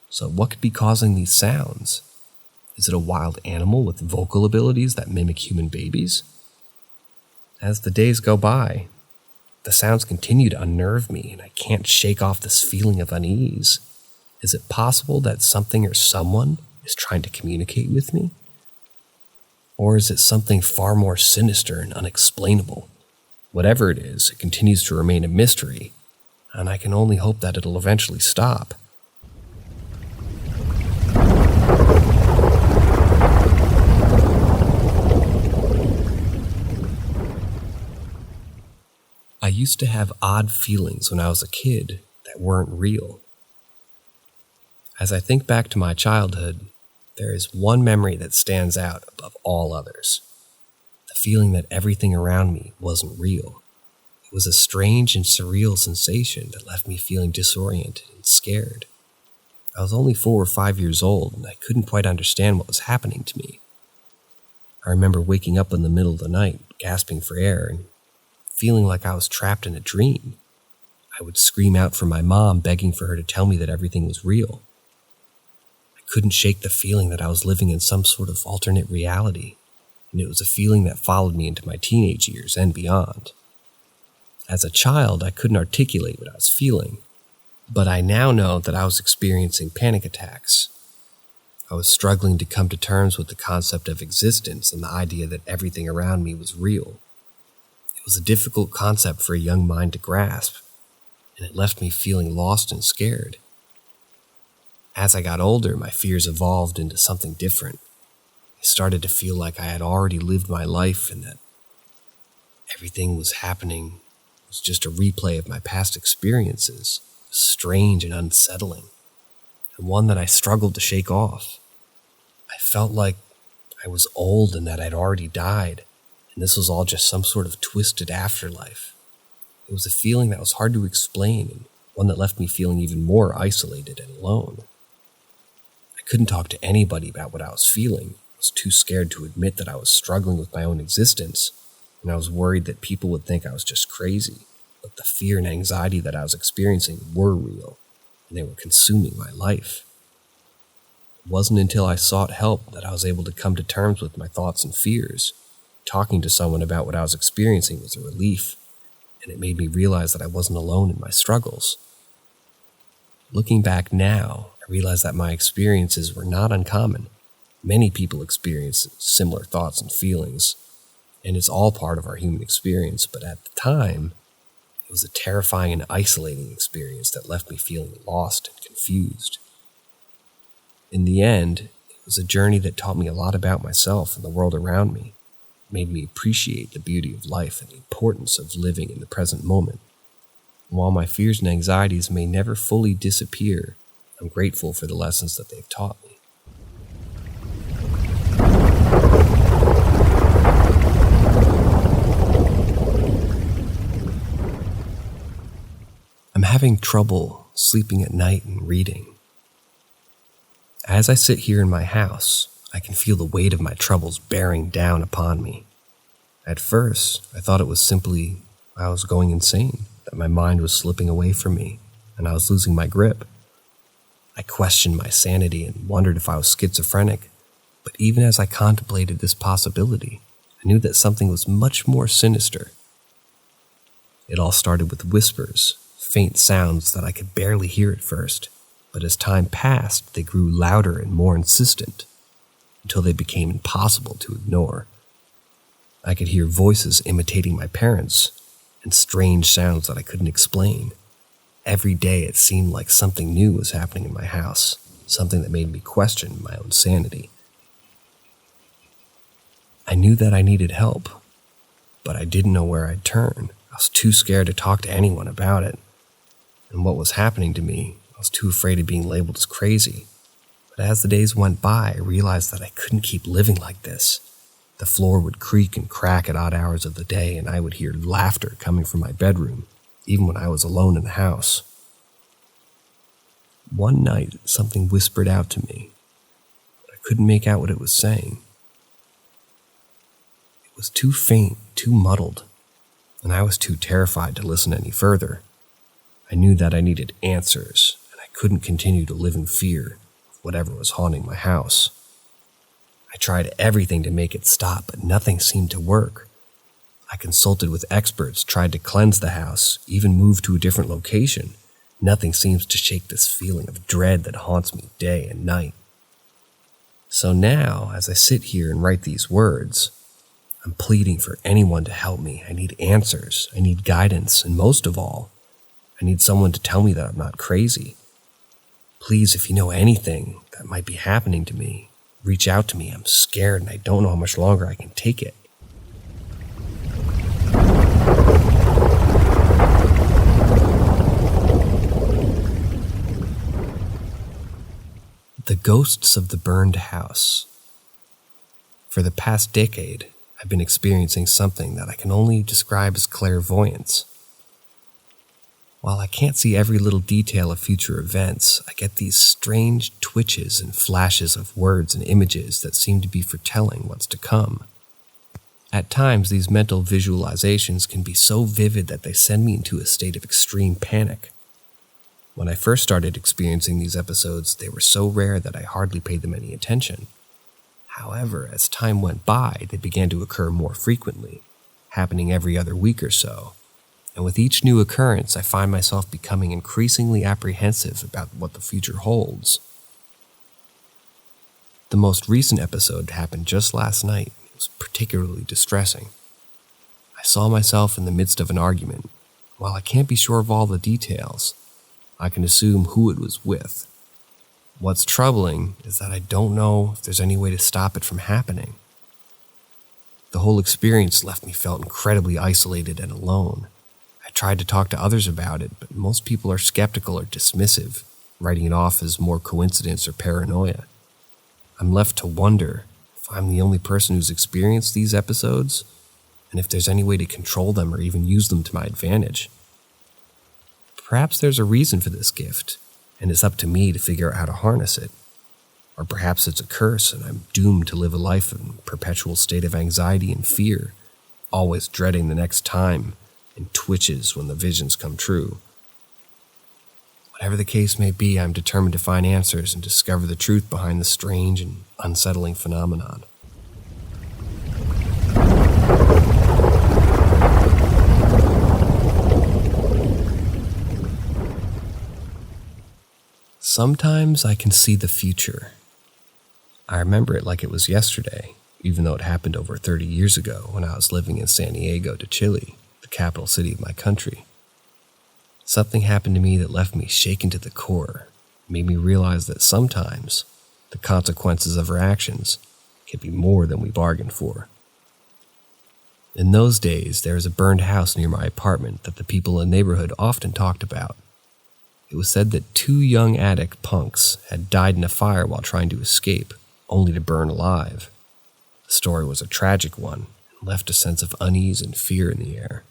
So what could be causing these sounds? Is it a wild animal with vocal abilities that mimic human babies? As the days go by, the sounds continue to unnerve me, and I can't shake off this feeling of unease. Is it possible that something or someone is trying to communicate with me? Or is it something far more sinister and unexplainable? Whatever it is, it continues to remain a mystery, and I can only hope that it'll eventually stop. I used to have odd feelings when I was a kid that weren't real. As I think back to my childhood, there is one memory that stands out above all others. The feeling that everything around me wasn't real. It was a strange and surreal sensation that left me feeling disoriented and scared. I was only 4 or 5 years old, and I couldn't quite understand what was happening to me. I remember waking up in the middle of the night, gasping for air, and feeling like I was trapped in a dream. I would scream out for my mom, begging for her to tell me that everything was real. I couldn't shake the feeling that I was living in some sort of alternate reality, and it was a feeling that followed me into my teenage years and beyond. As a child, I couldn't articulate what I was feeling, but I now know that I was experiencing panic attacks. I was struggling to come to terms with the concept of existence and the idea that everything around me was real. It was a difficult concept for a young mind to grasp, and it left me feeling lost and scared. As I got older, my fears evolved into something different. I started to feel like I had already lived my life and that everything was happening was just a replay of my past experiences, strange and unsettling, and one that I struggled to shake off. I felt like I was old and that I'd already died, and this was all just some sort of twisted afterlife. It was a feeling that was hard to explain, and one that left me feeling even more isolated and alone. I couldn't talk to anybody about what I was feeling. I was too scared to admit that I was struggling with my own existence, and I was worried that people would think I was just crazy. But the fear and anxiety that I was experiencing were real, and they were consuming my life. It wasn't until I sought help that I was able to come to terms with my thoughts and fears. Talking to someone about what I was experiencing was a relief, and it made me realize that I wasn't alone in my struggles. Looking back now, I realize that my experiences were not uncommon. Many people experience similar thoughts and feelings, and it's all part of our human experience, but at the time, it was a terrifying and isolating experience that left me feeling lost and confused. In the end, it was a journey that taught me a lot about myself and the world around me. It made me appreciate the beauty of life and the importance of living in the present moment. And while my fears and anxieties may never fully disappear, I'm grateful for the lessons that they've taught me. I'm having trouble sleeping at night and reading. As I sit here in my house, I can feel the weight of my troubles bearing down upon me. At first, I thought it was simply I was going insane, that my mind was slipping away from me, and I was losing my grip. I questioned my sanity and wondered if I was schizophrenic, but even as I contemplated this possibility, I knew that something was much more sinister. It all started with whispers, faint sounds that I could barely hear at first, but as time passed, they grew louder and more insistent, until they became impossible to ignore. I could hear voices imitating my parents, and strange sounds that I couldn't explain. Every day it seemed like something new was happening in my house, something that made me question my own sanity. I knew that I needed help, but I didn't know where I'd turn. I was too scared to talk to anyone about it. and what was happening to me, I was too afraid of being labeled as crazy. But as the days went by, I realized that I couldn't keep living like this. The floor would creak and crack at odd hours of the day, and I would hear laughter coming from my bedroom, even when I was alone in the house. One night, something whispered out to me, but I couldn't make out what it was saying. It was too faint, too muddled, and I was too terrified to listen any further. I knew that I needed answers, and I couldn't continue to live in fear of whatever was haunting my house. I tried everything to make it stop, but nothing seemed to work. I consulted with experts, tried to cleanse the house, even moved to a different location. Nothing seems to shake this feeling of dread that haunts me day and night. So now, as I sit here and write these words, I'm pleading for anyone to help me. I need answers, I need guidance, and most of all, I need someone to tell me that I'm not crazy. Please, if you know anything that might be happening to me, reach out to me. I'm scared and I don't know how much longer I can take it. The ghosts of the burned house. For the past decade, I've been experiencing something that I can only describe as clairvoyance. While I can't see every little detail of future events, I get these strange twitches and flashes of words and images that seem to be foretelling what's to come. At times, these mental visualizations can be so vivid that they send me into a state of extreme panic. When I first started experiencing these episodes, they were so rare that I hardly paid them any attention. However, as time went by, they began to occur more frequently, happening every other week or so. And with each new occurrence, I find myself becoming increasingly apprehensive about what the future holds. The most recent episode happened just last night. It was particularly distressing. I saw myself in the midst of an argument. While I can't be sure of all the details, I can assume who it was with. What's troubling is that I don't know if there's any way to stop it from happening. The whole experience left me felt incredibly isolated and alone. I tried to talk to others about it, but most people are skeptical or dismissive, writing it off as more coincidence or paranoia. I'm left to wonder if I'm the only person who's experienced these episodes, and if there's any way to control them or even use them to my advantage. Perhaps there's a reason for this gift, and it's up to me to figure out how to harness it. Or perhaps it's a curse, and I'm doomed to live a life in a perpetual state of anxiety and fear, always dreading the next time, and twitches when the visions come true. Whatever the case may be, I'm determined to find answers and discover the truth behind the strange and unsettling phenomenon. Sometimes I can see the future. I remember it like it was yesterday, even though it happened over 30 years ago when I was living in San Diego de Chile, the capital city of my country. Something happened to me that left me shaken to the core, made me realize that sometimes the consequences of our actions can be more than we bargained for. In those days, there was a burned house near my apartment that the people in the neighborhood often talked about. It was said that 2 young addict punks had died in a fire while trying to escape, only to burn alive. The story was a tragic one and left a sense of unease and fear in the air.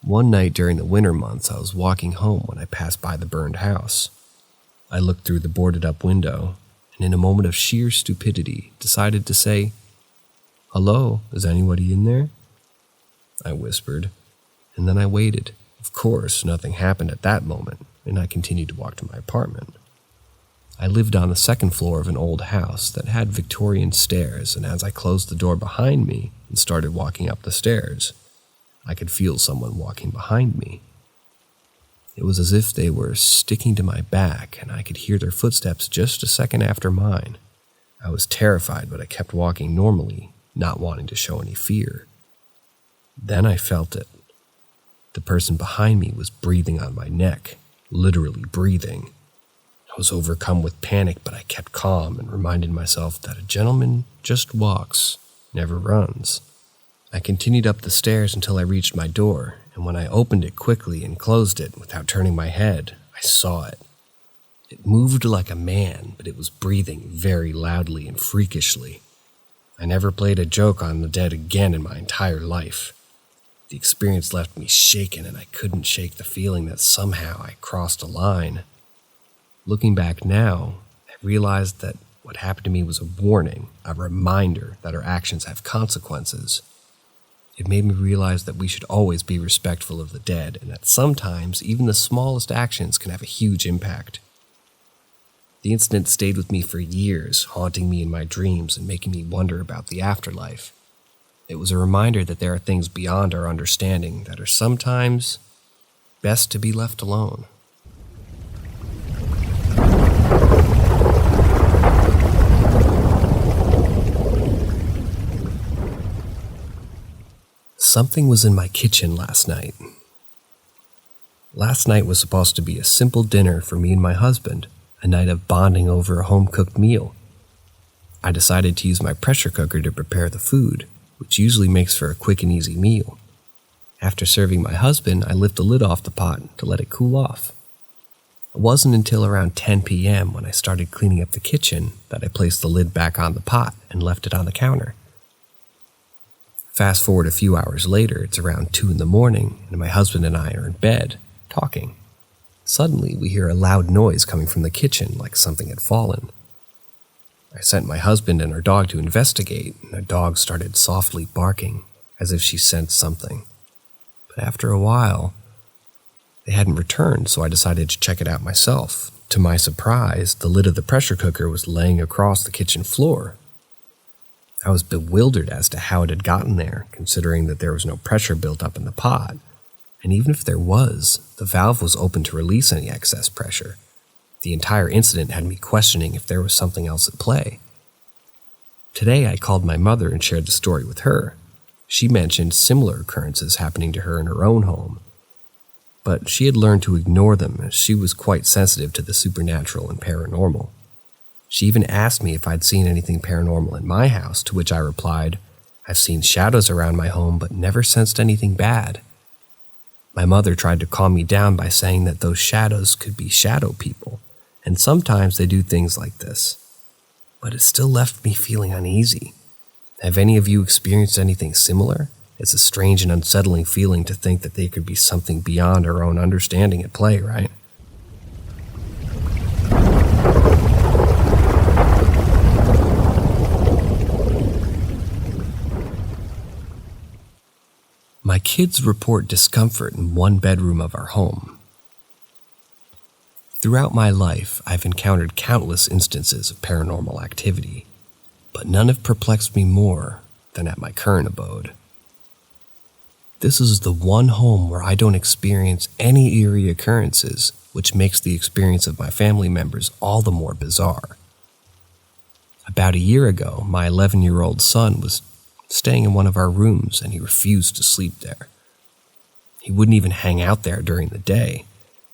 One night during the winter months, I was walking home when I passed by the burned house. I looked through the boarded-up window, and in a moment of sheer stupidity, decided to say, "Hello, is anybody in there?" I whispered, and then I waited. Of course, nothing happened at that moment, and I continued to walk to my apartment. I lived on the second floor of an old house that had Victorian stairs, and as I closed the door behind me and started walking up the stairs, I could feel someone walking behind me. It was as if they were sticking to my back, and I could hear their footsteps just a second after mine. I was terrified, but I kept walking normally, not wanting to show any fear. Then I felt it. The person behind me was breathing on my neck, literally breathing. I was overcome with panic, but I kept calm and reminded myself that a gentleman just walks, never runs. I continued up the stairs until I reached my door, and when I opened it quickly and closed it without turning my head, I saw it. It moved like a man, but it was breathing very loudly and freakishly. I never played a joke on the dead again in my entire life. The experience left me shaken, and I couldn't shake the feeling that somehow I crossed a line. Looking back now, I realized that what happened to me was a warning, a reminder that our actions have consequences. It made me realize that we should always be respectful of the dead, and that sometimes even the smallest actions can have a huge impact. The incident stayed with me for years, haunting me in my dreams and making me wonder about the afterlife. It was a reminder that there are things beyond our understanding that are sometimes best to be left alone. Something was in my kitchen last night. Last night was supposed to be a simple dinner for me and my husband, a night of bonding over a home-cooked meal. I decided to use my pressure cooker to prepare the food, which usually makes for a quick and easy meal. After serving my husband, I lift the lid off the pot to let it cool off. It wasn't until around 10 p.m. when I started cleaning up the kitchen that I placed the lid back on the pot and left it on the counter. Fast forward a few hours later, it's around 2 in the morning, and my husband and I are in bed, talking. Suddenly, we hear a loud noise coming from the kitchen like something had fallen. I sent my husband and our dog to investigate, and our dog started softly barking, as if she sensed something. But after a while, they hadn't returned, so I decided to check it out myself. To my surprise, the lid of the pressure cooker was laying across the kitchen floor. I was bewildered as to how it had gotten there, considering that there was no pressure built up in the pot. And even if there was, the valve was open to release any excess pressure. The entire incident had me questioning if there was something else at play. Today I called my mother and shared the story with her. She mentioned similar occurrences happening to her in her own home, but she had learned to ignore them as she was quite sensitive to the supernatural and paranormal. She even asked me if I'd seen anything paranormal in my house, to which I replied, "I've seen shadows around my home but never sensed anything bad." My mother tried to calm me down by saying that those shadows could be shadow people, and sometimes they do things like this. But it still left me feeling uneasy. Have any of you experienced anything similar? It's a strange and unsettling feeling to think that there could be something beyond our own understanding at play, right? My kids report discomfort in one bedroom of our home. Throughout my life, I've encountered countless instances of paranormal activity, but none have perplexed me more than at my current abode. This is the one home where I don't experience any eerie occurrences, which makes the experience of my family members all the more bizarre. About a year ago, my 11-year-old son was staying in one of our rooms, and he refused to sleep there. He wouldn't even hang out there during the day.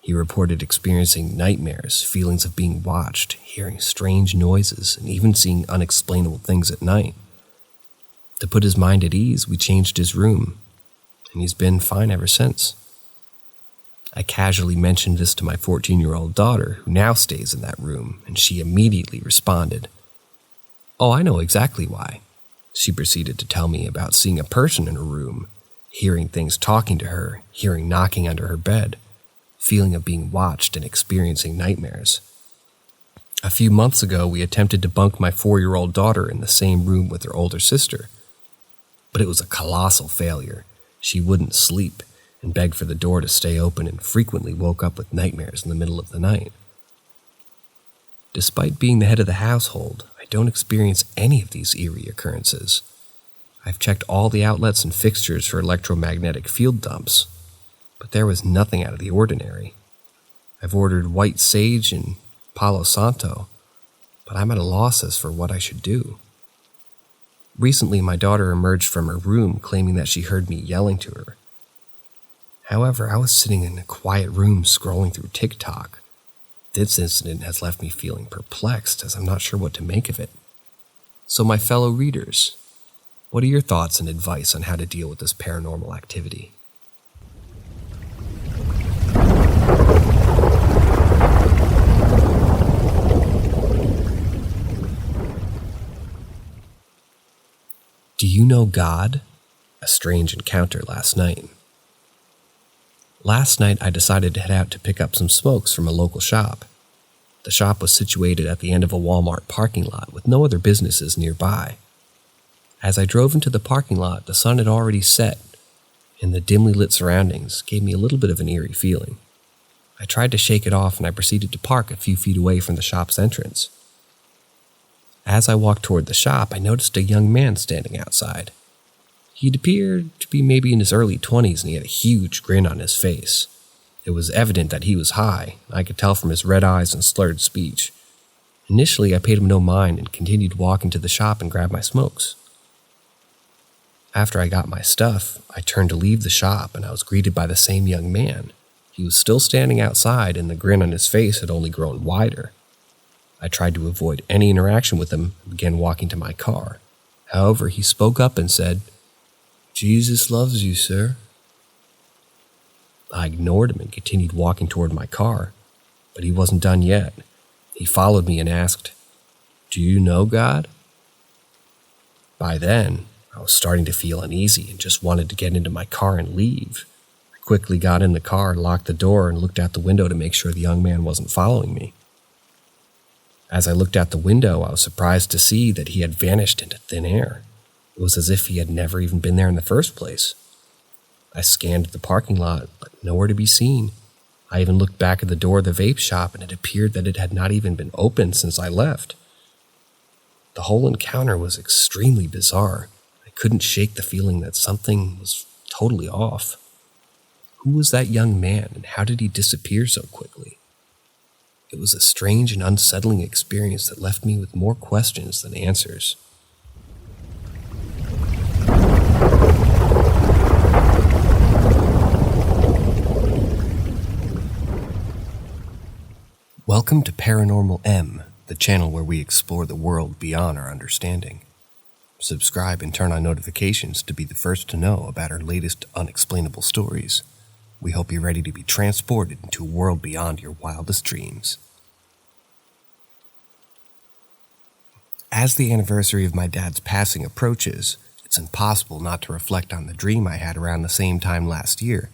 He reported experiencing nightmares, feelings of being watched, hearing strange noises, and even seeing unexplainable things at night. To put his mind at ease, we changed his room, and he's been fine ever since. I casually mentioned this to my 14-year-old daughter, who now stays in that room, and she immediately responded, "Oh, I know exactly why." She proceeded to tell me about seeing a person in her room, hearing things talking to her, hearing knocking under her bed, feeling of being watched and experiencing nightmares. A few months ago, we attempted to bunk my 4-year-old daughter in the same room with her older sister, but it was a colossal failure. She wouldn't sleep and begged for the door to stay open and frequently woke up with nightmares in the middle of the night. Despite being the head of the household, I don't experience any of these eerie occurrences. I've checked all the outlets and fixtures for electromagnetic field dumps, but there was nothing out of the ordinary. I've ordered white sage and Palo Santo, but I'm at a loss as for what I should do. Recently, my daughter emerged from her room claiming that she heard me yelling to her. However, I was sitting in a quiet room scrolling through TikTok. This incident has left me feeling perplexed as I'm not sure what to make of it. So my fellow readers, what are your thoughts and advice on how to deal with this paranormal activity? Do you know God? A strange encounter last night. Last night I decided to head out to pick up some smokes from a local shop. The shop was situated at the end of a Walmart parking lot with no other businesses nearby. As I drove into the parking lot, the sun had already set, and the dimly lit surroundings gave me a little bit of an eerie feeling. I tried to shake it off and I proceeded to park a few feet away from the shop's entrance. As I walked toward the shop, I noticed a young man standing outside. He'd appeared to be maybe in his early 20s and he had a huge grin on his face. It was evident that he was high, and I could tell from his red eyes and slurred speech. Initially, I paid him no mind and continued walking to the shop and grabbed my smokes. After I got my stuff, I turned to leave the shop and I was greeted by the same young man. He was still standing outside and the grin on his face had only grown wider. I tried to avoid any interaction with him and began walking to my car. However, he spoke up and said, "Jesus loves you, sir." I ignored him and continued walking toward my car, but he wasn't done yet. He followed me and asked, "Do you know God?" By then, I was starting to feel uneasy and just wanted to get into my car and leave. I quickly got in the car, locked the door, and looked out the window to make sure the young man wasn't following me. As I looked out the window, I was surprised to see that he had vanished into thin air. It was as if he had never even been there in the first place. I scanned the parking lot, but nowhere to be seen. I even looked back at the door of the vape shop, and it appeared that it had not even been opened since I left. The whole encounter was extremely bizarre. I couldn't shake the feeling that something was totally off. Who was that young man, and how did he disappear so quickly? It was a strange and unsettling experience that left me with more questions than answers. Welcome to Paranormal M, the channel where we explore the world beyond our understanding. Subscribe and turn on notifications to be the first to know about our latest unexplainable stories. We hope you're ready to be transported into a world beyond your wildest dreams. As the anniversary of my dad's passing approaches, it's impossible not to reflect on the dream I had around the same time last year.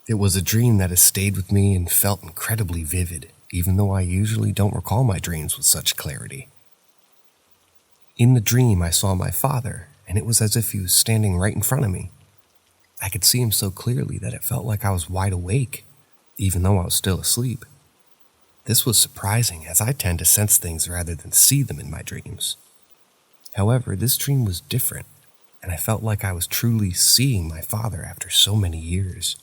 It was a dream that has stayed with me and felt incredibly vivid, even though I usually don't recall my dreams with such clarity. In the dream, I saw my father, and it was as if he was standing right in front of me. I could see him so clearly that it felt like I was wide awake, even though I was still asleep. This was surprising, as I tend to sense things rather than see them in my dreams. However, this dream was different, and I felt like I was truly seeing my father after so many years.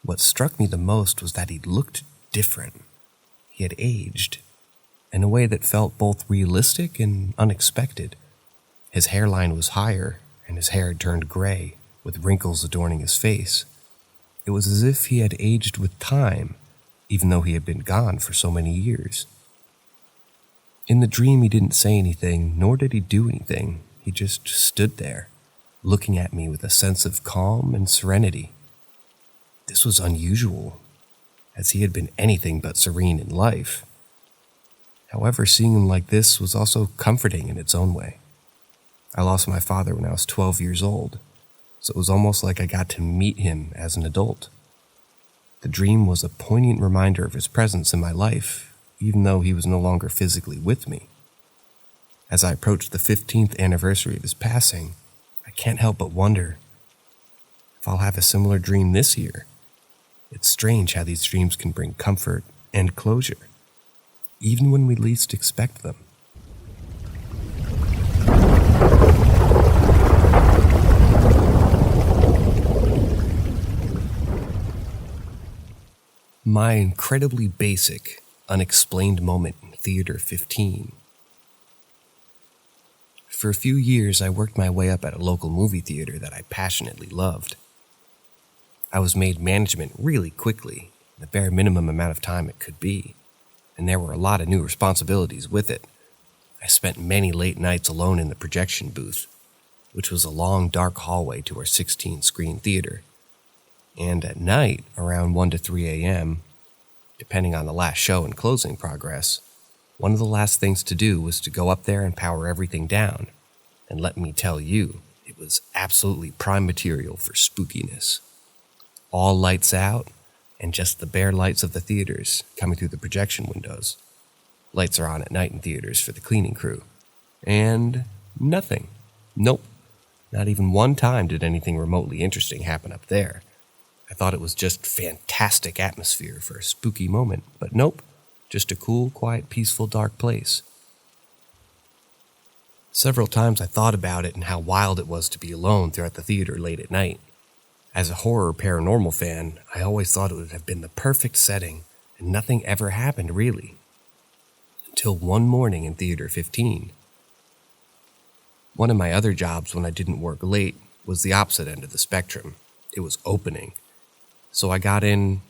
What struck me the most was that he looked different. He had aged, in a way that felt both realistic and unexpected. His hairline was higher, and his hair had turned gray, with wrinkles adorning his face. It was as if he had aged with time, even though he had been gone for so many years. In the dream, he didn't say anything, nor did he do anything. He just stood there, looking at me with a sense of calm and serenity. This was unusual, as he had been anything but serene in life. However, seeing him like this was also comforting in its own way. I lost my father when I was 12 years old, so it was almost like I got to meet him as an adult. The dream was a poignant reminder of his presence in my life, even though he was no longer physically with me. As I approached the 15th anniversary of his passing, I can't help but wonder if I'll have a similar dream this year. It's strange how these dreams can bring comfort and closure, even when we least expect them. My incredibly basic, unexplained moment in Theater 15. For a few years, I worked my way up at a local movie theater that I passionately loved. I was made management really quickly, the bare minimum amount of time it could be, and there were a lot of new responsibilities with it. I spent many late nights alone in the projection booth, which was a long, dark hallway to our 16-screen theater. And at night, around 1 to 3 a.m., depending on the last show and closing progress, one of the last things to do was to go up there and power everything down, and let me tell you, it was absolutely prime material for spookiness. All lights out, and just the bare lights of the theaters coming through the projection windows. Lights are on at night in theaters for the cleaning crew. And nothing. Nope. Not even one time did anything remotely interesting happen up there. I thought it was just fantastic atmosphere for a spooky moment, but nope. Just a cool, quiet, peaceful, dark place. Several times I thought about it and how wild it was to be alone throughout the theater late at night. As a horror paranormal fan, I always thought it would have been the perfect setting, and nothing ever happened really. Until one morning in Theater 15. One of my other jobs when I didn't work late was the opposite end of the spectrum. It was opening. So I got in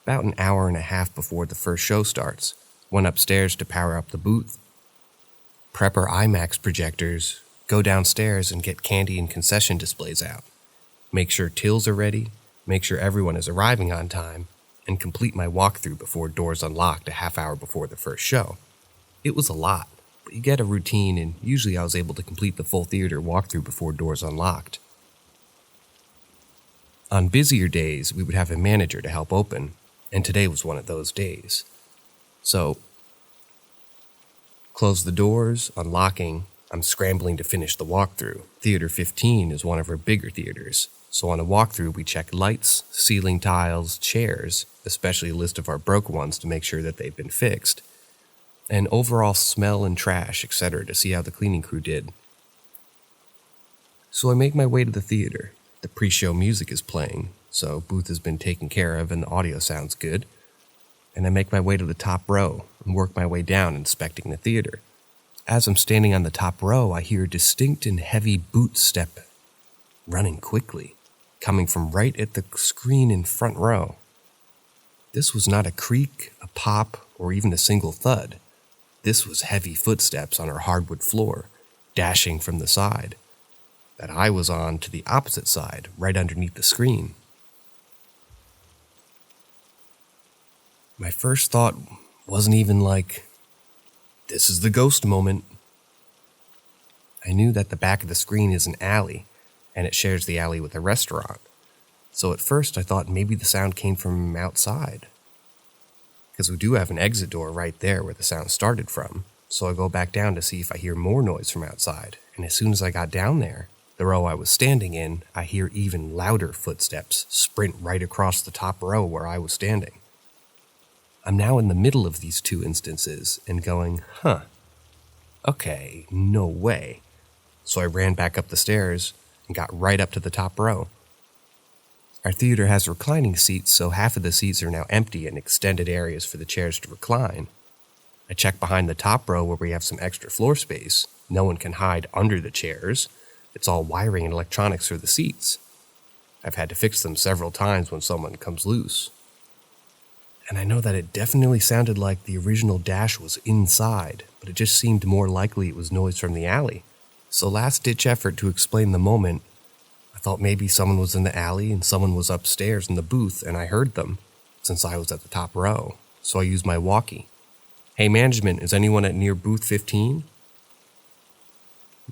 about an hour and a half before the first show starts, went upstairs to power up the booth, prep our IMAX projectors, go downstairs and get candy and concession displays out, make sure tills are ready, make sure everyone is arriving on time, and complete my walkthrough before doors unlocked a half hour before the first show. It was a lot. But you get a routine, and usually I was able to complete the full theater walkthrough before doors unlocked. On busier days, we would have a manager to help open, and today was one of those days. So, close the doors, unlocking, I'm scrambling to finish the walkthrough. Theater 15 is one of our bigger theaters, so on a walkthrough we check lights, ceiling tiles, chairs, especially a list of our broken ones to make sure that they've been fixed, and overall smell and trash, etc. to see how the cleaning crew did. So I make my way to the theater. The pre-show music is playing, so booth has been taken care of and the audio sounds good. And I make my way to the top row and work my way down inspecting the theater. As I'm standing on the top row, I hear a distinct and heavy boot step running quickly, coming from right at the screen in front row. This was not a creak, a pop, or even a single thud. This was heavy footsteps on our hardwood floor, dashing from the side that I was on to the opposite side, right underneath the screen. My first thought wasn't even like, this is the ghost moment. I knew that the back of the screen is an alley, and it shares the alley with a restaurant. So at first I thought maybe the sound came from outside, because we do have an exit door right there where the sound started from. So I go back down to see if I hear more noise from outside, and as soon as I got down there, the row I was standing in, I hear even louder footsteps sprint right across the top row where I was standing. I'm now in the middle of these two instances and going, okay, no way. So I ran back up the stairs and got right up to the top row. Our theater has reclining seats, so half of the seats are now empty and extended areas for the chairs to recline. I check behind the top row where we have some extra floor space. No one can hide under the chairs. It's all wiring and electronics for the seats. I've had to fix them several times when someone comes loose. And I know that it definitely sounded like the original dash was inside, but it just seemed more likely it was noise from the alley. So last-ditch effort to explain the moment, I thought maybe someone was in the alley and someone was upstairs in the booth and I heard them, since I was at the top row. So I used my walkie. Hey management, is anyone at near booth 15?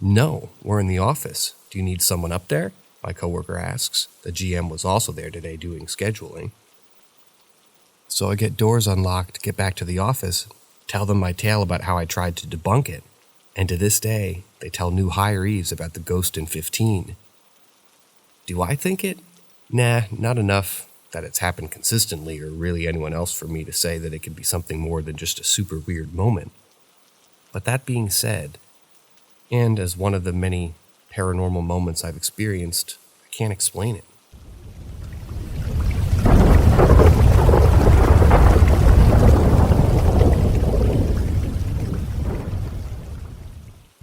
No, we're in the office. Do you need someone up there? My coworker asks. The GM was also there today doing scheduling. So I get doors unlocked, get back to the office, tell them my tale about how I tried to debunk it. And to this day, they tell new hirees about the ghost in 15. Do I think it? Nah, not enough that it's happened consistently or really anyone else for me to say that it could be something more than just a super weird moment. But that being said, and as one of the many paranormal moments I've experienced, I can't explain it.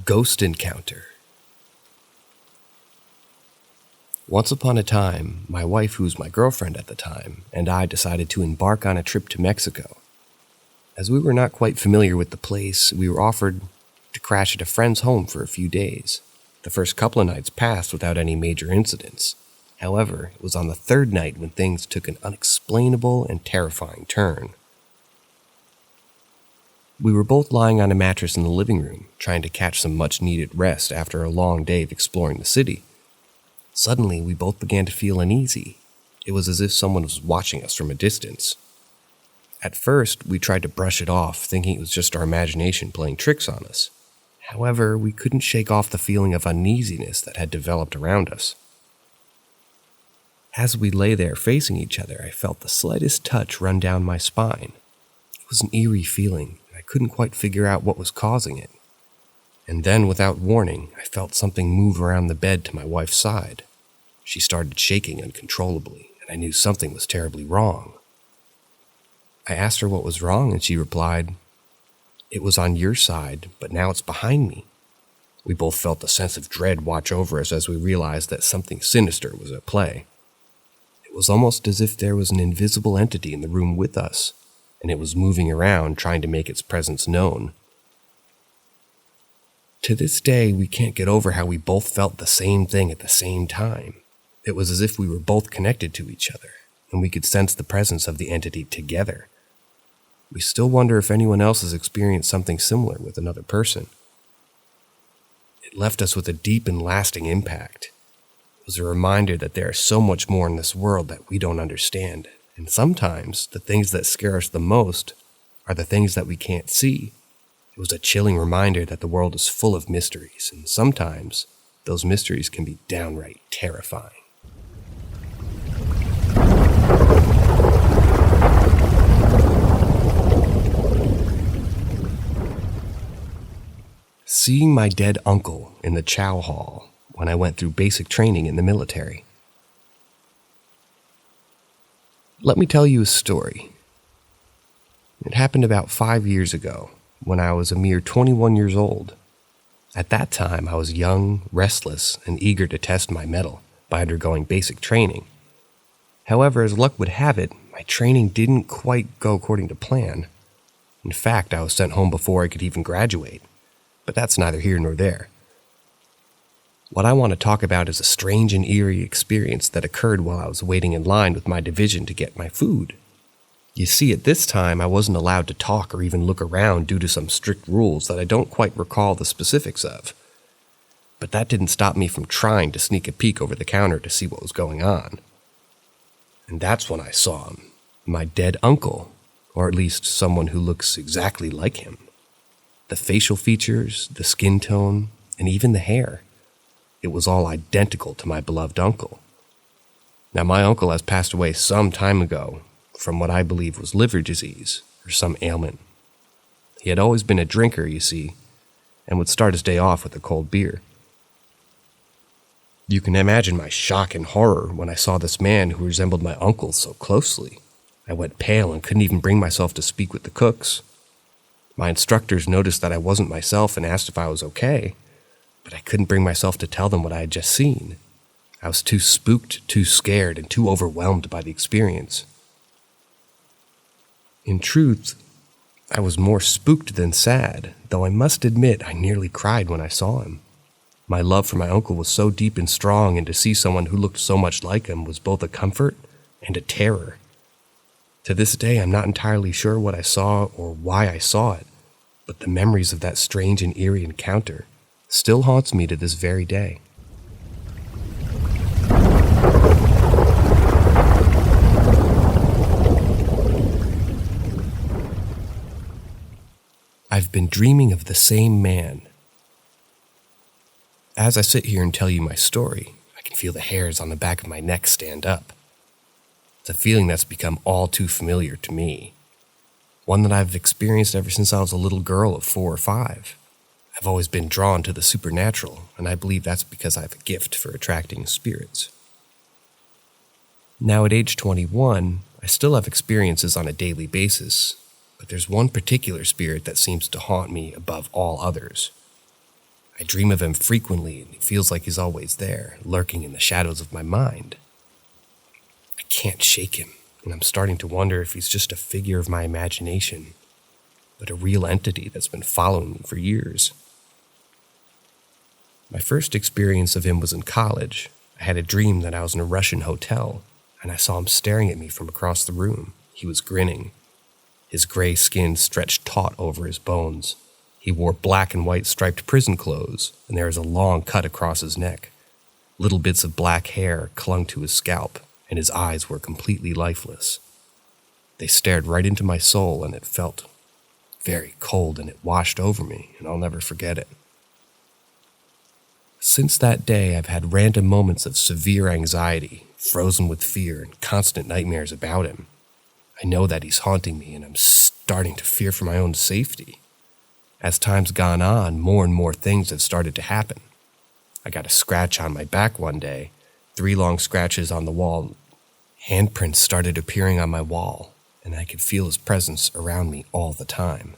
Ghost encounter. Once upon a time, my wife, who's my girlfriend at the time, and I decided to embark on a trip to Mexico. As we were not quite familiar with the place, we were offered to crash at a friend's home for a few days. The first couple of nights passed without any major incidents. However, it was on the third night when things took an unexplainable and terrifying turn. We were both lying on a mattress in the living room, trying to catch some much-needed rest after a long day of exploring the city. Suddenly, we both began to feel uneasy. It was as if someone was watching us from a distance. At first, we tried to brush it off, thinking it was just our imagination playing tricks on us. However, we couldn't shake off the feeling of uneasiness that had developed around us. As we lay there facing each other, I felt the slightest touch run down my spine. It was an eerie feeling, and I couldn't quite figure out what was causing it. And then, without warning, I felt something move around the bed to my wife's side. She started shaking uncontrollably, and I knew something was terribly wrong. I asked her what was wrong, and she replied, "It was on your side, but now it's behind me." We both felt a sense of dread wash over us as we realized that something sinister was at play. It was almost as if there was an invisible entity in the room with us, and it was moving around trying to make its presence known. To this day, we can't get over how we both felt the same thing at the same time. It was as if we were both connected to each other, and we could sense the presence of the entity together. We still wonder if anyone else has experienced something similar with another person. It left us with a deep and lasting impact. It was a reminder that there is so much more in this world that we don't understand, and sometimes the things that scare us the most are the things that we can't see. It was a chilling reminder that the world is full of mysteries, and sometimes those mysteries can be downright terrifying. Seeing my dead uncle in the chow hall when I went through basic training in the military. Let me tell you a story. It happened about 5 years ago when I was a mere 21 years old. At that time, I was young, restless, and eager to test my mettle by undergoing basic training. However, as luck would have it, my training didn't quite go according to plan. In fact, I was sent home before I could even graduate. But that's neither here nor there. What I want to talk about is a strange and eerie experience that occurred while I was waiting in line with my division to get my food. You see, at this time, I wasn't allowed to talk or even look around due to some strict rules that I don't quite recall the specifics of. But that didn't stop me from trying to sneak a peek over the counter to see what was going on. And that's when I saw him, my dead uncle, or at least someone who looks exactly like him. The facial features, the skin tone, and even the hair. It was all identical to my beloved uncle. Now, my uncle has passed away some time ago from what I believe was liver disease or some ailment. He had always been a drinker, you see, and would start his day off with a cold beer. You can imagine my shock and horror when I saw this man who resembled my uncle so closely. I went pale and couldn't even bring myself to speak with the cooks. My instructors noticed that I wasn't myself and asked if I was okay, but I couldn't bring myself to tell them what I had just seen. I was too spooked, too scared, and too overwhelmed by the experience. In truth, I was more spooked than sad, though I must admit I nearly cried when I saw him. My love for my uncle was so deep and strong, and to see someone who looked so much like him was both a comfort and a terror. To this day, I'm not entirely sure what I saw or why I saw it, but the memories of that strange and eerie encounter still haunts me to this very day. I've been dreaming of the same man. As I sit here and tell you my story, I can feel the hairs on the back of my neck stand up. It's a feeling that's become all too familiar to me. One that I've experienced ever since I was a little girl of 4 or 5. I've always been drawn to the supernatural, and I believe that's because I have a gift for attracting spirits. Now at age 21, I still have experiences on a daily basis, but there's one particular spirit that seems to haunt me above all others. I dream of him frequently, and it feels like he's always there, lurking in the shadows of my mind. I can't shake him, and I'm starting to wonder if he's just a figure of my imagination, but a real entity that's been following me for years. My first experience of him was in college. I had a dream that I was in a Russian hotel, and I saw him staring at me from across the room. He was grinning. His gray skin stretched taut over his bones. He wore black and white striped prison clothes, and there was a long cut across his neck. Little bits of black hair clung to his scalp, and his eyes were completely lifeless. They stared right into my soul, and it felt very cold, and it washed over me, and I'll never forget it. Since that day, I've had random moments of severe anxiety, frozen with fear, and constant nightmares about him. I know that he's haunting me, and I'm starting to fear for my own safety. As time's gone on, more and more things have started to happen. I got a scratch on my back one day, 3 long scratches on the wall. Handprints started appearing on my wall, and I could feel his presence around me all the time.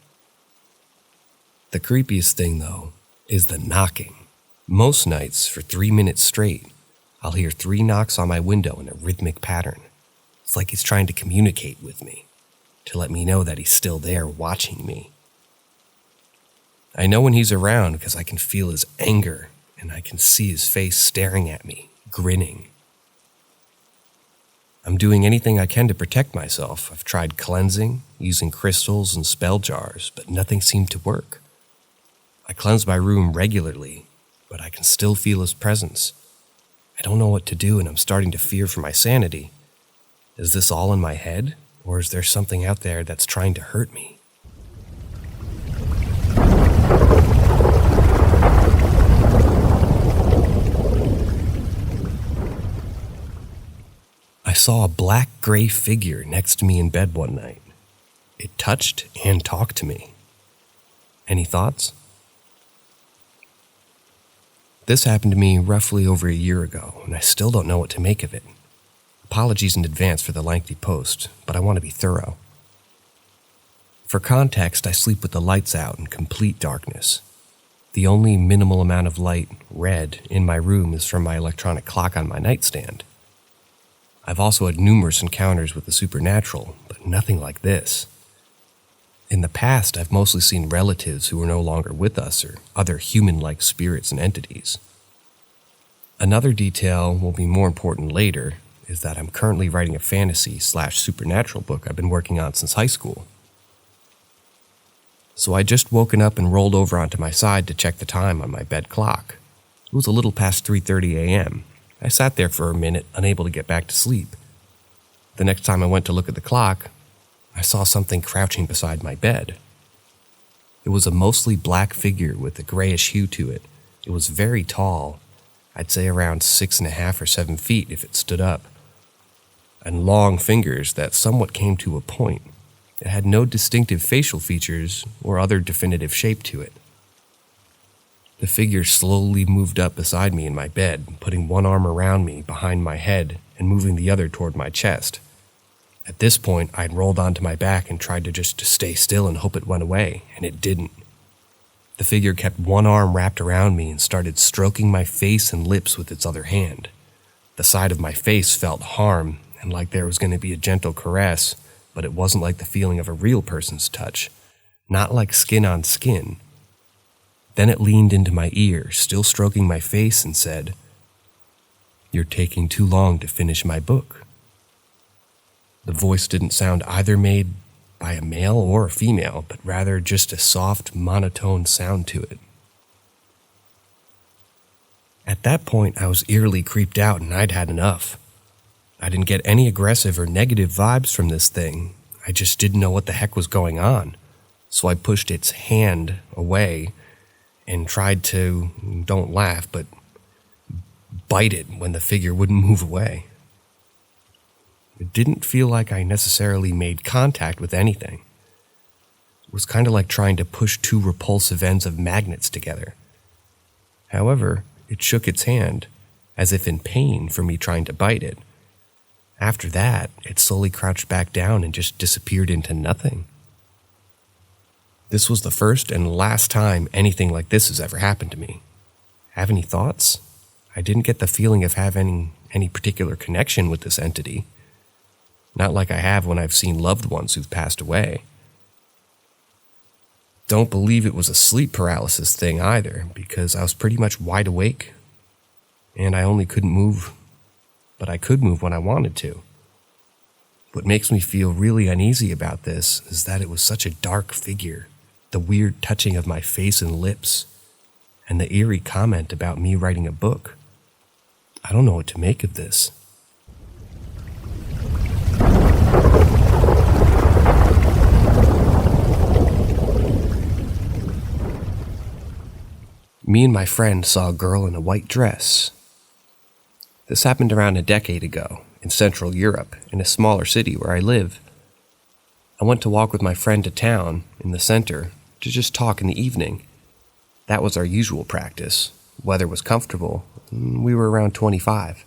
The creepiest thing, though, is the knocking. Most nights, for 3 minutes straight, I'll hear 3 knocks on my window in a rhythmic pattern. It's like he's trying to communicate with me, to let me know that he's still there watching me. I know when he's around because I can feel his anger, and I can see his face staring at me, grinning. I'm doing anything I can to protect myself. I've tried cleansing, using crystals and spell jars, but nothing seemed to work. I cleanse my room regularly, but I can still feel his presence. I don't know what to do, and I'm starting to fear for my sanity. Is this all in my head, or is there something out there that's trying to hurt me? I saw a black-gray figure next to me in bed one night. It touched and talked to me. Any thoughts? This happened to me roughly over a year ago, and I still don't know what to make of it. Apologies in advance for the lengthy post, but I want to be thorough. For context, I sleep with the lights out in complete darkness. The only minimal amount of light, red, in my room is from my electronic clock on my nightstand. I've also had numerous encounters with the supernatural, but nothing like this. In the past, I've mostly seen relatives who are no longer with us or other human-like spirits and entities. Another detail will be more important later is that I'm currently writing a fantasy/supernatural book I've been working on since high school. So I just woken up and rolled over onto my side to check the time on my bed clock. It was a little past 3:30 a.m. I sat there for a minute, unable to get back to sleep. The next time I went to look at the clock, I saw something crouching beside my bed. It was a mostly black figure with a grayish hue to it. It was very tall, I'd say around 6.5 or 7 feet if it stood up, and long fingers that somewhat came to a point. It had no distinctive facial features or other definitive shape to it. The figure slowly moved up beside me in my bed, putting one arm around me behind my head and moving the other toward my chest. At this point, I'd rolled onto my back and tried to just stay still and hope it went away, and it didn't. The figure kept one arm wrapped around me and started stroking my face and lips with its other hand. The side of my face felt harm and like there was going to be a gentle caress, but it wasn't like the feeling of a real person's touch, not like skin on skin. Then it leaned into my ear, still stroking my face, and said, "You're taking too long to finish my book." The voice didn't sound either made by a male or a female, but rather just a soft, monotone sound to it. At that point, I was eerily creeped out and I'd had enough. I didn't get any aggressive or negative vibes from this thing. I just didn't know what the heck was going on. So I pushed its hand away and tried to, don't laugh, but bite it when the figure wouldn't move away. It didn't feel like I necessarily made contact with anything. It was kind of like trying to push 2 repulsive ends of magnets together. However, it shook its hand, as if in pain for me trying to bite it. After that, it slowly crouched back down and just disappeared into nothing. This was the first and last time anything like this has ever happened to me. Have any thoughts? I didn't get the feeling of having any particular connection with this entity. Not like I have when I've seen loved ones who've passed away. Don't believe it was a sleep paralysis thing either, because I was pretty much wide awake, and I only couldn't move, but I could move when I wanted to. What makes me feel really uneasy about this is that it was such a dark figure, the weird touching of my face and lips, and the eerie comment about me writing a book. I don't know what to make of this. Me and my friend saw a girl in a white dress. This happened around a decade ago in Central Europe, in a smaller city where I live. I went to walk with my friend to town in the center to just talk in the evening. That was our usual practice. Weather was comfortable. We were around 25.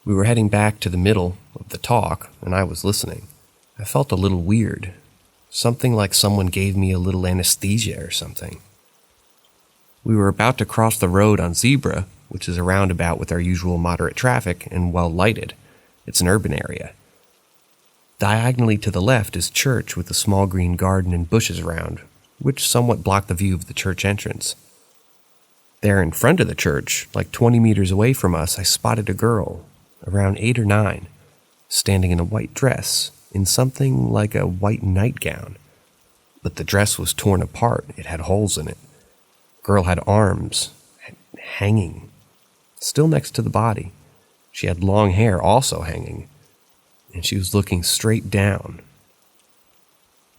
We were heading back to the middle of the talk, and I was listening. I felt a little weird. Something like someone gave me a little anesthesia or something. We were about to cross the road on Zebra, which is a roundabout with our usual moderate traffic and well lighted. It's an urban area. Diagonally to the left is church with a small green garden and bushes around, which somewhat block the view of the church entrance. There in front of the church, like 20 meters away from us, I spotted a girl, around 8 or 9, standing in a white dress, in something like a white nightgown. But the dress was torn apart. It had holes in it. Girl had arms, hanging, still next to the body. She had long hair also hanging, and she was looking straight down.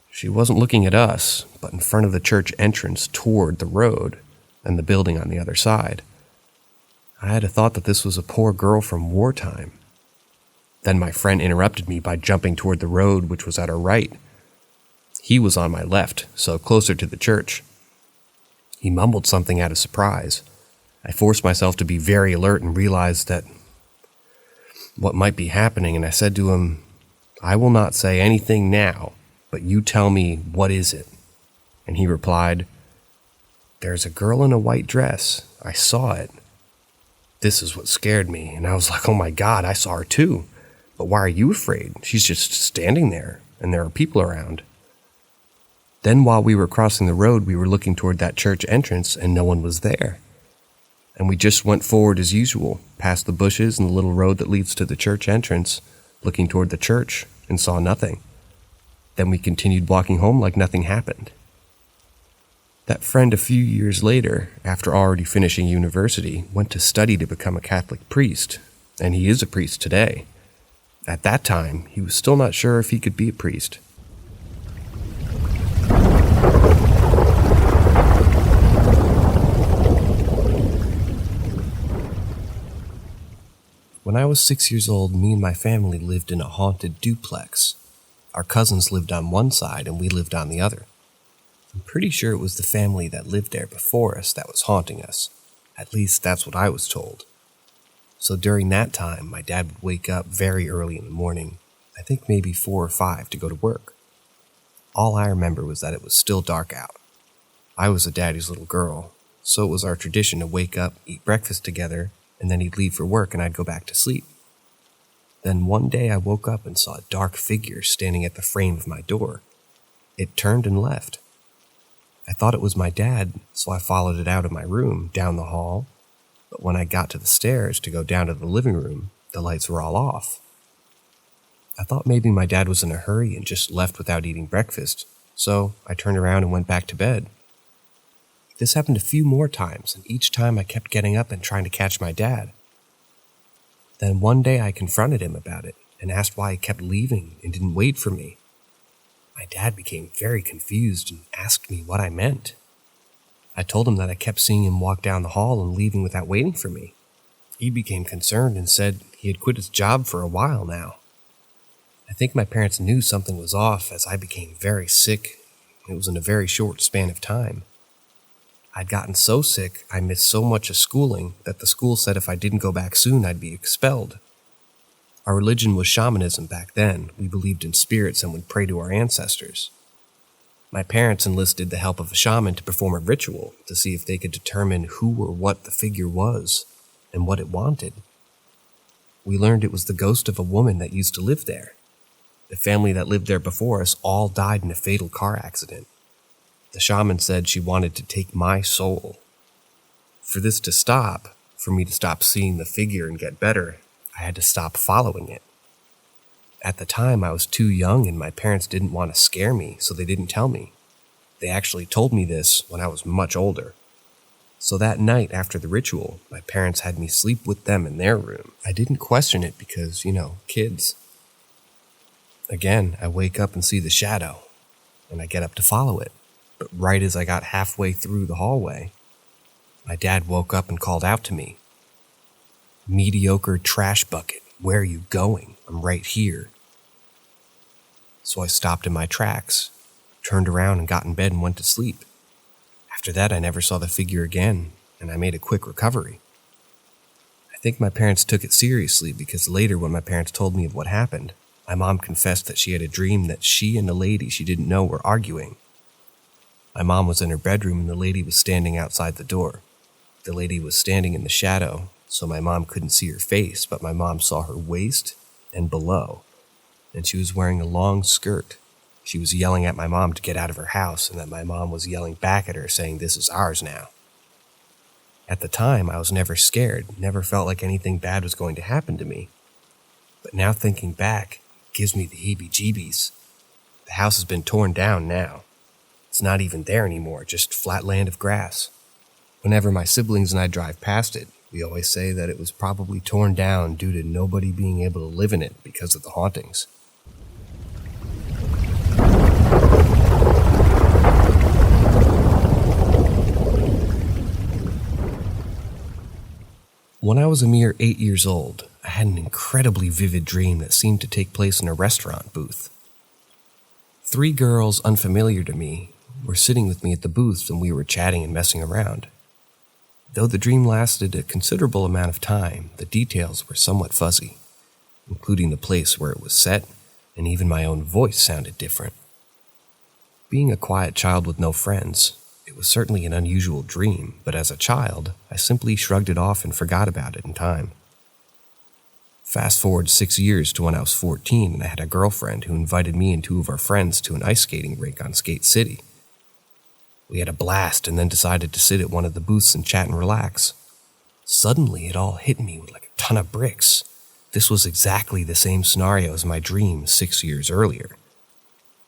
She wasn't looking at us, but in front of the church entrance toward the road and the building on the other side. I had a thought that this was a poor girl from wartime. Then my friend interrupted me by jumping toward the road, which was at our right. He was on my left, so closer to the church. He mumbled something out of surprise. I forced myself to be very alert and realized that what might be happening, and I said to him, "I will not say anything now, but you tell me, what is it?" And he replied, "There's a girl in a white dress. I saw it." This is what scared me, and I was like, oh my God, I saw her too. But why are you afraid? She's just standing there, and there are people around. Then while we were crossing the road, we were looking toward that church entrance, and no one was there. And we just went forward as usual, past the bushes and the little road that leads to the church entrance, looking toward the church, and saw nothing. Then we continued walking home like nothing happened. That friend a few years later, after already finishing university, went to study to become a Catholic priest, and he is a priest today. At that time, he was still not sure if he could be a priest. When I was 6 years old, me and my family lived in a haunted duplex. Our cousins lived on one side and we lived on the other. I'm pretty sure it was the family that lived there before us that was haunting us. At least that's what I was told. So during that time, my dad would wake up very early in the morning, I think maybe 4 or 5, to go to work. All I remember was that it was still dark out. I was a daddy's little girl, so it was our tradition to wake up, eat breakfast together, and then he'd leave for work and I'd go back to sleep. Then one day I woke up and saw a dark figure standing at the frame of my door. It turned and left. I thought it was my dad, so I followed it out of my room, down the hall, but when I got to the stairs to go down to the living room, the lights were all off. I thought maybe my dad was in a hurry and just left without eating breakfast, so I turned around and went back to bed. This happened a few more times, and each time I kept getting up and trying to catch my dad. Then one day I confronted him about it and asked why he kept leaving and didn't wait for me. My dad became very confused and asked me what I meant. I told him that I kept seeing him walk down the hall and leaving without waiting for me. He became concerned and said he had quit his job for a while now. I think my parents knew something was off as I became very sick. It was in a very short span of time. I'd gotten so sick I missed so much of schooling that the school said if I didn't go back soon I'd be expelled. Our religion was shamanism back then. We believed in spirits and would pray to our ancestors. My parents enlisted the help of a shaman to perform a ritual to see if they could determine who or what the figure was and what it wanted. We learned it was the ghost of a woman that used to live there. The family that lived there before us all died in a fatal car accident. The shaman said she wanted to take my soul. For this to stop, for me to stop seeing the figure and get better, I had to stop following it. At the time, I was too young and my parents didn't want to scare me, so they didn't tell me. They actually told me this when I was much older. So that night after the ritual, my parents had me sleep with them in their room. I didn't question it because, kids. Again, I wake up and see the shadow, and I get up to follow it. But right as I got halfway through the hallway, my dad woke up and called out to me, "Mediocre trash bucket, where are you going? I'm right here." So I stopped in my tracks, turned around and got in bed and went to sleep. After that, I never saw the figure again, and I made a quick recovery. I think my parents took it seriously because later when my parents told me of what happened, my mom confessed that she had a dream that she and a lady she didn't know were arguing. My mom was in her bedroom and the lady was standing outside the door. The lady was standing in the shadow, so my mom couldn't see her face, but my mom saw her waist and below, and she was wearing a long skirt. She was yelling at my mom to get out of her house, and that my mom was yelling back at her saying, "This is ours now." At the time, I was never scared, never felt like anything bad was going to happen to me. But now thinking back, it gives me the heebie-jeebies. The house has been torn down now. It's not even there anymore, just flat land of grass. Whenever my siblings and I drive past it, we always say that it was probably torn down due to nobody being able to live in it because of the hauntings. When I was a mere 8 years old, I had an incredibly vivid dream that seemed to take place in a restaurant booth. 3 girls unfamiliar to me were sitting with me at the booth and we were chatting and messing around. Though the dream lasted a considerable amount of time, the details were somewhat fuzzy, including the place where it was set, and even my own voice sounded different. Being a quiet child with no friends, it was certainly an unusual dream, but as a child, I simply shrugged it off and forgot about it in time. Fast forward 6 years to when I was 14 and I had a girlfriend who invited me and 2 of our friends to an ice skating rink on Skate City. We had a blast and then decided to sit at one of the booths and chat and relax. Suddenly, it all hit me with like a ton of bricks. This was exactly the same scenario as my dream 6 years earlier.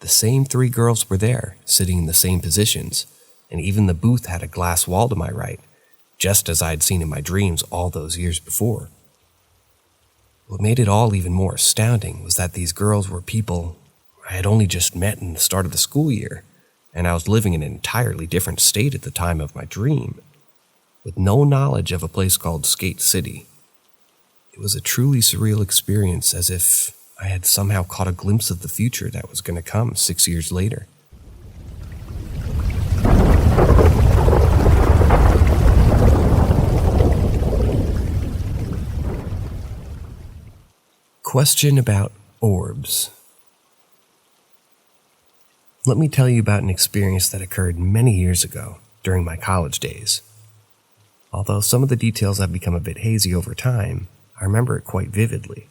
The same 3 girls were there, sitting in the same positions, and even the booth had a glass wall to my right, just as I had seen in my dreams all those years before. What made it all even more astounding was that these girls were people I had only just met in the start of the school year, and I was living in an entirely different state at the time of my dream, with no knowledge of a place called Skate City. It was a truly surreal experience, as if I had somehow caught a glimpse of the future that was going to come 6 years later. Question about orbs. Let me tell you about an experience that occurred many years ago during my college days. Although some of the details have become a bit hazy over time, I remember it quite vividly.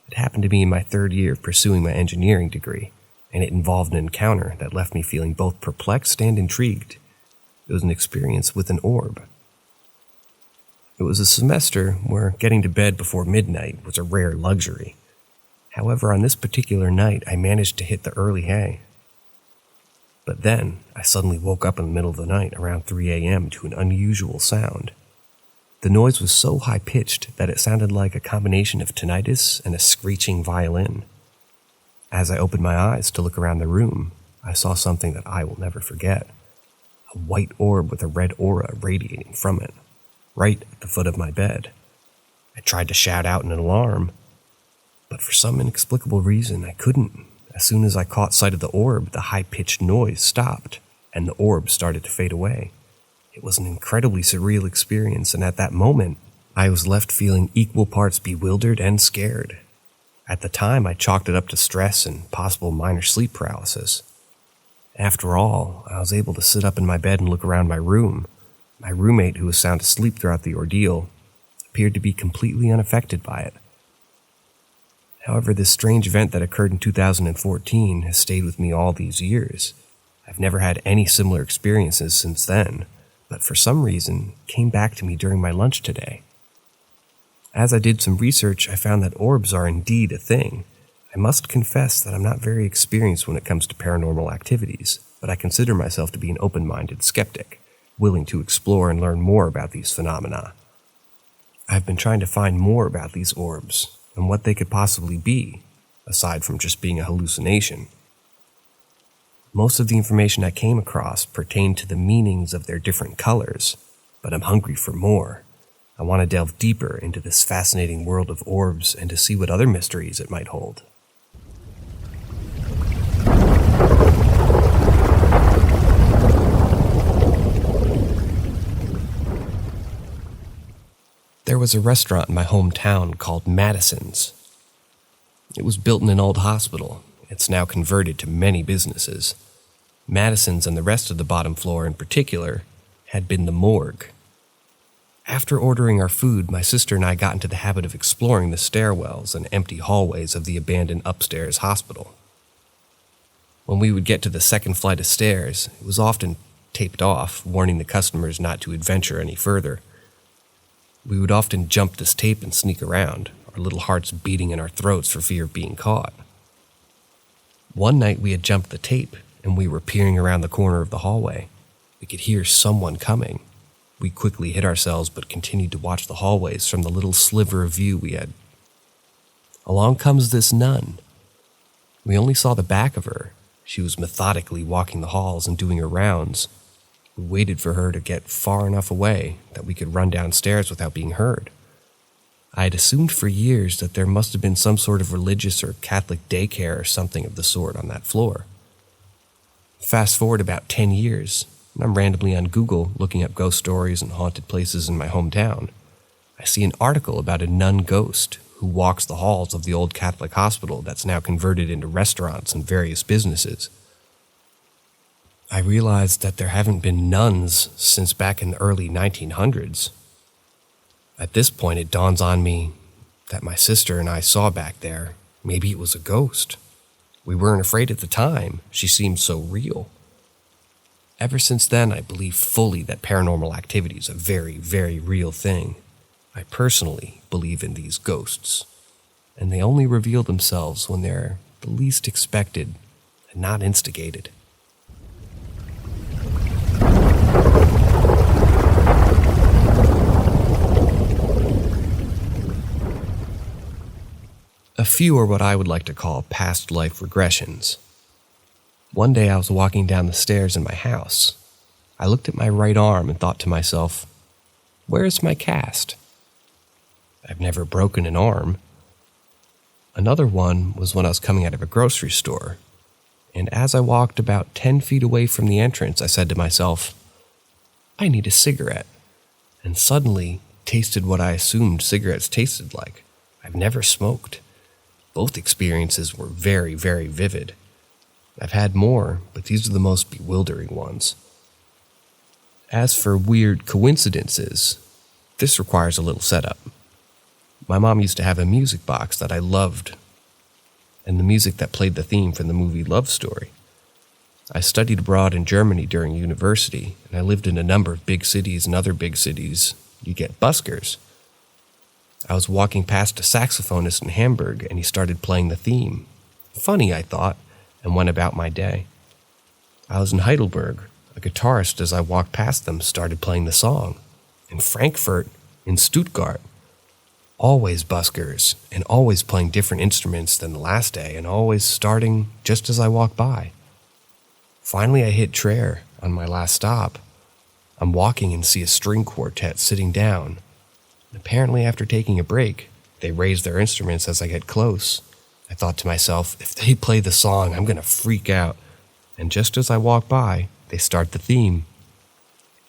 It happened to me in my 3rd year of pursuing my engineering degree, and it involved an encounter that left me feeling both perplexed and intrigued. It was an experience with an orb. It was a semester where getting to bed before midnight was a rare luxury. However, on this particular night, I managed to hit the early hay. But then, I suddenly woke up in the middle of the night around 3 a.m. to an unusual sound. The noise was so high-pitched that it sounded like a combination of tinnitus and a screeching violin. As I opened my eyes to look around the room, I saw something that I will never forget. A white orb with a red aura radiating from it, right at the foot of my bed. I tried to shout out in an alarm, but for some inexplicable reason I couldn't. As soon as I caught sight of the orb, the high-pitched noise stopped, and the orb started to fade away. It was an incredibly surreal experience, and at that moment, I was left feeling equal parts bewildered and scared. At the time, I chalked it up to stress and possible minor sleep paralysis. After all, I was able to sit up in my bed and look around my room. My roommate, who was sound asleep throughout the ordeal, appeared to be completely unaffected by it. However, this strange event that occurred in 2014 has stayed with me all these years. I've never had any similar experiences since then, but for some reason, came back to me during my lunch today. As I did some research, I found that orbs are indeed a thing. I must confess that I'm not very experienced when it comes to paranormal activities, but I consider myself to be an open-minded skeptic, willing to explore and learn more about these phenomena. I've been trying to find more about these orbs and what they could possibly be, aside from just being a hallucination. Most of the information I came across pertained to the meanings of their different colors, but I'm hungry for more. I want to delve deeper into this fascinating world of orbs and to see what other mysteries it might hold. There was a restaurant in my hometown called Madison's. It was built in an old hospital. It's now converted to many businesses. Madison's and the rest of the bottom floor in particular had been the morgue. After ordering our food, my sister and I got into the habit of exploring the stairwells and empty hallways of the abandoned upstairs hospital. When we would get to the second flight of stairs, it was often taped off, warning the customers not to adventure any further. We would often jump this tape and sneak around, our little hearts beating in our throats for fear of being caught. One night we had jumped the tape, and we were peering around the corner of the hallway. We could hear someone coming. We quickly hid ourselves but continued to watch the hallways from the little sliver of view we had. Along comes this nun. We only saw the back of her. She was methodically walking the halls and doing her rounds. We waited for her to get far enough away that we could run downstairs without being heard. I had assumed for years that there must have been some sort of religious or Catholic daycare or something of the sort on that floor. Fast forward about 10 years, and I'm randomly on Google looking up ghost stories and haunted places in my hometown. I see an article about a nun ghost who walks the halls of the old Catholic hospital that's now converted into restaurants and various businesses. I realized that there haven't been nuns since back in the early 1900s. At this point, it dawns on me that my sister and I saw back there. Maybe it was a ghost. We weren't afraid at the time. She seemed so real. Ever since then, I believe fully that paranormal activity is a very, very real thing. I personally believe in these ghosts, and they only reveal themselves when they're the least expected and not instigated. A few are what I would like to call past life regressions. One day I was walking down the stairs in my house. I looked at my right arm and thought to myself, where's my cast? I've never broken an arm. Another one was when I was coming out of a grocery store, and as I walked about 10 feet away from the entrance, I said to myself, I need a cigarette, and suddenly tasted what I assumed cigarettes tasted like. I've never smoked. Both experiences were very, very vivid. I've had more, but these are the most bewildering ones. As for weird coincidences, this requires a little setup. My mom used to have a music box that I loved, and the music that played the theme from the movie Love Story. I studied abroad in Germany during university, and I lived in a number of big cities, and other big cities, you get buskers. I was walking past a saxophonist in Hamburg, and he started playing the theme. Funny, I thought, and went about my day. I was in Heidelberg. A guitarist, as I walked past them, started playing the song. In Frankfurt, in Stuttgart, always buskers, and always playing different instruments than the last day, and always starting just as I walked by. Finally, I hit Trier on my last stop. I'm walking and see a string quartet sitting down. Apparently, after taking a break, they raise their instruments as I get close. I thought to myself, if they play the song, I'm going to freak out. And just as I walk by, they start the theme.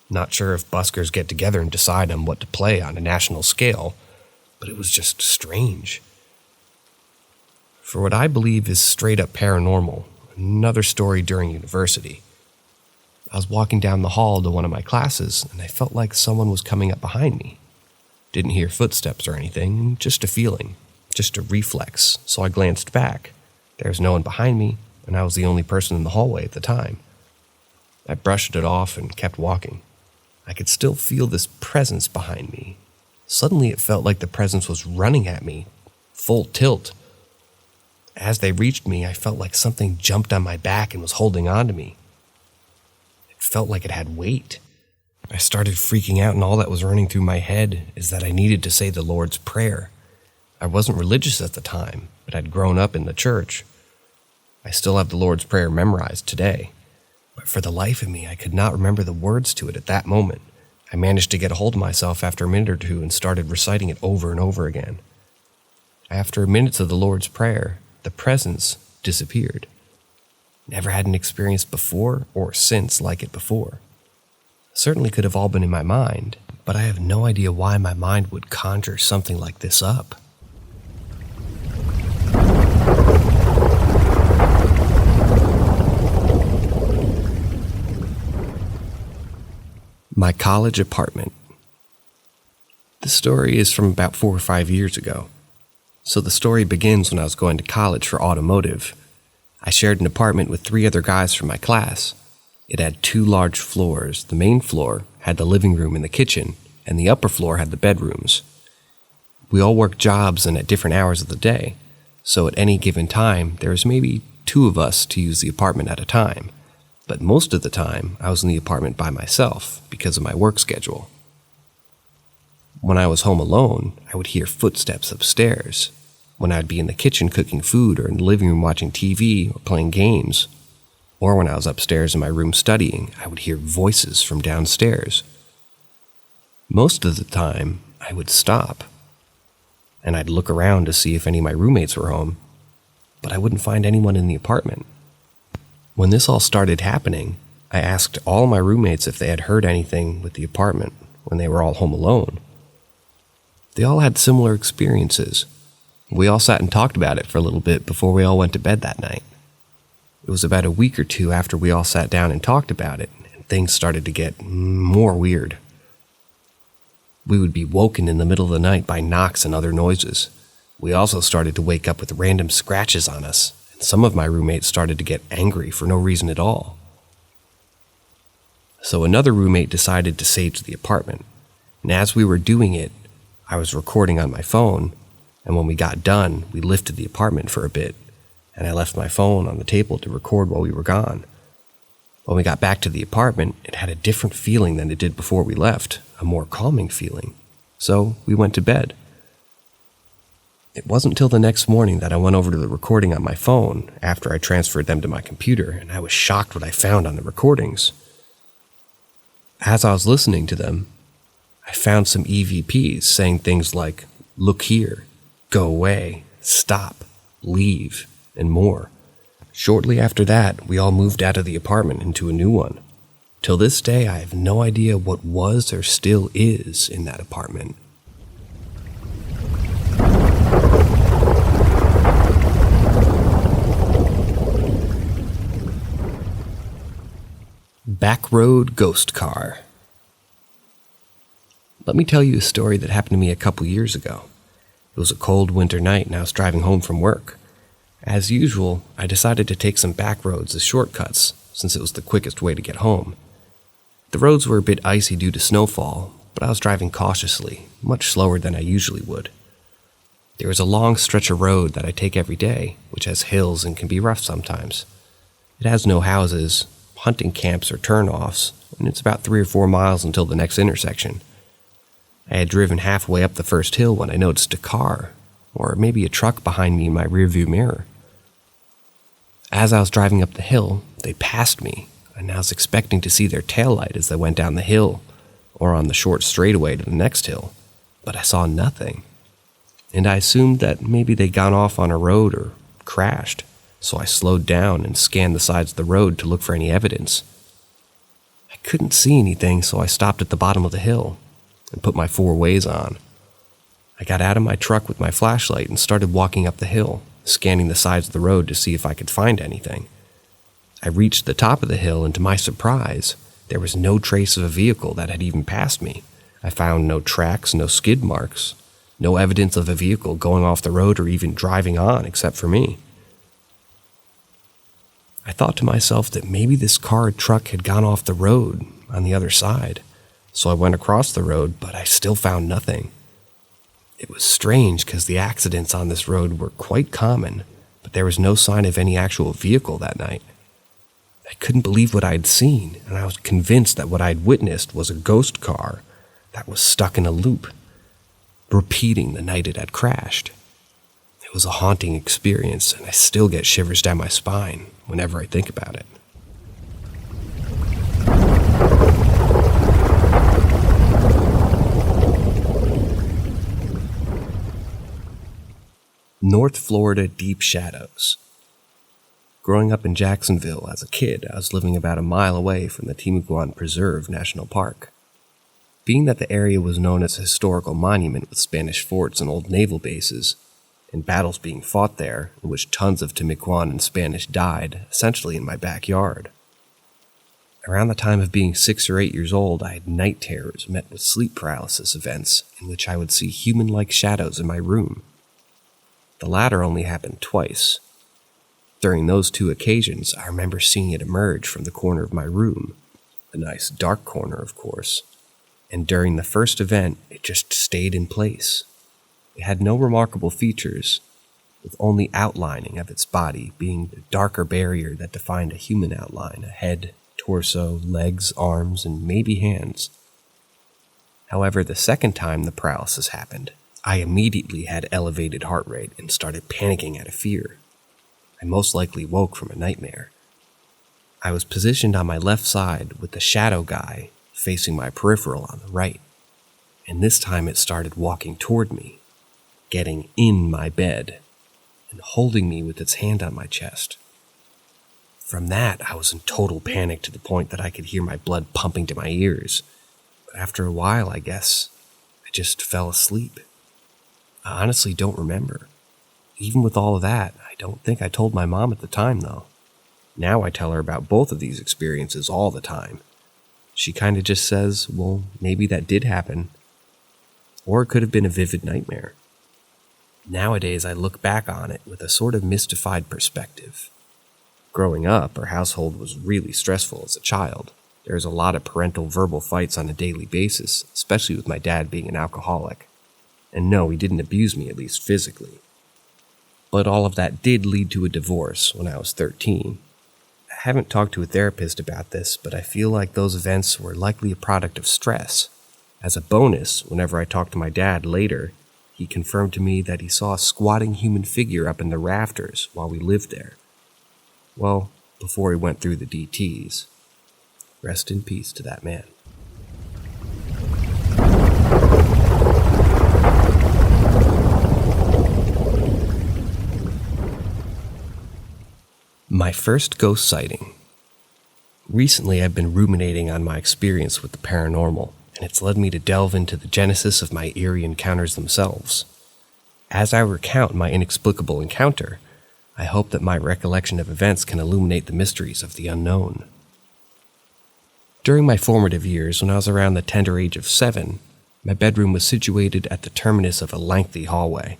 Not sure if buskers get together and decide on what to play on a national scale, but it was just strange. For what I believe is straight up paranormal, another story during university. I was walking down the hall to one of my classes, and I felt like someone was coming up behind me. Didn't hear footsteps or anything, just a feeling, just a reflex, so I glanced back. There was no one behind me, and I was the only person in the hallway at the time. I brushed it off and kept walking. I could still feel this presence behind me. Suddenly it felt like the presence was running at me, full tilt. As they reached me, I felt like something jumped on my back and was holding on to me. It felt like it had weight. I started freaking out, and all that was running through my head is that I needed to say the Lord's Prayer. I wasn't religious at the time, but I'd grown up in the church. I still have the Lord's Prayer memorized today, but for the life of me, I could not remember the words to it at that moment. I managed to get a hold of myself after a minute or two and started reciting it over and over again. After a minute of the Lord's Prayer, the presence disappeared. Never had an experience before or since like it before. Certainly could have all been in my mind, but I have no idea why my mind would conjure something like this up. My college apartment. This story is from about 4 or 5 years ago. So the story begins when I was going to college for automotive. I shared an apartment with 3 other guys from my class. It had 2 large floors. The main floor had the living room and the kitchen, and the upper floor had the bedrooms. We all worked jobs and at different hours of the day, so at any given time, there was maybe 2 of us to use the apartment at a time. But most of the time, I was in the apartment by myself because of my work schedule. When I was home alone, I would hear footsteps upstairs. When I'd be in the kitchen cooking food or in the living room watching TV or playing games, or when I was upstairs in my room studying, I would hear voices from downstairs. Most of the time, I would stop, and I'd look around to see if any of my roommates were home, but I wouldn't find anyone in the apartment. When this all started happening, I asked all my roommates if they had heard anything with the apartment when they were all home alone. They all had similar experiences. We all sat and talked about it for a little bit before we all went to bed that night. It was about a week or 2 after we all sat down and talked about it, and things started to get more weird. We would be woken in the middle of the night by knocks and other noises. We also started to wake up with random scratches on us, and some of my roommates started to get angry for no reason at all. So another roommate decided to sage the apartment, and as we were doing it, I was recording on my phone, and when we got done, we lifted the apartment for a bit, and I left my phone on the table to record while we were gone. When we got back to the apartment, it had a different feeling than it did before we left, a more calming feeling. So we went to bed. It wasn't until the next morning that I went over to the recording on my phone after I transferred them to my computer, and I was shocked what I found on the recordings. As I was listening to them, I found some EVPs saying things like, "Look here," "Go away," "Stop," "Leave," and more. Shortly after that, we all moved out of the apartment into a new one. Till this day, I have no idea what was or still is in that apartment. Backroad Ghost Car. Let me tell you a story that happened to me a couple years ago. It was a cold winter night and I was driving home from work. As usual, I decided to take some back roads as shortcuts, since it was the quickest way to get home. The roads were a bit icy due to snowfall, but I was driving cautiously, much slower than I usually would. There is a long stretch of road that I take every day, which has hills and can be rough sometimes. It has no houses, hunting camps or turn-offs, and it's about 3 or 4 miles until the next intersection. I had driven halfway up the first hill when I noticed a car, or maybe a truck behind me in my rearview mirror. As I was driving up the hill, they passed me, and I was expecting to see their taillight as they went down the hill, or on the short straightaway to the next hill, but I saw nothing. And I assumed that maybe they'd gone off on a road or crashed, so I slowed down and scanned the sides of the road to look for any evidence. I couldn't see anything, so I stopped at the bottom of the hill and put my 4 ways on. I got out of my truck with my flashlight and started walking up the hill, scanning the sides of the road to see if I could find anything. I reached the top of the hill, and to my surprise, there was no trace of a vehicle that had even passed me. I found no tracks, no skid marks, no evidence of a vehicle going off the road or even driving on except for me. I thought to myself that maybe this car or truck had gone off the road on the other side, so I went across the road, but I still found nothing. It was strange because the accidents on this road were quite common, but there was no sign of any actual vehicle that night. I couldn't believe what I'd seen, and I was convinced that what I'd witnessed was a ghost car that was stuck in a loop, repeating the night it had crashed. It was a haunting experience, and I still get shivers down my spine whenever I think about it. North Florida deep shadows. Growing up in Jacksonville as a kid, I was living about a mile away from the Timucuan Preserve National Park. Being that the area was known as a historical monument with Spanish forts and old naval bases, and battles being fought there in which tons of Timucuan and Spanish died, essentially in my backyard. Around the time of being 6 or 8 years old, I had night terrors met with sleep paralysis events in which I would see human-like shadows in my room. The latter only happened twice. During those 2 occasions, I remember seeing it emerge from the corner of my room, a nice dark corner, of course, and during the first event, it just stayed in place. It had no remarkable features, with only outlining of its body being the darker barrier that defined a human outline, a head, torso, legs, arms, and maybe hands. However, the second time the paralysis happened, I immediately had elevated heart rate and started panicking out of fear. I most likely woke from a nightmare. I was positioned on my left side with the shadow guy facing my peripheral on the right, and this time it started walking toward me, getting in my bed, and holding me with its hand on my chest. From that, I was in total panic to the point that I could hear my blood pumping to my ears, but after a while, I guess, I just fell asleep. I honestly don't remember. Even with all of that, I don't think I told my mom at the time, though. Now I tell her about both of these experiences all the time. She kind of just says, well, maybe that did happen. Or it could have been a vivid nightmare. Nowadays, I look back on it with a sort of mystified perspective. Growing up, our household was really stressful as a child. There was a lot of parental verbal fights on a daily basis, especially with my dad being an alcoholic. And no, he didn't abuse me, at least physically. But all of that did lead to a divorce when I was 13. I haven't talked to a therapist about this, but I feel like those events were likely a product of stress. As a bonus, whenever I talked to my dad later, he confirmed to me that he saw a squatting human figure up in the rafters while we lived there. Well, before he went through the DTs. Rest in peace to that man. My first ghost sighting. Recently, I've been ruminating on my experience with the paranormal, and it's led me to delve into the genesis of my eerie encounters themselves. As I recount my inexplicable encounter, I hope that my recollection of events can illuminate the mysteries of the unknown. During my formative years, when I was around the tender age of 7, my bedroom was situated at the terminus of a lengthy hallway,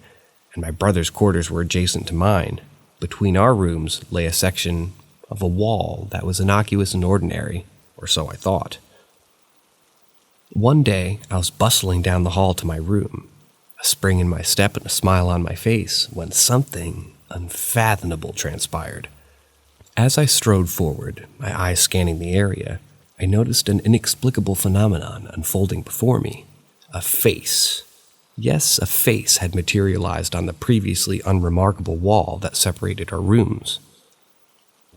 and my brother's quarters were adjacent to mine. Between our rooms lay a section of a wall that was innocuous and ordinary, or so I thought. One day, I was bustling down the hall to my room, a spring in my step and a smile on my face, when something unfathomable transpired. As I strode forward, my eyes scanning the area, I noticed an inexplicable phenomenon unfolding before me. A face. Yes, a face had materialized on the previously unremarkable wall that separated our rooms.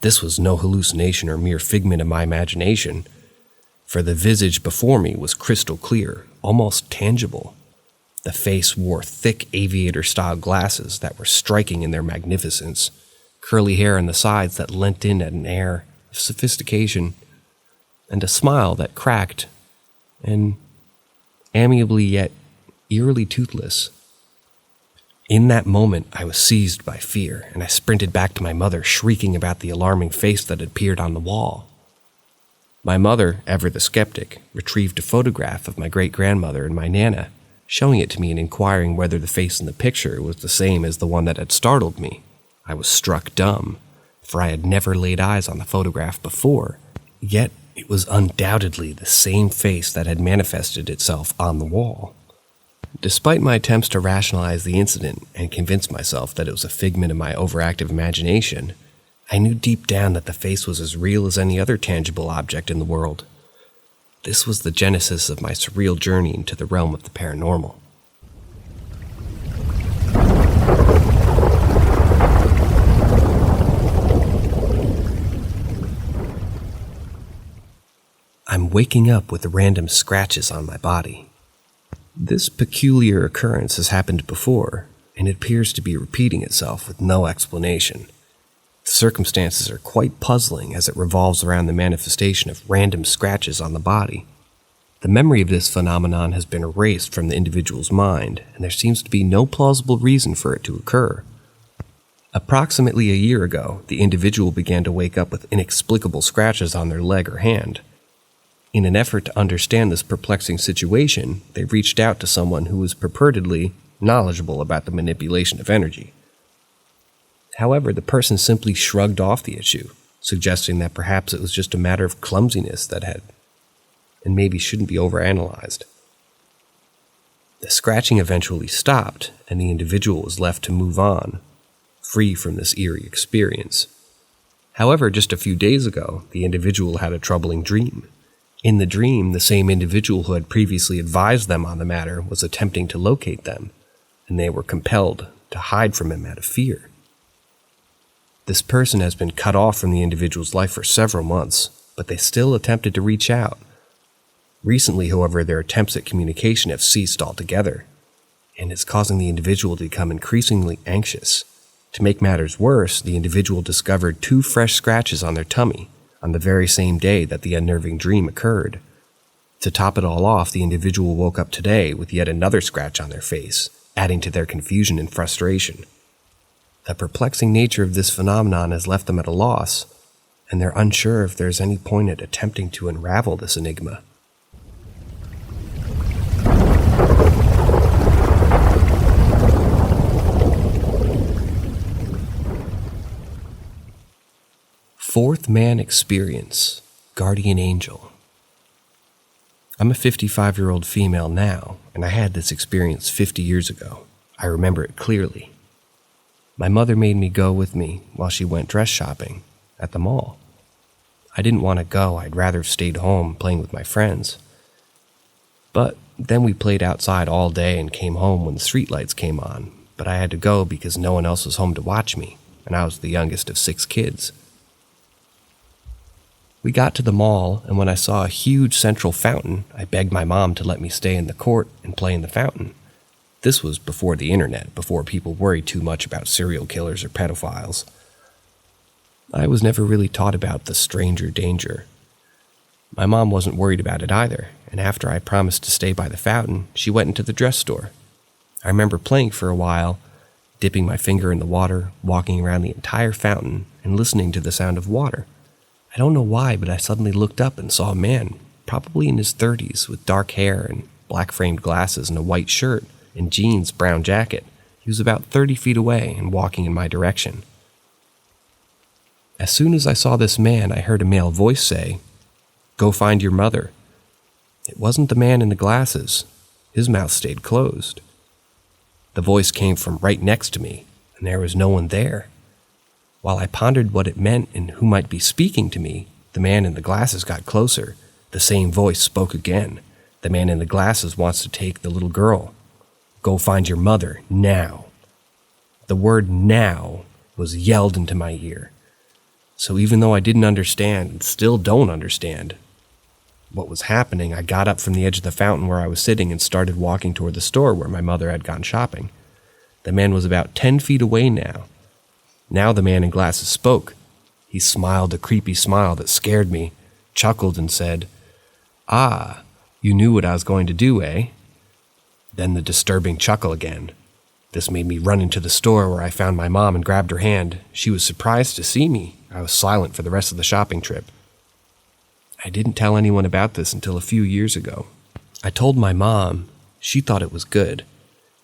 This was no hallucination or mere figment of my imagination, for the visage before me was crystal clear, almost tangible. The face wore thick aviator-style glasses that were striking in their magnificence, curly hair on the sides that lent in at an air of sophistication, and a smile that cracked, and amiably yet eerily toothless. In that moment, I was seized by fear, and I sprinted back to my mother, shrieking about the alarming face that had appeared on the wall. My mother, ever the skeptic, retrieved a photograph of my great-grandmother and my Nana, showing it to me and inquiring whether the face in the picture was the same as the one that had startled me. I was struck dumb, for I had never laid eyes on the photograph before, yet it was undoubtedly the same face that had manifested itself on the wall. Despite my attempts to rationalize the incident and convince myself that it was a figment of my overactive imagination, I knew deep down that the face was as real as any other tangible object in the world. This was the genesis of my surreal journey into the realm of the paranormal. I'm waking up with random scratches on my body. This peculiar occurrence has happened before, and it appears to be repeating itself with no explanation. The circumstances are quite puzzling as it revolves around the manifestation of random scratches on the body. The memory of this phenomenon has been erased from the individual's mind, and there seems to be no plausible reason for it to occur. Approximately a year ago, the individual began to wake up with inexplicable scratches on their leg or hand. In an effort to understand this perplexing situation, they reached out to someone who was purportedly knowledgeable about the manipulation of energy. However, the person simply shrugged off the issue, suggesting that perhaps it was just a matter of clumsiness and maybe shouldn't be overanalyzed. The scratching eventually stopped, and the individual was left to move on, free from this eerie experience. However, just a few days ago, the individual had a troubling dream. In the dream, the same individual who had previously advised them on the matter was attempting to locate them, and they were compelled to hide from him out of fear. This person has been cut off from the individual's life for several months, but they still attempted to reach out. Recently, however, their attempts at communication have ceased altogether, and it's causing the individual to become increasingly anxious. To make matters worse, the individual discovered 2 fresh scratches on their tummy on the very same day that the unnerving dream occurred. To top it all off, the individual woke up today with yet another scratch on their face, adding to their confusion and frustration. The perplexing nature of this phenomenon has left them at a loss, and they're unsure if there's any point at attempting to unravel this enigma. Fourth man experience, guardian angel. I'm a 55-year-old female now, and I had this experience 50 years ago. I remember it clearly. My mother made me go with me while she went dress shopping at the mall. I didn't want to go. I'd rather have stayed home playing with my friends. But then we played outside all day and came home when the streetlights came on, but I had to go because no one else was home to watch me, and I was the youngest of 6 kids. We got to the mall, and when I saw a huge central fountain, I begged my mom to let me stay in the court and play in the fountain. This was before the internet, before people worried too much about serial killers or pedophiles. I was never really taught about the stranger danger. My mom wasn't worried about it either, and after I promised to stay by the fountain, she went into the dress store. I remember playing for a while, dipping my finger in the water, walking around the entire fountain, and listening to the sound of water. I don't know why, but I suddenly looked up and saw a man, probably in his 30s, with dark hair and black-framed glasses and a white shirt and jeans, brown jacket. He was about 30 feet away and walking in my direction. As soon as I saw this man, I heard a male voice say, "Go find your mother." It wasn't the man in the glasses. His mouth stayed closed. The voice came from right next to me, and there was no one there. While I pondered what it meant and who might be speaking to me, the man in the glasses got closer. The same voice spoke again. The man in the glasses wants to take the little girl. Go find your mother, now. The word now was yelled into my ear. So even though I didn't understand and still don't understand what was happening, I got up from the edge of the fountain where I was sitting and started walking toward the store where my mother had gone shopping. The man was about 10 feet away now. Now the man in glasses spoke. He smiled a creepy smile that scared me, chuckled and said, "Ah, you knew what I was going to do, eh?" Then the disturbing chuckle again. This made me run into the store where I found my mom and grabbed her hand. She was surprised to see me. I was silent for the rest of the shopping trip. I didn't tell anyone about this until a few years ago. I told my mom. She thought it was good.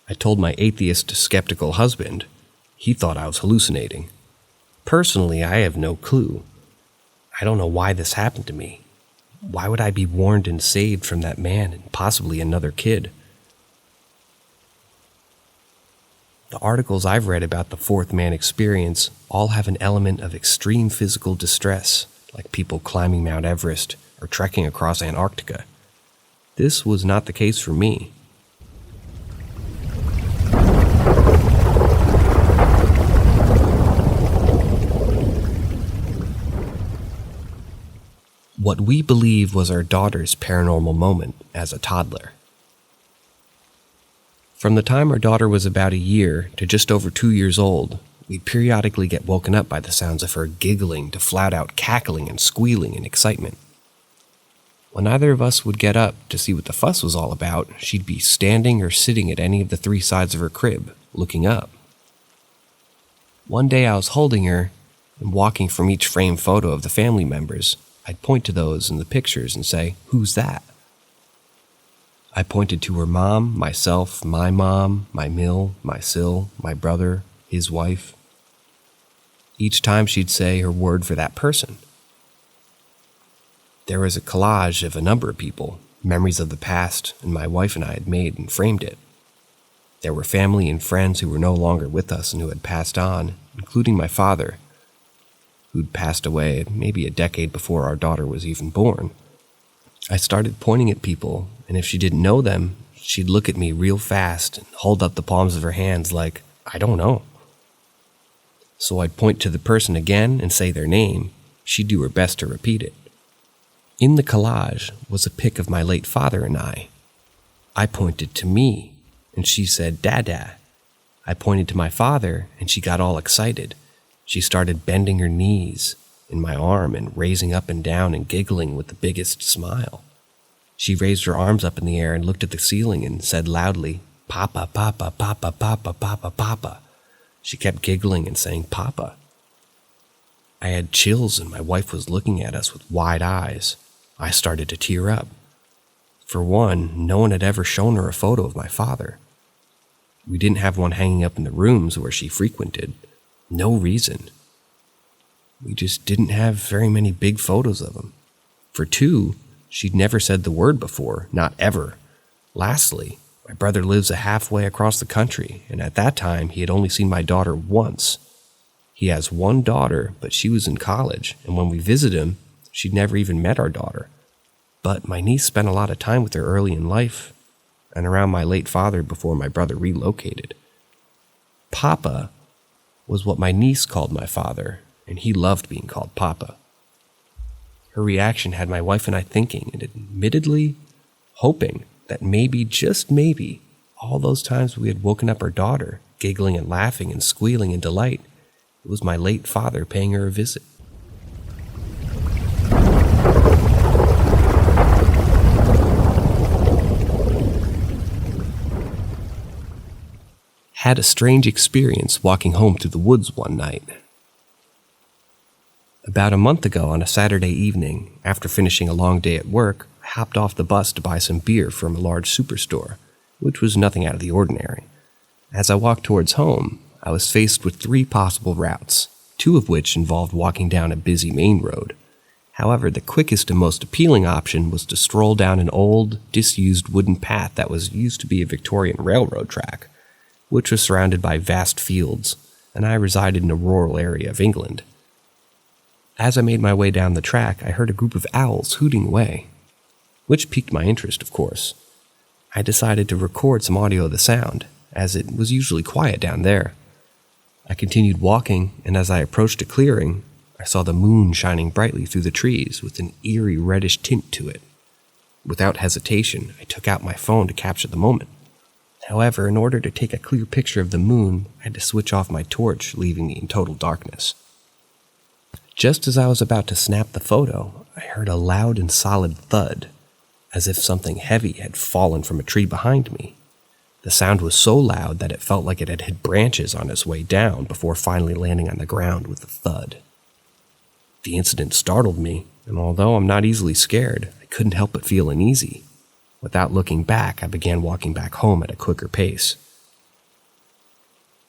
I told my atheist, skeptical husband. He thought I was hallucinating. Personally, I have no clue. I don't know why this happened to me. Why would I be warned and saved from that man and possibly another kid? The articles I've read about the fourth man experience all have an element of extreme physical distress, like people climbing Mount Everest or trekking across Antarctica. This was not the case for me. What we believe was our daughter's paranormal moment as a toddler. From the time our daughter was about a year to just over 2 years old, we'd periodically get woken up by the sounds of her giggling to flat-out cackling and squealing in excitement. When either of us would get up to see what the fuss was all about, she'd be standing or sitting at any of the 3 sides of her crib, looking up. One day I was holding her and walking from each framed photo of the family members. I'd point to those in the pictures and say, "Who's that?" I pointed to her mom, myself, my mom, my Mill, my Sil, my brother, his wife. Each time she'd say her word for that person. There was a collage of a number of people, memories of the past, and my wife and I had made and framed it. There were family and friends who were no longer with us and who had passed on, including my father, who'd passed away maybe a decade before our daughter was even born. I started pointing at people, and if she didn't know them, she'd look at me real fast and hold up the palms of her hands like, "I don't know." So I'd point to the person again and say their name. She'd do her best to repeat it. In the collage was a pic of my late father and I. I pointed to me, and she said, "Dada." I pointed to my father, and she got all excited. She started bending her knees in my arm and raising up and down and giggling with the biggest smile. She raised her arms up in the air and looked at the ceiling and said loudly, "Papa, Papa, Papa, Papa, Papa, Papa." She kept giggling and saying, "Papa." I had chills and my wife was looking at us with wide eyes. I started to tear up. For one, no one had ever shown her a photo of my father. We didn't have one hanging up in the rooms where she frequented. No reason. We just didn't have very many big photos of him. For two, she'd never said the word before, not ever. Lastly, my brother lives halfway across the country, and at that time he had only seen my daughter once. He has one daughter, but she was in college, and when we visited him, she'd never even met our daughter. But my niece spent a lot of time with her early in life, and around my late father before my brother relocated. Papa was what my niece called my father, and he loved being called Papa. Her reaction had my wife and I thinking, and admittedly hoping that maybe, just maybe, all those times we had woken up our daughter, giggling and laughing and squealing in delight, it was my late father paying her a visit. Had a strange experience walking home through the woods one night. About a month ago on a Saturday evening, after finishing a long day at work, I hopped off the bus to buy some beer from a large superstore, which was nothing out of the ordinary. As I walked towards home, I was faced with 3 possible routes, 2 of which involved walking down a busy main road. However, the quickest and most appealing option was to stroll down an old, disused wooden path that was used to be a Victorian railroad track, which was surrounded by vast fields, and I resided in a rural area of England. As I made my way down the track, I heard a group of owls hooting away, which piqued my interest, of course. I decided to record some audio of the sound, as it was usually quiet down there. I continued walking, and as I approached a clearing, I saw the moon shining brightly through the trees with an eerie reddish tint to it. Without hesitation, I took out my phone to capture the moment. However, in order to take a clear picture of the moon, I had to switch off my torch, leaving me in total darkness. Just as I was about to snap the photo, I heard a loud and solid thud, as if something heavy had fallen from a tree behind me. The sound was so loud that it felt like it had hit branches on its way down before finally landing on the ground with a thud. The incident startled me, and although I'm not easily scared, I couldn't help but feel uneasy. Without looking back, I began walking back home at a quicker pace.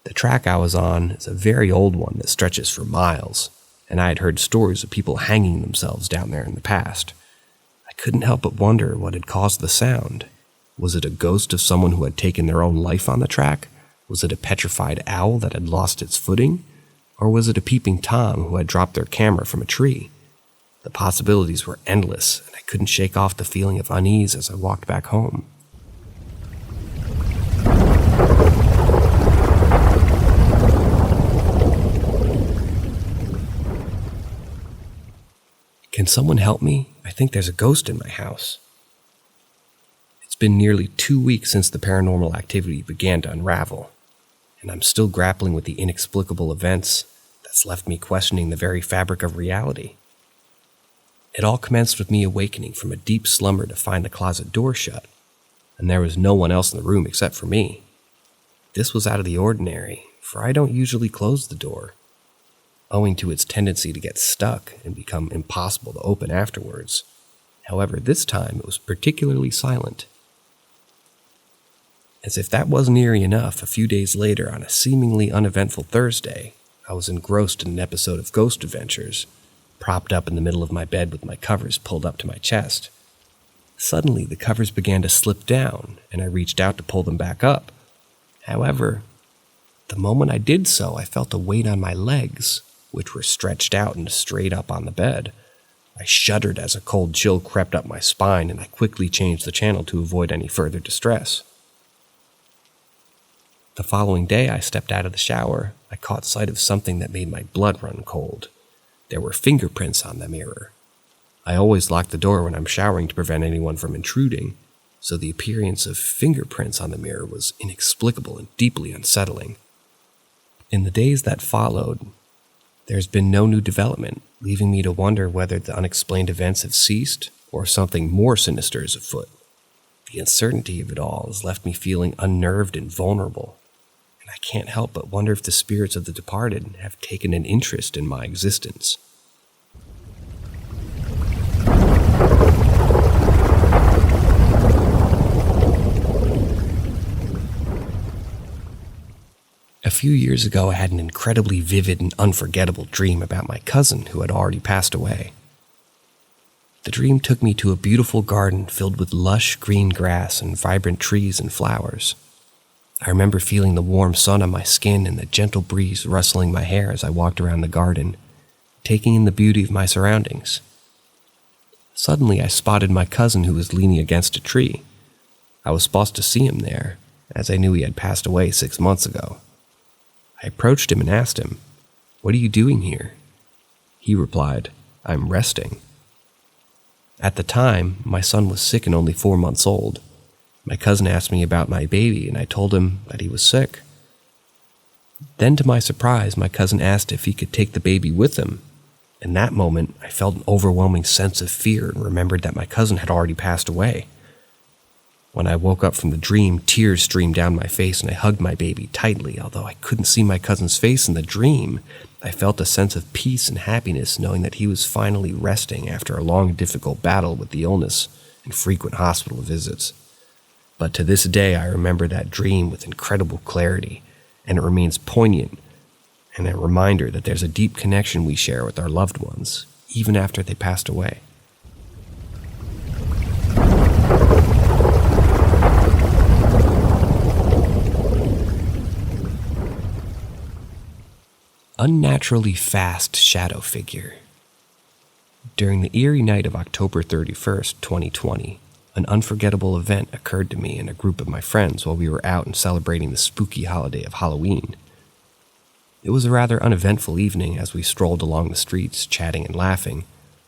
The track I was on is a very old one that stretches for miles, and I had heard stories of people hanging themselves down there in the past. I couldn't help but wonder what had caused the sound. Was it a ghost of someone who had taken their own life on the track, Was it a petrified owl that had lost its footing? Or was it a peeping Tom who had dropped their camera from a tree? The possibilities were endless, and I couldn't shake off the feeling of unease as I walked back home. Can someone help me? I think there's a ghost in my house. It's been nearly 2 weeks since the paranormal activity began to unravel, and I'm still grappling with the inexplicable events that's left me questioning the very fabric of reality. It all commenced with me awakening from a deep slumber to find the closet door shut, and there was no one else in the room except for me. This was out of the ordinary, for I don't usually close the door, owing to its tendency to get stuck and become impossible to open afterwards. However, this time it was particularly silent. As if that wasn't eerie enough, a few days later, on a seemingly uneventful Thursday, I was engrossed in an episode of Ghost Adventures, propped up in the middle of my bed with my covers pulled up to my chest. Suddenly, the covers began to slip down, and I reached out to pull them back up. However, the moment I did so, I felt a weight on my legs, which were stretched out and straight up on the bed. I shuddered as a cold chill crept up my spine, and I quickly changed the channel to avoid any further distress. The following day, I stepped out of the shower. I caught sight of something that made my blood run cold. There were fingerprints on the mirror. I always lock the door when I'm showering to prevent anyone from intruding, so the appearance of fingerprints on the mirror was inexplicable and deeply unsettling. In the days that followed, there's been no new development, leaving me to wonder whether the unexplained events have ceased or something more sinister is afoot. The uncertainty of it all has left me feeling unnerved and vulnerable, and I can't help but wonder if the spirits of the departed have taken an interest in my existence. A few years ago, I had an incredibly vivid and unforgettable dream about my cousin who had already passed away. The dream took me to a beautiful garden filled with lush green grass and vibrant trees and flowers. I remember feeling the warm sun on my skin and the gentle breeze rustling my hair as I walked around the garden, taking in the beauty of my surroundings. Suddenly, I spotted my cousin who was leaning against a tree. I was supposed to see him there, as I knew he had passed away 6 months ago. I approached him and asked him, "What are you doing here?" He replied, "I'm resting." At the time, my son was sick and only 4 months old. My cousin asked me about my baby, and I told him that he was sick. Then, to my surprise, my cousin asked if he could take the baby with him. In that moment, I felt an overwhelming sense of fear and remembered that my cousin had already passed away. When I woke up from the dream, tears streamed down my face and I hugged my baby tightly. Although I couldn't see my cousin's face in the dream, I felt a sense of peace and happiness knowing that he was finally resting after a long, difficult battle with the illness and frequent hospital visits. But to this day, I remember that dream with incredible clarity, and it remains poignant and a reminder that there's a deep connection we share with our loved ones, even after they passed away. Unnaturally fast shadow figure. During the eerie night of October 31st, 2020, an unforgettable event occurred to me and a group of my friends while we were out and celebrating the spooky holiday of Halloween. It was a rather uneventful evening as we strolled along the streets, chatting and laughing,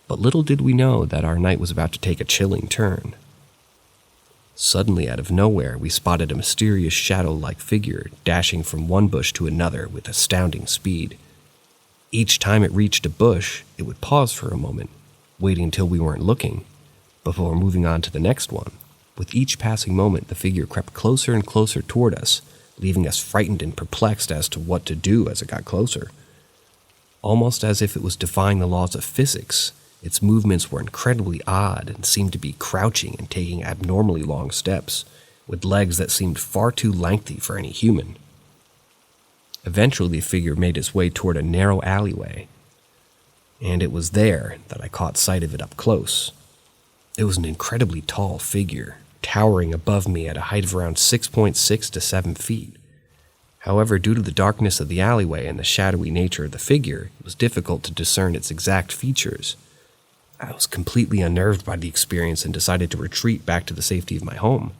but little did we know that our night was about to take a chilling turn. Suddenly, out of nowhere, we spotted a mysterious shadow-like figure dashing from one bush to another with astounding speed. Each time it reached a bush, it would pause for a moment, waiting until we weren't looking, before moving on to the next one. With each passing moment, the figure crept closer and closer toward us, leaving us frightened and perplexed as to what to do as it got closer. Almost as if it was defying the laws of physics, its movements were incredibly odd and seemed to be crouching and taking abnormally long steps, with legs that seemed far too lengthy for any human. Eventually, the figure made its way toward a narrow alleyway, and it was there that I caught sight of it up close. It was an incredibly tall figure, towering above me at a height of around 6.6 to 7 feet. However, due to the darkness of the alleyway and the shadowy nature of the figure, it was difficult to discern its exact features. I was completely unnerved by the experience and decided to retreat back to the safety of my home.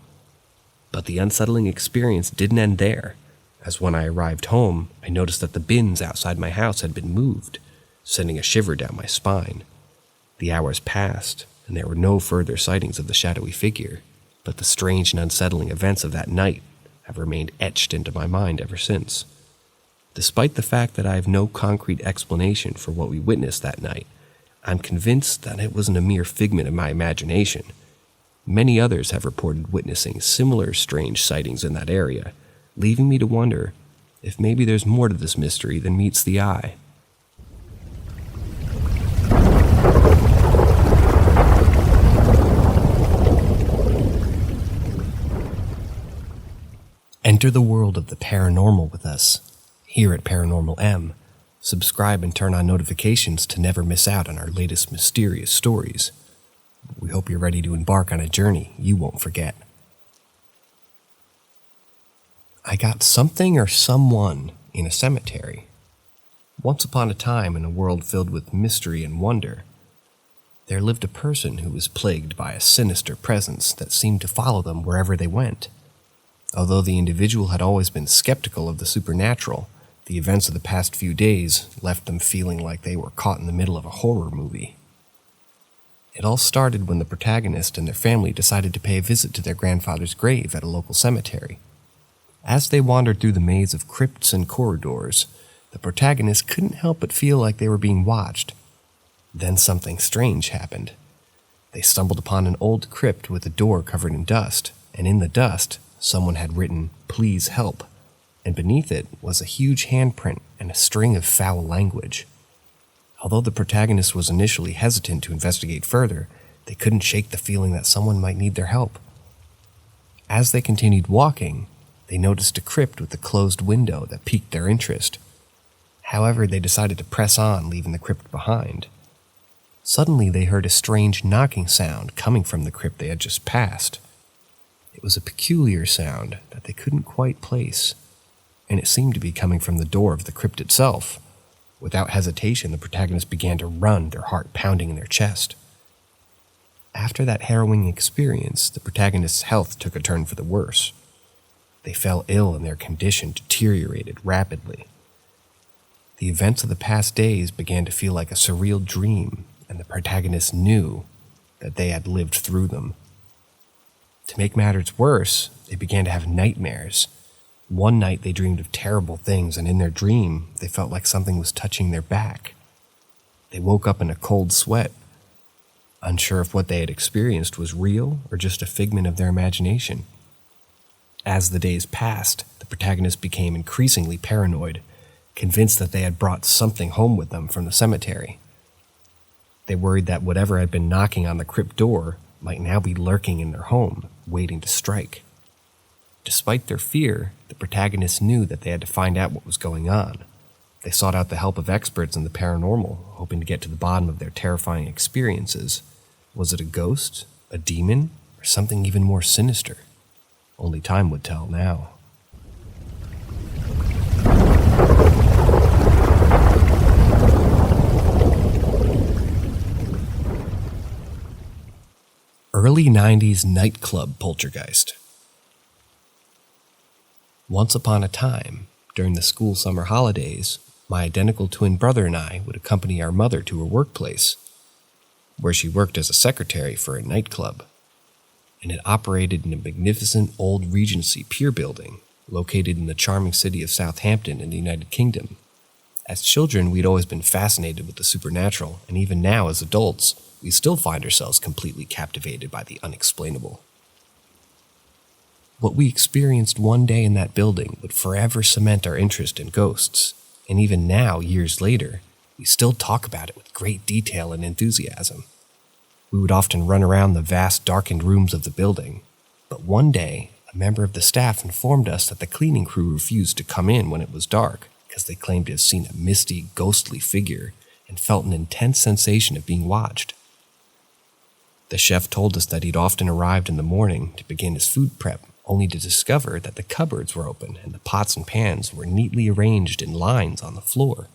But the unsettling experience didn't end there, as when I arrived home, I noticed that the bins outside my house had been moved, sending a shiver down my spine. The hours passed, and there were no further sightings of the shadowy figure, but the strange and unsettling events of that night have remained etched into my mind ever since. Despite the fact that I have no concrete explanation for what we witnessed that night, I'm convinced that it wasn't a mere figment of my imagination. Many others have reported witnessing similar strange sightings in that area, leaving me to wonder if maybe there's more to this mystery than meets the eye. Enter the world of the paranormal with us, here at Paranormal M. Subscribe and turn on notifications to never miss out on our latest mysterious stories. We hope you're ready to embark on a journey you won't forget. I got something or someone in a cemetery. Once upon a time, in a world filled with mystery and wonder, there lived a person who was plagued by a sinister presence that seemed to follow them wherever they went. Although the individual had always been skeptical of the supernatural, the events of the past few days left them feeling like they were caught in the middle of a horror movie. It all started when the protagonist and their family decided to pay a visit to their grandfather's grave at a local cemetery. As they wandered through the maze of crypts and corridors, the protagonist couldn't help but feel like they were being watched. Then something strange happened. They stumbled upon an old crypt with a door covered in dust, and in the dust, someone had written, "Please help," and beneath it was a huge handprint and a string of foul language. Although the protagonist was initially hesitant to investigate further, they couldn't shake the feeling that someone might need their help. As they continued walking, they noticed a crypt with a closed window that piqued their interest. However, they decided to press on, leaving the crypt behind. Suddenly, they heard a strange knocking sound coming from the crypt they had just passed. It was a peculiar sound that they couldn't quite place, and it seemed to be coming from the door of the crypt itself. Without hesitation, the protagonist began to run, their heart pounding in their chest. After that harrowing experience, the protagonist's health took a turn for the worse. They fell ill and their condition deteriorated rapidly. The events of the past days began to feel like a surreal dream, and the protagonist knew that they had lived through them. To make matters worse, they began to have nightmares. One night they dreamed of terrible things, and in their dream, they felt like something was touching their back. They woke up in a cold sweat, unsure if what they had experienced was real or just a figment of their imagination. As the days passed, the protagonist became increasingly paranoid, convinced that they had brought something home with them from the cemetery. They worried that whatever had been knocking on the crypt door might now be lurking in their home, waiting to strike. Despite their fear, the protagonists knew that they had to find out what was going on. They sought out the help of experts in the paranormal, hoping to get to the bottom of their terrifying experiences. Was it a ghost, a demon, or something even more sinister? Only time would tell now. Early 90s nightclub poltergeist. Once upon a time, during the school summer holidays, my identical twin brother and I would accompany our mother to her workplace, where she worked as a secretary for a nightclub, and it operated in a magnificent old Regency pier building located in the charming city of Southampton in the United Kingdom. As children, we'd always been fascinated with the supernatural, and even now as adults, we still find ourselves completely captivated by the unexplainable. What we experienced one day in that building would forever cement our interest in ghosts, and even now, years later, we still talk about it with great detail and enthusiasm. We would often run around the vast darkened rooms of the building, but one day, a member of the staff informed us that the cleaning crew refused to come in when it was dark because they claimed to have seen a misty, ghostly figure and felt an intense sensation of being watched. The chef told us that he'd often arrived in the morning to begin his food prep only to discover that the cupboards were open and the pots and pans were neatly arranged in lines on the floor.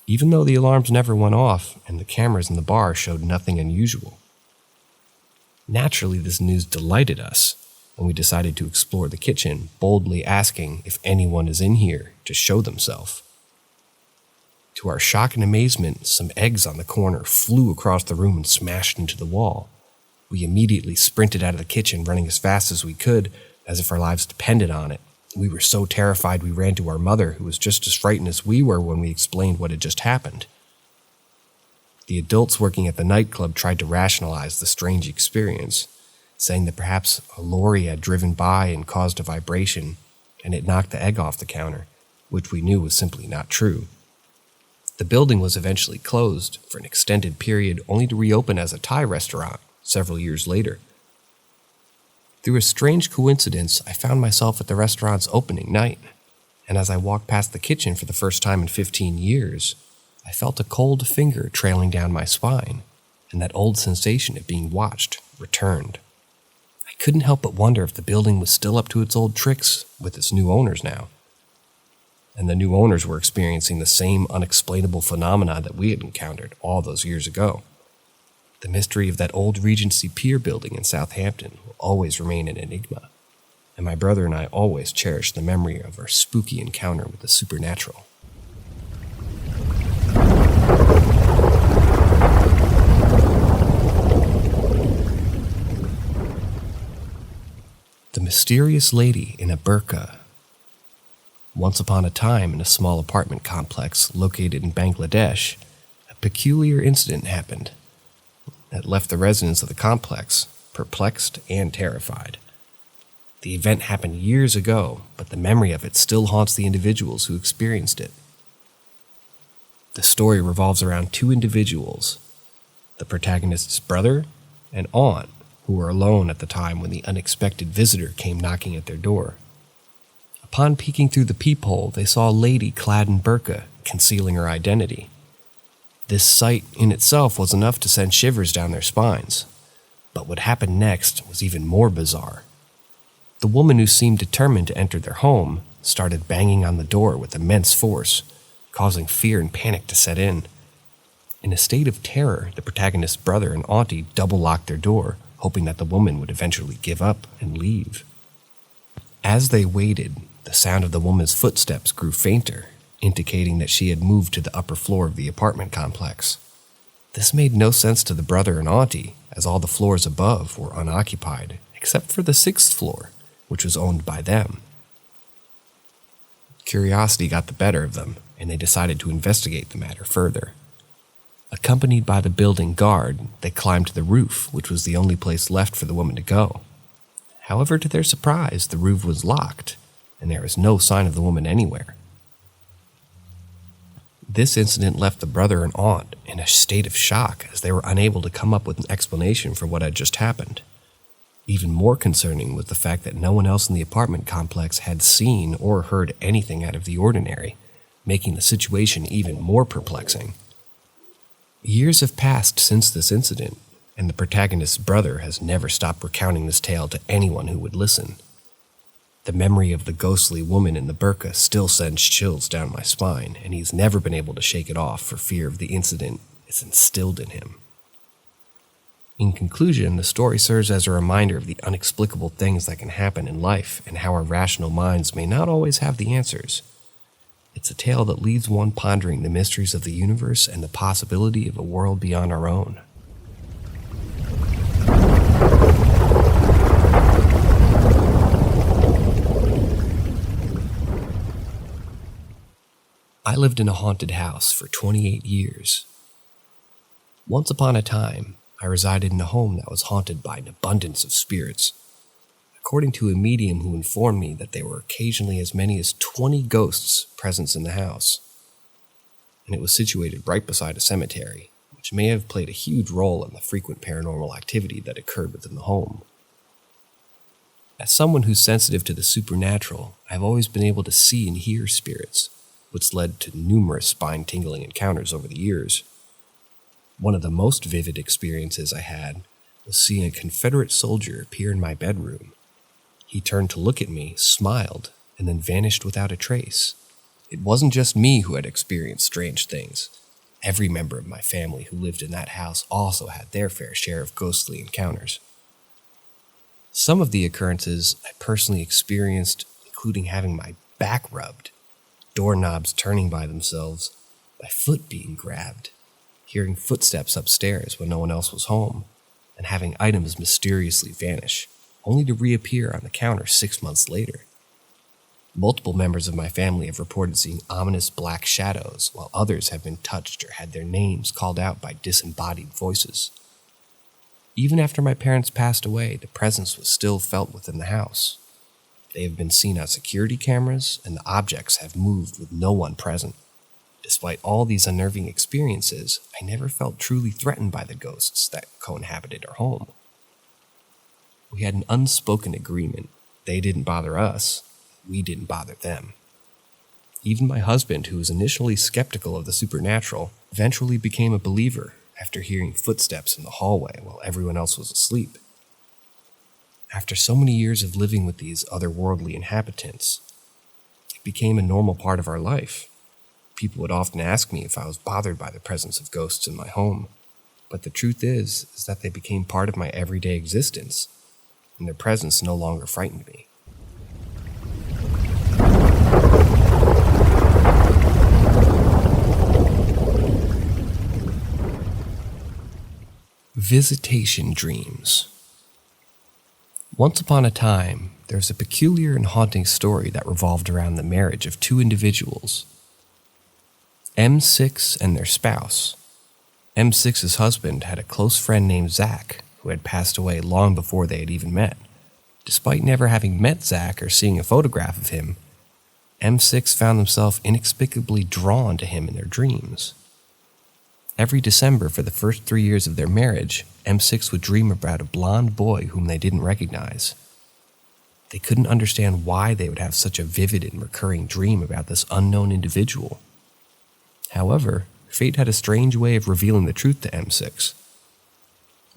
Even though the alarms never went off and the cameras in the bar showed nothing unusual. Naturally, this news delighted us, and we decided to explore the kitchen, boldly asking if anyone is in here to show themselves. To our shock and amazement, some eggs on the corner flew across the room and smashed into the wall. We immediately sprinted out of the kitchen, running as fast as we could, as if our lives depended on it. We were so terrified we ran to our mother, who was just as frightened as we were when we explained what had just happened. The adults working at the nightclub tried to rationalize the strange experience, saying that perhaps a lorry had driven by and caused a vibration, and it knocked the egg off the counter, which we knew was simply not true. The building was eventually closed for an extended period, only to reopen as a Thai restaurant several years later. Through a strange coincidence, I found myself at the restaurant's opening night, and as I walked past the kitchen for the first time in 15 years, I felt a cold finger trailing down my spine, and that old sensation of being watched returned. I couldn't help but wonder if the building was still up to its old tricks with its new owners now. And the new owners were experiencing the same unexplainable phenomena that we had encountered all those years ago. The mystery of that old Regency Pier building in Southampton will always remain an enigma, and my brother and I always cherish the memory of our spooky encounter with the supernatural. The mysterious lady in a burqa. Once upon a time, in a small apartment complex located in Bangladesh, a peculiar incident happened that left the residents of the complex perplexed and terrified. The event happened years ago, but the memory of it still haunts the individuals who experienced it. The story revolves around two individuals, the protagonist's brother and aunt, who were alone at the time when the unexpected visitor came knocking at their door. Upon peeking through the peephole, they saw a lady clad in burqa, concealing her identity. This sight in itself was enough to send shivers down their spines. But what happened next was even more bizarre. The woman, who seemed determined to enter their home, started banging on the door with immense force, causing fear and panic to set in. In a state of terror, the protagonist's brother and auntie double-locked their door, hoping that the woman would eventually give up and leave. As they waited, the sound of the woman's footsteps grew fainter, indicating that she had moved to the upper floor of the apartment complex. This made no sense to the brother and auntie, as all the floors above were unoccupied, except for the 6th floor, which was owned by them. Curiosity got the better of them, and they decided to investigate the matter further. Accompanied by the building guard, they climbed to the roof, which was the only place left for the woman to go. However, to their surprise, the roof was locked, and there was no sign of the woman anywhere. This incident left the brother and aunt in a state of shock, as they were unable to come up with an explanation for what had just happened. Even more concerning was the fact that no one else in the apartment complex had seen or heard anything out of the ordinary, making the situation even more perplexing. Years have passed since this incident, and the protagonist's brother has never stopped recounting this tale to anyone who would listen. The memory of the ghostly woman in the burqa still sends chills down my spine, and he's never been able to shake it off for fear of the incident it's instilled in him. In conclusion, the story serves as a reminder of the inexplicable things that can happen in life and how our rational minds may not always have the answers. It's a tale that leaves one pondering the mysteries of the universe and the possibility of a world beyond our own. I lived in a haunted house for 28 years. Once upon a time, I resided in a home that was haunted by an abundance of spirits. According to a medium who informed me that there were occasionally as many as 20 ghosts present in the house. And it was situated right beside a cemetery, which may have played a huge role in the frequent paranormal activity that occurred within the home. As someone who's sensitive to the supernatural, I've always been able to see and hear spirits, which led to numerous spine-tingling encounters over the years. One of the most vivid experiences I had was seeing a Confederate soldier appear in my bedroom, He turned to look at me, smiled, and then vanished without a trace. It wasn't just me who had experienced strange things. Every member of my family who lived in that house also had their fair share of ghostly encounters. Some of the occurrences I personally experienced, including having my back rubbed, doorknobs turning by themselves, my foot being grabbed, hearing footsteps upstairs when no one else was home, and having items mysteriously vanish, only to reappear on the counter 6 months later. Multiple members of my family have reported seeing ominous black shadows, while others have been touched or had their names called out by disembodied voices. Even after my parents passed away, the presence was still felt within the house. They have been seen on security cameras, and the objects have moved with no one present. Despite all these unnerving experiences, I never felt truly threatened by the ghosts that co-inhabited our home. We had an unspoken agreement. They didn't bother us. We didn't bother them. Even my husband, who was initially skeptical of the supernatural, eventually became a believer after hearing footsteps in the hallway while everyone else was asleep. After so many years of living with these otherworldly inhabitants, it became a normal part of our life. People would often ask me if I was bothered by the presence of ghosts in my home, but the truth is that they became part of my everyday existence, and their presence no longer frightened me. Visitation dreams. Once upon a time, there was a peculiar and haunting story that revolved around the marriage of two individuals, M6 and their spouse. M6's husband had a close friend named Zach, who had passed away long before they had even met. Despite never having met Zach or seeing a photograph of him, M6 found himself inexplicably drawn to him in their dreams. Every December for the first 3 years of their marriage, M6 would dream about a blonde boy whom they didn't recognize. They couldn't understand why they would have such a vivid and recurring dream about this unknown individual. However, fate had a strange way of revealing the truth to M6.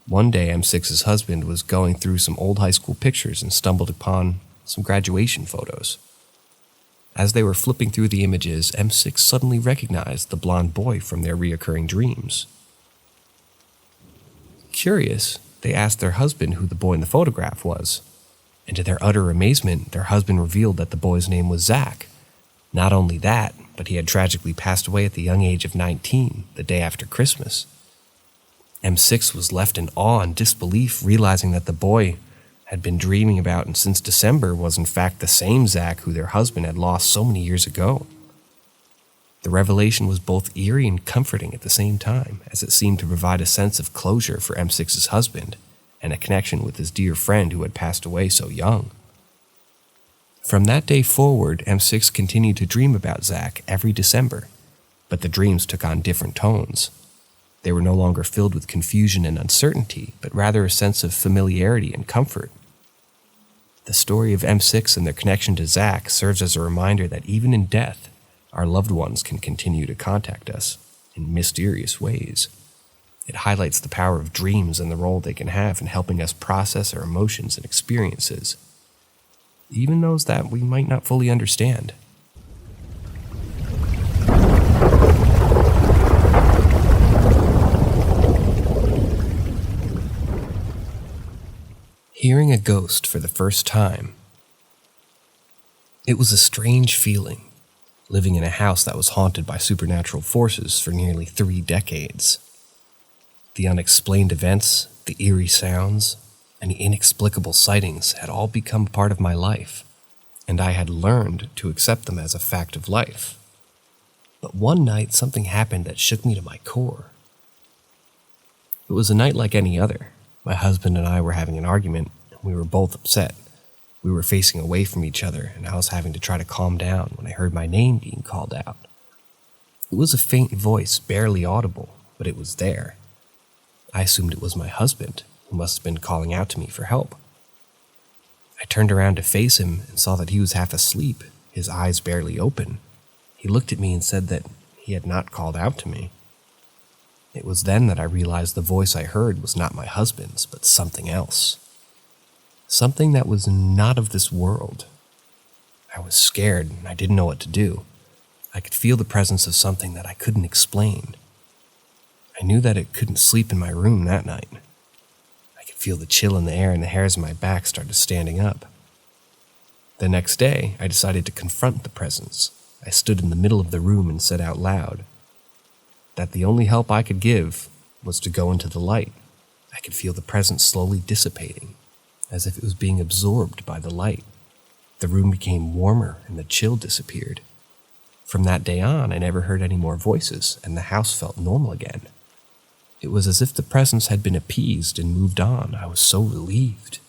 One day, M6's husband was going through some old high school pictures and stumbled upon some graduation photos. As they were flipping through the images, M6 suddenly recognized the blonde boy from their reoccurring dreams. Curious, they asked their husband who the boy in the photograph was, and to their utter amazement, their husband revealed that the boy's name was Zach. Not only that, but he had tragically passed away at the young age of 19, the day after Christmas. M6 was left in awe and disbelief, realizing that the boy had been dreaming about and since December was in fact the same Zach who their husband had lost so many years ago. The revelation was both eerie and comforting at the same time, as it seemed to provide a sense of closure for M6's husband and a connection with his dear friend who had passed away so young. From that day forward, M6 continued to dream about Zach every December, but the dreams took on different tones. They were no longer filled with confusion and uncertainty, but rather a sense of familiarity and comfort. The story of M6 and their connection to Zach serves as a reminder that even in death, our loved ones can continue to contact us in mysterious ways. It highlights the power of dreams and the role they can have in helping us process our emotions and experiences, even those that we might not fully understand. Hearing a ghost for the first time. It was a strange feeling, living in a house that was haunted by supernatural forces for nearly 3 decades. The unexplained events, the eerie sounds, and the inexplicable sightings had all become part of my life, and I had learned to accept them as a fact of life. But one night, something happened that shook me to my core. It was a night like any other. My husband and I were having an argument, and we were both upset. We were facing away from each other, and I was having to try to calm down when I heard my name being called out. It was a faint voice, barely audible, but it was there. I assumed it was my husband, who must have been calling out to me for help. I turned around to face him and saw that he was half asleep, his eyes barely open. He looked at me and said that he had not called out to me. It was then that I realized the voice I heard was not my husband's, but something else. Something that was not of this world. I was scared and I didn't know what to do. I could feel the presence of something that I couldn't explain. I knew that it couldn't sleep in my room that night. I could feel the chill in the air and the hairs on my back started standing up. The next day, I decided to confront the presence. I stood in the middle of the room and said out loud that the only help I could give was to go into the light. I could feel the presence slowly dissipating, as if it was being absorbed by the light. The room became warmer and the chill disappeared. From that day on, I never heard any more voices, and the house felt normal again. It was as if the presence had been appeased and moved on. I was so relieved,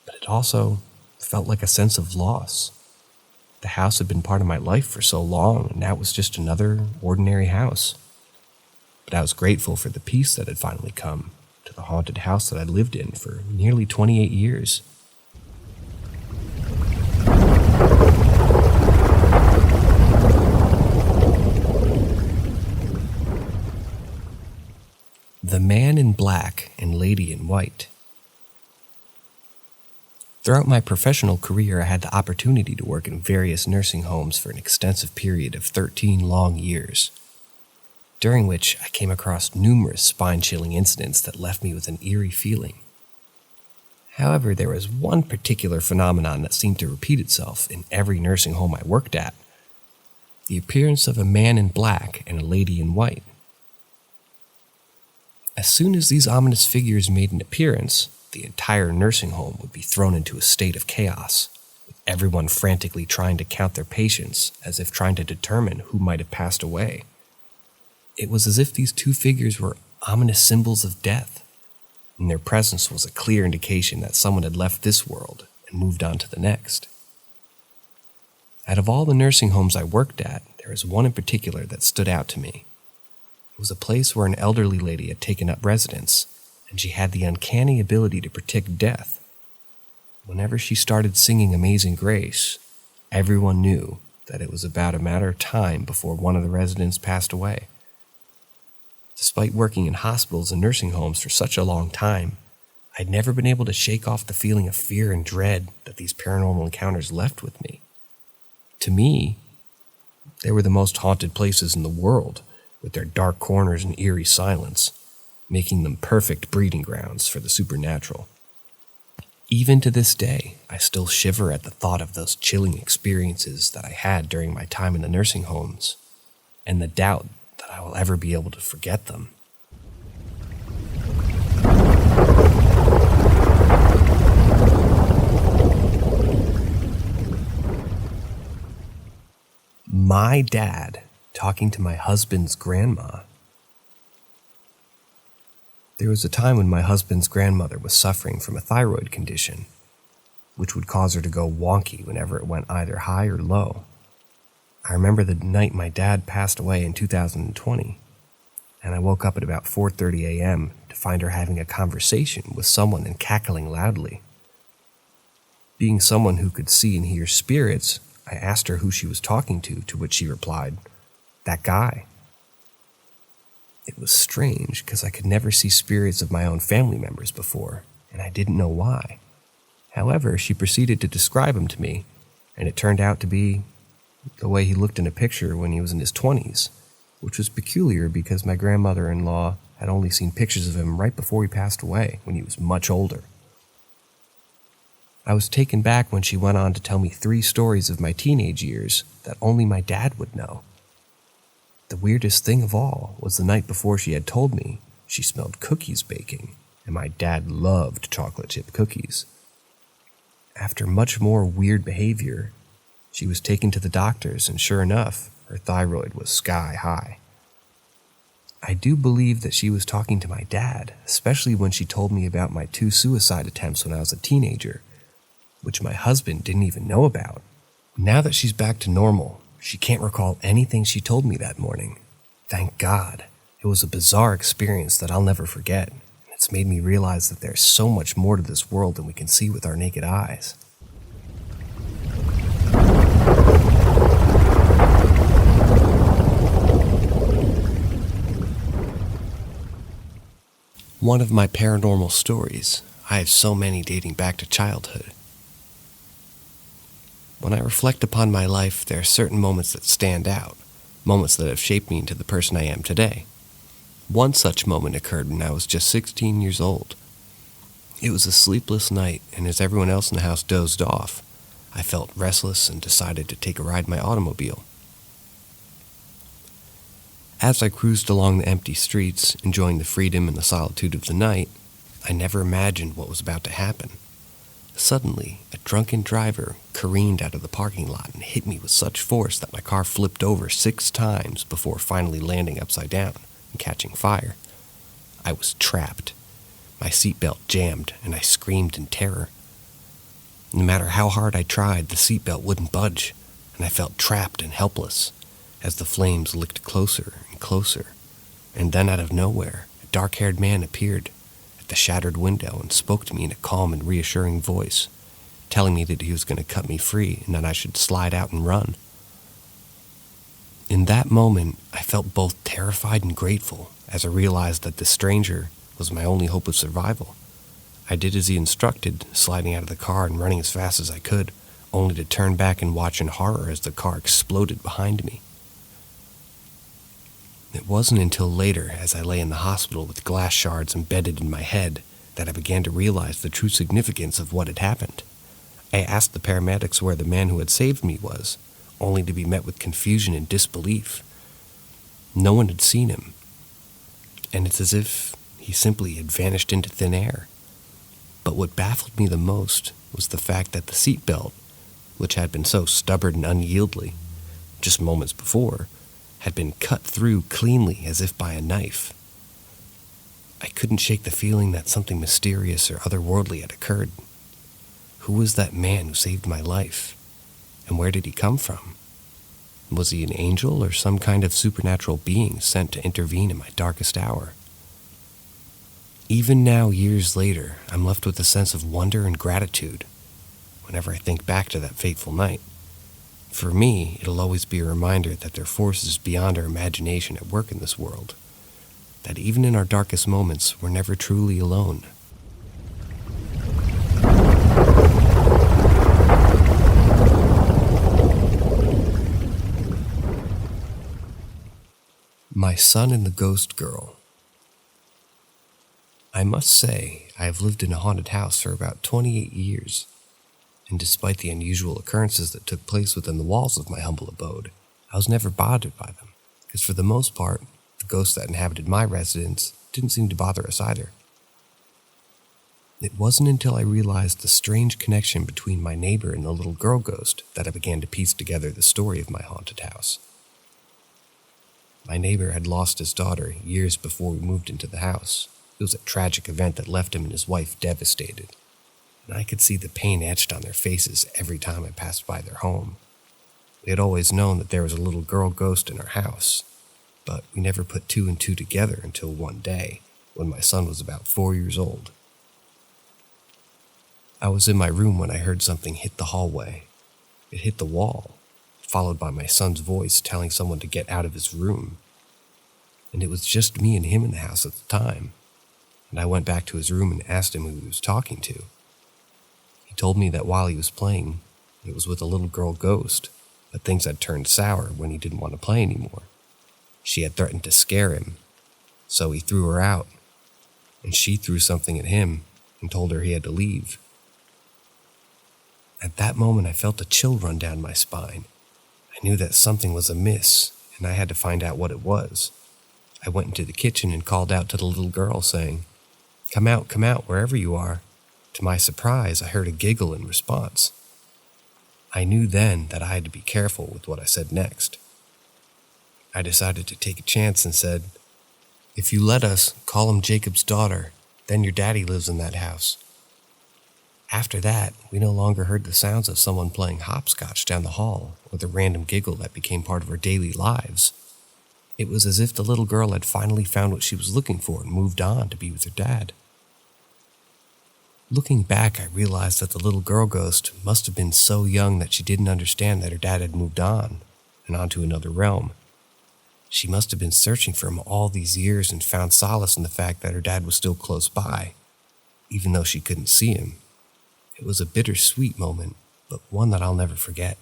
but it also felt like a sense of loss. The house had been part of my life for so long, and now it was just another ordinary house. But I was grateful for the peace that had finally come to the haunted house that I'd lived in for nearly 28 years. The Man in Black and Lady in White. Throughout my professional career, I had the opportunity to work in various nursing homes for an extensive period of 13 long years, during which I came across numerous spine-chilling incidents that left me with an eerie feeling. However, there was one particular phenomenon that seemed to repeat itself in every nursing home I worked at: the appearance of a man in black and a lady in white. As soon as these ominous figures made an appearance, the entire nursing home would be thrown into a state of chaos, with everyone frantically trying to count their patients as if trying to determine who might have passed away. It was as if these two figures were ominous symbols of death, and their presence was a clear indication that someone had left this world and moved on to the next. Out of all the nursing homes I worked at, there was one in particular that stood out to me. It was a place where an elderly lady had taken up residence, and she had the uncanny ability to predict death. Whenever she started singing Amazing Grace, everyone knew that it was about a matter of time before one of the residents passed away. Despite working in hospitals and nursing homes for such a long time, I'd never been able to shake off the feeling of fear and dread that these paranormal encounters left with me. To me, they were the most haunted places in the world, with their dark corners and eerie silence, making them perfect breeding grounds for the supernatural. Even to this day, I still shiver at the thought of those chilling experiences that I had during my time in the nursing homes, and the doubt that I will ever be able to forget them. My dad talking to my husband's grandma. There was a time when my husband's grandmother was suffering from a thyroid condition, which would cause her to go wonky whenever it went either high or low. I remember the night my dad passed away in 2020, and I woke up at about 4:30 a.m. to find her having a conversation with someone and cackling loudly. Being someone who could see and hear spirits, I asked her who she was talking to which she replied, "That guy." It was strange because I could never see spirits of my own family members before, and I didn't know why. However, she proceeded to describe him to me, and it turned out to be the way he looked in a picture when he was in his 20s, which was peculiar because my grandmother-in-law had only seen pictures of him right before he passed away, when he was much older. I was taken back when she went on to tell me 3 stories of my teenage years that only my dad would know. The weirdest thing of all was the night before she had told me she smelled cookies baking, and my dad loved chocolate chip cookies. After much more weird behavior, she was taken to the doctors, and sure enough, her thyroid was sky high. I do believe that she was talking to my dad, especially when she told me about my 2 suicide attempts when I was a teenager, which my husband didn't even know about. Now that she's back to normal, she can't recall anything she told me that morning. Thank God. It was a bizarre experience that I'll never forget, and it's made me realize that there's so much more to this world than we can see with our naked eyes. One of my paranormal stories I have so many dating back to childhood. When I reflect upon my life, there are certain moments that stand out, moments that have shaped me into the person I am today. One such moment occurred when I was just 16 years old. It was a sleepless night, and as everyone else in the house dozed off, I felt restless and decided to take a ride in my automobile. As I cruised along the empty streets, enjoying the freedom and the solitude of the night, I never imagined what was about to happen. Suddenly, a drunken driver careened out of the parking lot and hit me with such force that my car flipped over 6 times before finally landing upside down and catching fire. I was trapped. My seatbelt jammed, and I screamed in terror. No matter how hard I tried, the seatbelt wouldn't budge, and I felt trapped and helpless as the flames licked closer and closer. And then out of nowhere, a dark-haired man appeared at the shattered window and spoke to me in a calm and reassuring voice, telling me that he was going to cut me free and that I should slide out and run. In that moment, I felt both terrified and grateful as I realized that this stranger was my only hope of survival. I did as he instructed, sliding out of the car and running as fast as I could, only to turn back and watch in horror as the car exploded behind me. It wasn't until later, as I lay in the hospital with glass shards embedded in my head, that I began to realize the true significance of what had happened. I asked the paramedics where the man who had saved me was, only to be met with confusion and disbelief. No one had seen him, and it's as if he simply had vanished into thin air. But what baffled me the most was the fact that the seatbelt, which had been so stubborn and unyieldly just moments before, had been cut through cleanly as if by a knife. I couldn't shake the feeling that something mysterious or otherworldly had occurred. Who was that man who saved my life? And where did he come from? Was he an angel or some kind of supernatural being sent to intervene in my darkest hour? Even now, years later, I'm left with a sense of wonder and gratitude whenever I think back to that fateful night. For me, it'll always be a reminder that there are forces beyond our imagination at work in this world, that even in our darkest moments, we're never truly alone. My Son and the Ghost Girl. I must say, I have lived in a haunted house for about 28 years, and despite the unusual occurrences that took place within the walls of my humble abode, I was never bothered by them, because for the most part, the ghosts that inhabited my residence didn't seem to bother us either. It wasn't until I realized the strange connection between my neighbor and the little girl ghost that I began to piece together the story of my haunted house. My neighbor had lost his daughter years before we moved into the house. It was a tragic event that left him and his wife devastated, and I could see the pain etched on their faces every time I passed by their home. We had always known that there was a little girl ghost in our house, but we never put 2 and 2 together until one day, when my son was about 4 years old. I was in my room when I heard something hit the hallway. It hit the wall, followed by my son's voice telling someone to get out of his room. And it was just me and him in the house at the time, and I went back to his room and asked him who he was talking to. He told me that while he was playing, it was with a little girl ghost, but things had turned sour when he didn't want to play anymore. She had threatened to scare him, so he threw her out, and she threw something at him and told her he had to leave. At that moment, I felt a chill run down my spine. I knew that something was amiss, and I had to find out what it was. I went into the kitchen and called out to the little girl, saying, come out, wherever you are." To my surprise, I heard a giggle in response. I knew then that I had to be careful with what I said next. I decided to take a chance and said, "If you let us, call him Jacob's daughter, then your daddy lives in that house." After that, we no longer heard the sounds of someone playing hopscotch down the hall or the random giggle that became part of our daily lives. It was as if the little girl had finally found what she was looking for and moved on to be with her dad. Looking back, I realized that the little girl ghost must have been so young that she didn't understand that her dad had moved on and onto another realm. She must have been searching for him all these years and found solace in the fact that her dad was still close by, even though she couldn't see him. It was a bittersweet moment, but one that I'll never forget.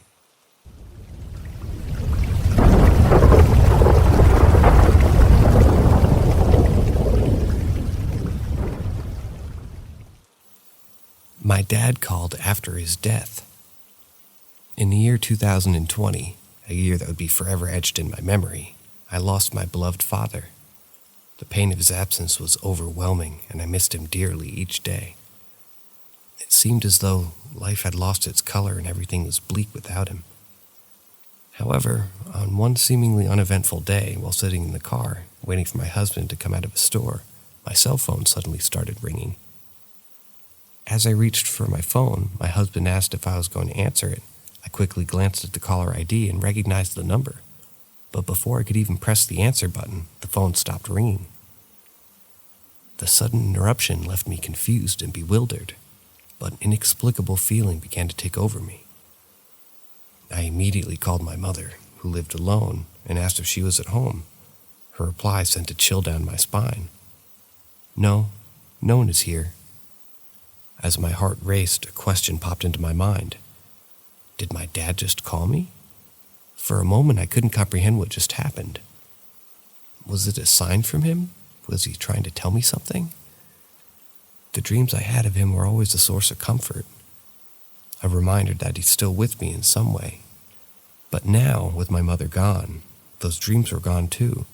My dad called after his death. In the year 2020, a year that would be forever etched in my memory, I lost my beloved father. The pain of his absence was overwhelming, and I missed him dearly each day. It seemed as though life had lost its color and everything was bleak without him. However, on one seemingly uneventful day, while sitting in the car, waiting for my husband to come out of a store, my cell phone suddenly started ringing. As I reached for my phone, my husband asked if I was going to answer it. I quickly glanced at the caller ID and recognized the number. But before I could even press the answer button, the phone stopped ringing. The sudden interruption left me confused and bewildered, but an inexplicable feeling began to take over me. I immediately called my mother, who lived alone, and asked if she was at home. Her reply sent a chill down my spine. No one is here. As my heart raced, a question popped into my mind. Did my dad just call me? For a moment, I couldn't comprehend what just happened. Was it a sign from him? Was he trying to tell me something? The dreams I had of him were always a source of comfort, a reminder that he's still with me in some way. But now, with my mother gone, those dreams were gone too.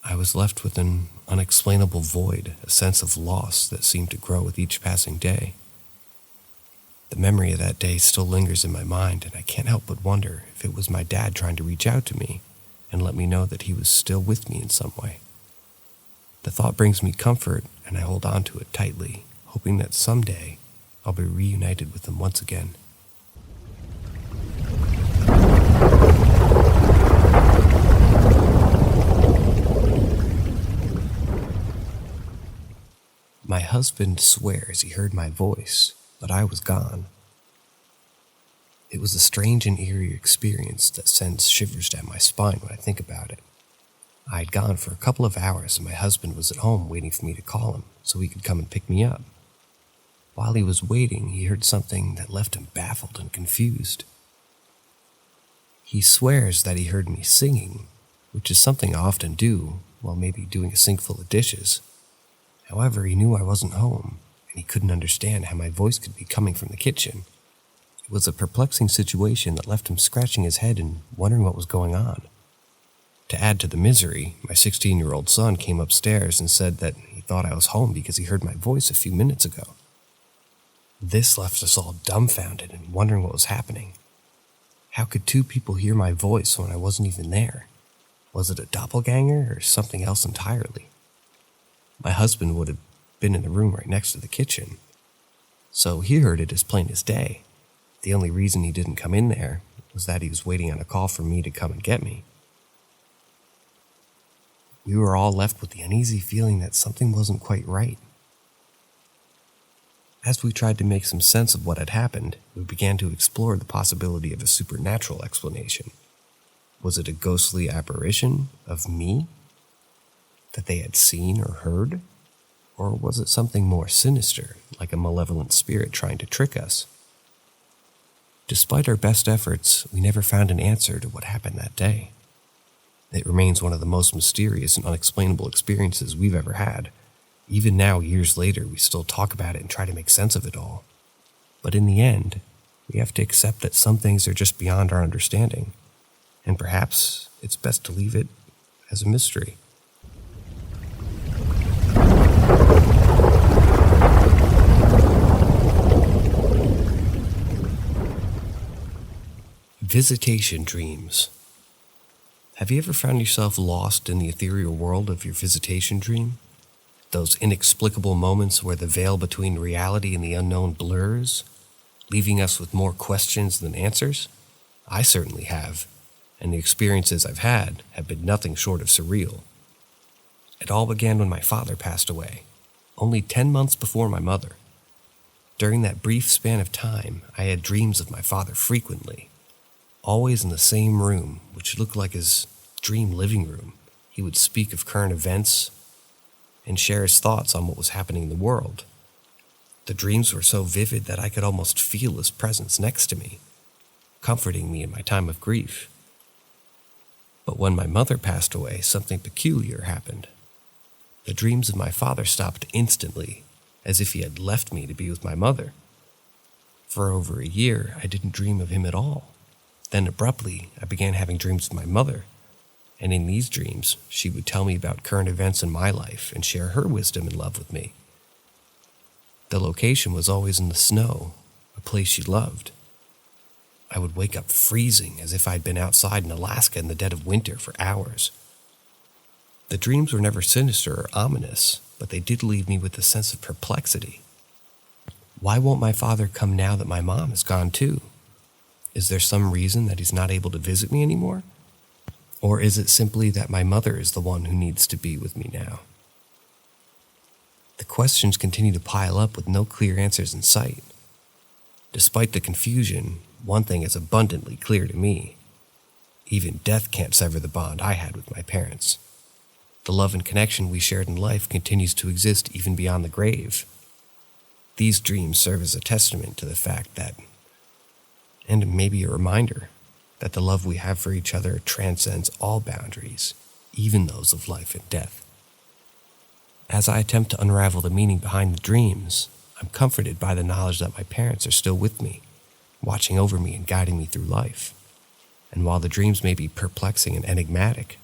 I was left with an unexplainable void, a sense of loss that seemed to grow with each passing day. The memory of that day still lingers in my mind, and I can't help but wonder if it was my dad trying to reach out to me and let me know that he was still with me in some way. The thought brings me comfort, and I hold on to it tightly, hoping that someday I'll be reunited with him once again. My husband swears he heard my voice, but I was gone. It was a strange and eerie experience that sends shivers down my spine when I think about it. I had gone for a couple of hours and my husband was at home waiting for me to call him so he could come and pick me up. While he was waiting, he heard something that left him baffled and confused. He swears that he heard me singing, which is something I often do while maybe doing a sink full of dishes. However, he knew I wasn't home, and he couldn't understand how my voice could be coming from the kitchen. It was a perplexing situation that left him scratching his head and wondering what was going on. To add to the misery, my 16-year-old son came upstairs and said that he thought I was home because he heard my voice a few minutes ago. This left us all dumbfounded and wondering what was happening. How could two people hear my voice when I wasn't even there? Was it a doppelganger or something else entirely? My husband would have been in the room right next to the kitchen, so he heard it as plain as day. The only reason he didn't come in there was that he was waiting on a call for me to come and get me. We were all left with the uneasy feeling that something wasn't quite right. As we tried to make some sense of what had happened, we began to explore the possibility of a supernatural explanation. Was it a ghostly apparition of me that they had seen or heard? Or was it something more sinister, like a malevolent spirit trying to trick us? Despite our best efforts, we never found an answer to what happened that day. It remains one of the most mysterious and unexplainable experiences we've ever had. Even now, years later, we still talk about it and try to make sense of it all. But in the end, we have to accept that some things are just beyond our understanding, and perhaps it's best to leave it as a mystery. Visitation dreams. Have you ever found yourself lost in the ethereal world of your visitation dream? Those inexplicable moments where the veil between reality and the unknown blurs, leaving us with more questions than answers? I certainly have, and the experiences I've had have been nothing short of surreal. It all began when my father passed away, only 10 months before my mother. During that brief span of time, I had dreams of my father frequently, always in the same room, which looked like his dream living room. He would speak of current events and share his thoughts on what was happening in the world. The dreams were so vivid that I could almost feel his presence next to me, comforting me in my time of grief. But when my mother passed away, something peculiar happened. The dreams of my father stopped instantly, as if he had left me to be with my mother. For over a year, I didn't dream of him at all. Then abruptly, I began having dreams of my mother, and in these dreams, she would tell me about current events in my life and share her wisdom and love with me. The location was always in the snow, a place she loved. I would wake up freezing as if I'd been outside in Alaska in the dead of winter for hours. The dreams were never sinister or ominous, but they did leave me with a sense of perplexity. Why won't my father come now that my mom is gone too? Is there some reason that he's not able to visit me anymore? Or is it simply that my mother is the one who needs to be with me now? The questions continue to pile up with no clear answers in sight. Despite the confusion, one thing is abundantly clear to me. Even death can't sever the bond I had with my parents. The love and connection we shared in life continues to exist even beyond the grave. These dreams serve as a testament to the fact that, and maybe a reminder, that the love we have for each other transcends all boundaries, even those of life and death. As I attempt to unravel the meaning behind the dreams, I'm comforted by the knowledge that my parents are still with me, watching over me and guiding me through life. And while the dreams may be perplexing and enigmatic,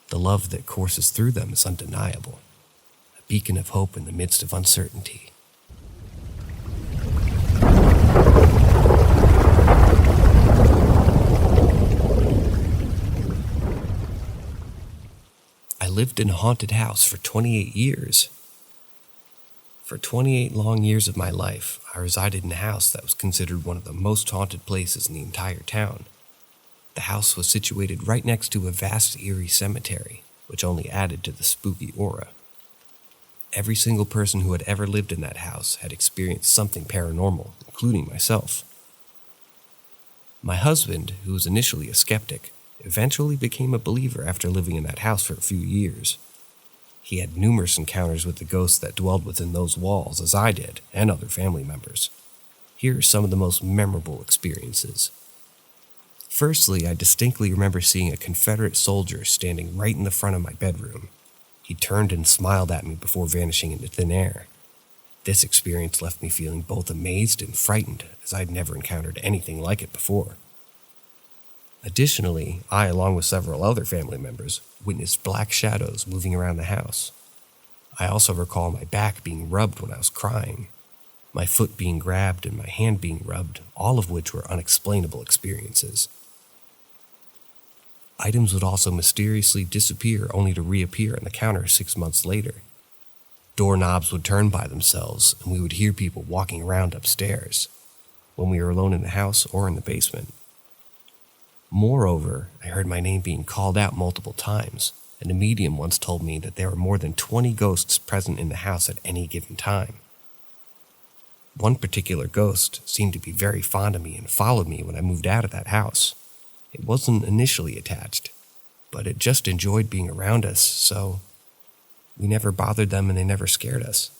the love that courses through them is undeniable, a beacon of hope in the midst of uncertainty. I lived in a haunted house for 28 years. For 28 long years of my life, I resided in a house that was considered one of the most haunted places in the entire town. The house was situated right next to a vast, eerie cemetery, which only added to the spooky aura. Every single person who had ever lived in that house had experienced something paranormal, including myself. My husband, who was initially a skeptic, eventually became a believer after living in that house for a few years. He had numerous encounters with the ghosts that dwelled within those walls, as I did, and other family members. Here are some of the most memorable experiences. Firstly, I distinctly remember seeing a Confederate soldier standing right in the front of my bedroom. He turned and smiled at me before vanishing into thin air. This experience left me feeling both amazed and frightened, as I'd never encountered anything like it before. Additionally, I, along with several other family members, witnessed black shadows moving around the house. I also recall my back being rubbed when I was crying, my foot being grabbed and my hand being rubbed, all of which were unexplainable experiences. Items would also mysteriously disappear only to reappear on the counter 6 months later. Doorknobs would turn by themselves, and we would hear people walking around upstairs, when we were alone in the house or in the basement. Moreover, I heard my name being called out multiple times, and a medium once told me that there were more than 20 ghosts present in the house at any given time. One particular ghost seemed to be very fond of me and followed me when I moved out of that house. It wasn't initially attached, but it just enjoyed being around us, so we never bothered them and they never scared us.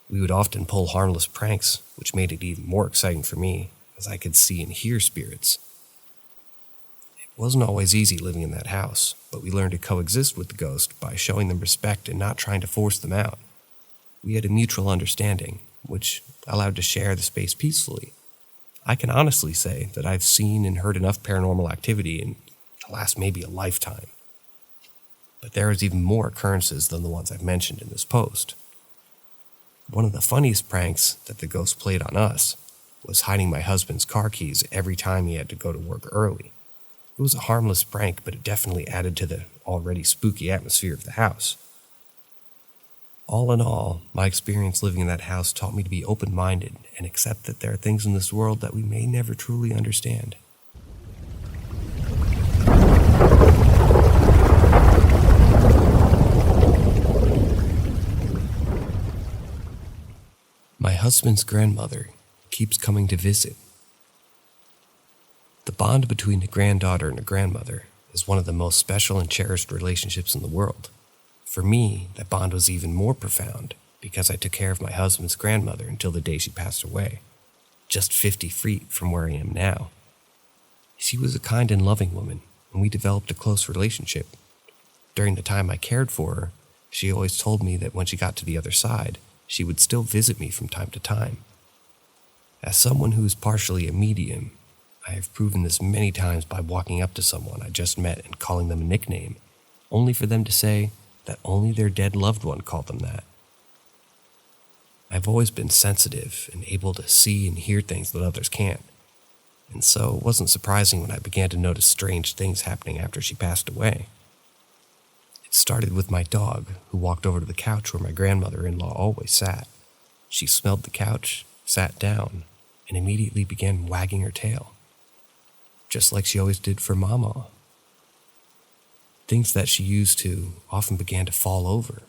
We would often pull harmless pranks, which made it even more exciting for me, as I could see and hear spirits. It wasn't always easy living in that house, but we learned to coexist with the ghost by showing them respect and not trying to force them out. We had a mutual understanding, which allowed to share the space peacefully. I can honestly say that I've seen and heard enough paranormal activity to last maybe a lifetime. But there is even more occurrences than the ones I've mentioned in this post. One of the funniest pranks that the ghost played on us was hiding my husband's car keys every time he had to go to work early. It was a harmless prank, but it definitely added to the already spooky atmosphere of the house. All in all, my experience living in that house taught me to be open-minded and accept that there are things in this world that we may never truly understand. My husband's grandmother keeps coming to visit. The bond between a granddaughter and a grandmother is one of the most special and cherished relationships in the world. For me, that bond was even more profound because I took care of my husband's grandmother until the day she passed away, just 50 feet from where I am now. She was a kind and loving woman, and we developed a close relationship. During the time I cared for her, she always told me that when she got to the other side, she would still visit me from time to time. As someone who is partially a medium, I have proven this many times by walking up to someone I just met and calling them a nickname, only for them to say that only their dead loved one called them that. I've always been sensitive and able to see and hear things that others can't, and so it wasn't surprising when I began to notice strange things happening after she passed away. It started with my dog, who walked over to the couch where my grandmother-in-law always sat. She smelled the couch, sat down, and immediately began wagging her tail, just like she always did for Mama. Things that she used to often began to fall over,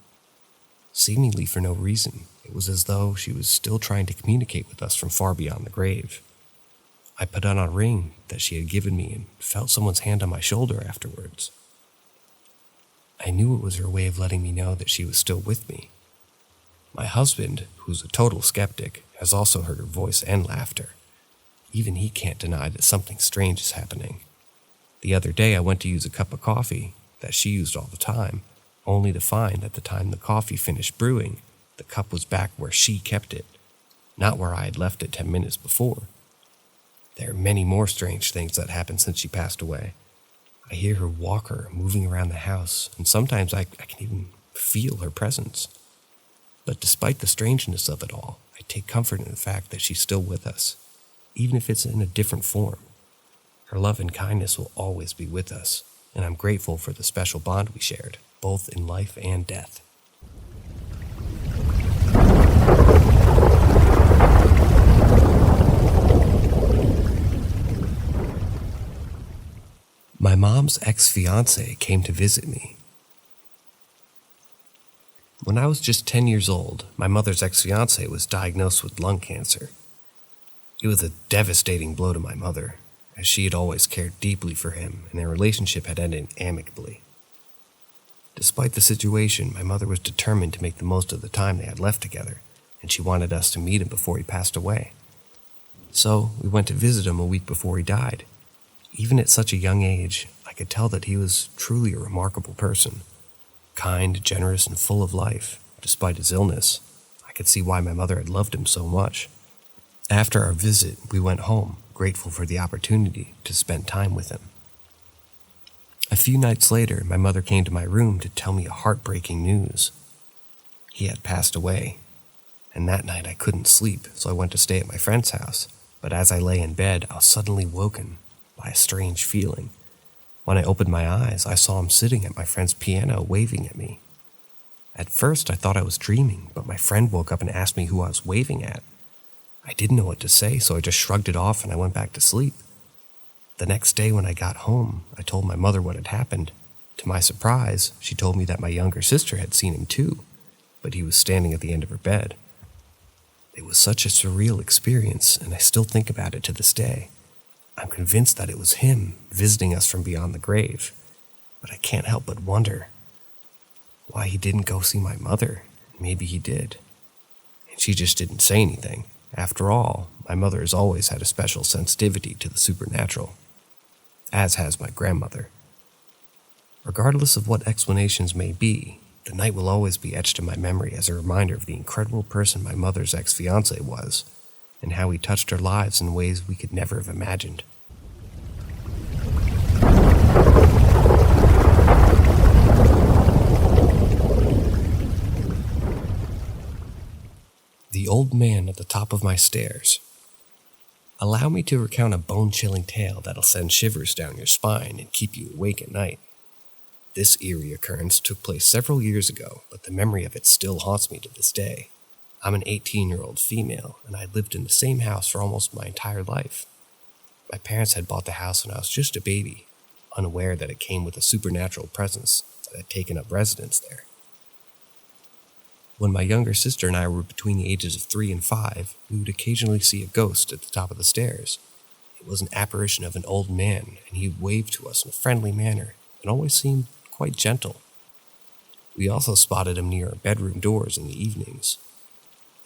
seemingly for no reason. It was as though she was still trying to communicate with us from far beyond the grave. I put on a ring that she had given me and felt someone's hand on my shoulder afterwards. I knew it was her way of letting me know that she was still with me. My husband, who's a total skeptic, has also heard her voice and laughter. Even he can't deny that something strange is happening. The other day I went to use a cup of coffee that she used all the time, only to find at the time the coffee finished brewing, the cup was back where she kept it, not where I had left it 10 minutes before. There are many more strange things that happened since she passed away. I hear her walker moving around the house, and sometimes I can even feel her presence. But despite the strangeness of it all, I take comfort in the fact that she's still with us, even if it's in a different form. Her love and kindness will always be with us, and I'm grateful for the special bond we shared, both in life and death. My mom's ex-fiancé came to visit me. When I was just 10 years old, my mother's ex-fiancé was diagnosed with lung cancer. It was a devastating blow to my mother, as she had always cared deeply for him and their relationship had ended amicably. Despite the situation, my mother was determined to make the most of the time they had left together, and she wanted us to meet him before he passed away. So we went to visit him a week before he died. Even at such a young age, I could tell that he was truly a remarkable person. Kind, generous, and full of life. Despite his illness, I could see why my mother had loved him so much. After our visit, we went home, grateful for the opportunity to spend time with him. A few nights later, my mother came to my room to tell me a heartbreaking news. He had passed away, and that night I couldn't sleep, so I went to stay at my friend's house. But as I lay in bed, I was suddenly woken by a strange feeling. When I opened my eyes, I saw him sitting at my friend's piano waving at me. At first, I thought I was dreaming, but my friend woke up and asked me who I was waving at. I didn't know what to say, so I just shrugged it off and I went back to sleep. The next day when I got home, I told my mother what had happened. To my surprise, she told me that my younger sister had seen him too, but he was standing at the end of her bed. It was such a surreal experience, and I still think about it to this day. I'm convinced that it was him visiting us from beyond the grave, but I can't help but wonder why he didn't go see my mother. Maybe he did, and she just didn't say anything. After all, my mother has always had a special sensitivity to the supernatural, as has my grandmother. Regardless of what explanations may be, the night will always be etched in my memory as a reminder of the incredible person my mother's ex-fiancé was, and how he touched our lives in ways we could never have imagined. The Old Man at the Top of My Stairs. Allow me to recount a bone-chilling tale that'll send shivers down your spine and keep you awake at night. This eerie occurrence took place several years ago, but the memory of it still haunts me to this day. I'm an 18-year-old female, and I lived in the same house for almost my entire life. My parents had bought the house when I was just a baby, unaware that it came with a supernatural presence that had taken up residence there. When my younger sister and I were between the ages of 3 and 5, we would occasionally see a ghost at the top of the stairs. It was an apparition of an old man, and he would wave to us in a friendly manner and always seemed quite gentle. We also spotted him near our bedroom doors in the evenings.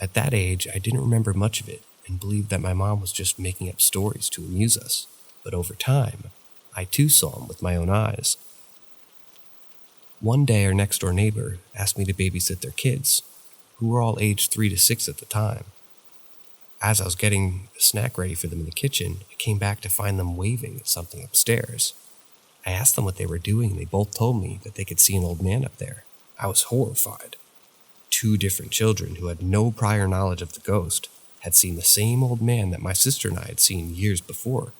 At that age, I didn't remember much of it and believed that my mom was just making up stories to amuse us. But over time, I too saw him with my own eyes. One day, our next-door neighbor asked me to babysit their kids, who were all aged 3 to 6 at the time. As I was getting a snack ready for them in the kitchen, I came back to find them waving at something upstairs. I asked them what they were doing, and they both told me that they could see an old man up there. I was horrified. 2 different children who had no prior knowledge of the ghost had seen the same old man that my sister and I had seen years before.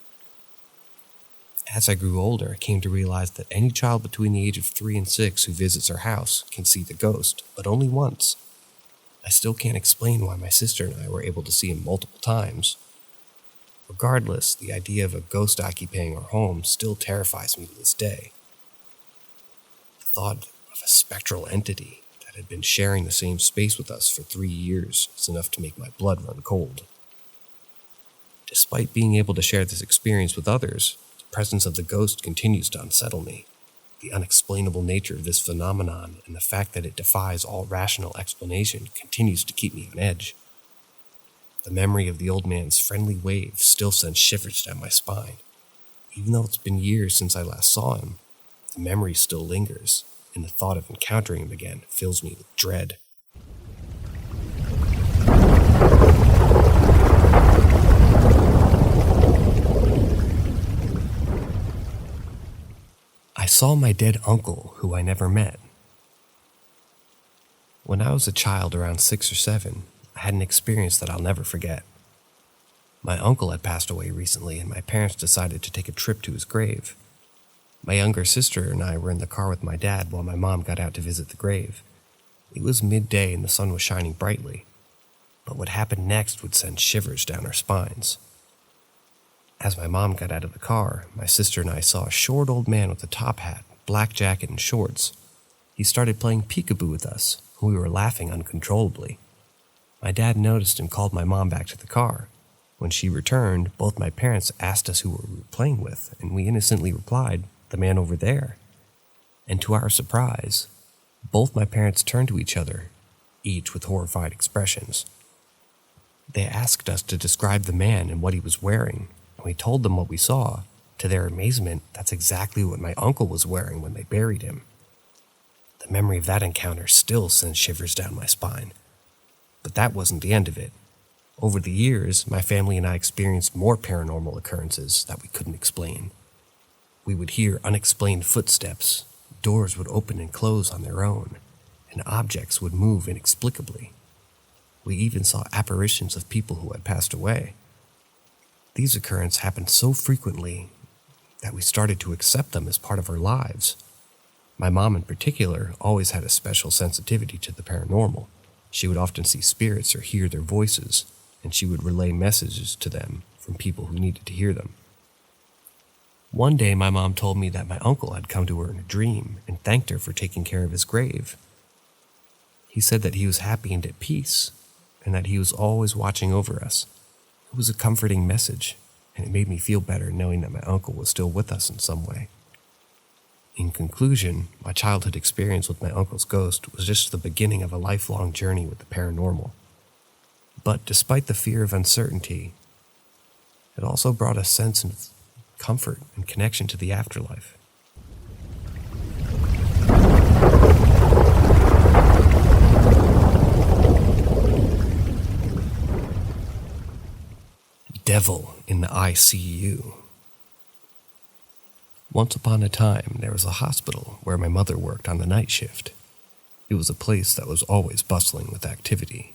As I grew older, I came to realize that any child between the age of 3 and 6 who visits our house can see the ghost, but only once. I still can't explain why my sister and I were able to see him multiple times. Regardless, the idea of a ghost occupying our home still terrifies me to this day. The thought of a spectral entity that had been sharing the same space with us for 3 years is enough to make my blood run cold. Despite being able to share this experience with others, the presence of the ghost continues to unsettle me. The unexplainable nature of this phenomenon and the fact that it defies all rational explanation continues to keep me on edge. The memory of the old man's friendly wave still sends shivers down my spine. Even though it's been years since I last saw him, the memory still lingers, and the thought of encountering him again fills me with dread. I saw my dead uncle, who I never met. When I was a child around 6 or 7, I had an experience that I'll never forget. My uncle had passed away recently, and my parents decided to take a trip to his grave. My younger sister and I were in the car with my dad while my mom got out to visit the grave. It was midday and the sun was shining brightly, but what happened next would send shivers down our spines. As my mom got out of the car, my sister and I saw a short old man with a top hat, black jacket, and shorts. He started playing peekaboo with us, and we were laughing uncontrollably. My dad noticed and called my mom back to the car. When she returned, both my parents asked us who we were playing with, and we innocently replied, "The man over there." And to our surprise, both my parents turned to each other, each with horrified expressions. They asked us to describe the man and what he was wearing, and we told them what we saw. To their amazement, that's exactly what my uncle was wearing when they buried him. The memory of that encounter still sends shivers down my spine. But that wasn't the end of it. Over the years, my family and I experienced more paranormal occurrences that we couldn't explain. We would hear unexplained footsteps, doors would open and close on their own, and objects would move inexplicably. We even saw apparitions of people who had passed away. These occurrences happened so frequently that we started to accept them as part of our lives. My mom in particular always had a special sensitivity to the paranormal. She would often see spirits or hear their voices, and she would relay messages to them from people who needed to hear them. One day my mom told me that my uncle had come to her in a dream and thanked her for taking care of his grave. He said that he was happy and at peace, and that he was always watching over us. It was a comforting message, and it made me feel better knowing that my uncle was still with us in some way. In conclusion, my childhood experience with my uncle's ghost was just the beginning of a lifelong journey with the paranormal. But despite the fear of uncertainty, it also brought a sense of comfort and connection to the afterlife. Devil in the ICU. Once upon a time, there was a hospital where my mother worked on the night shift. It was a place that was always bustling with activity,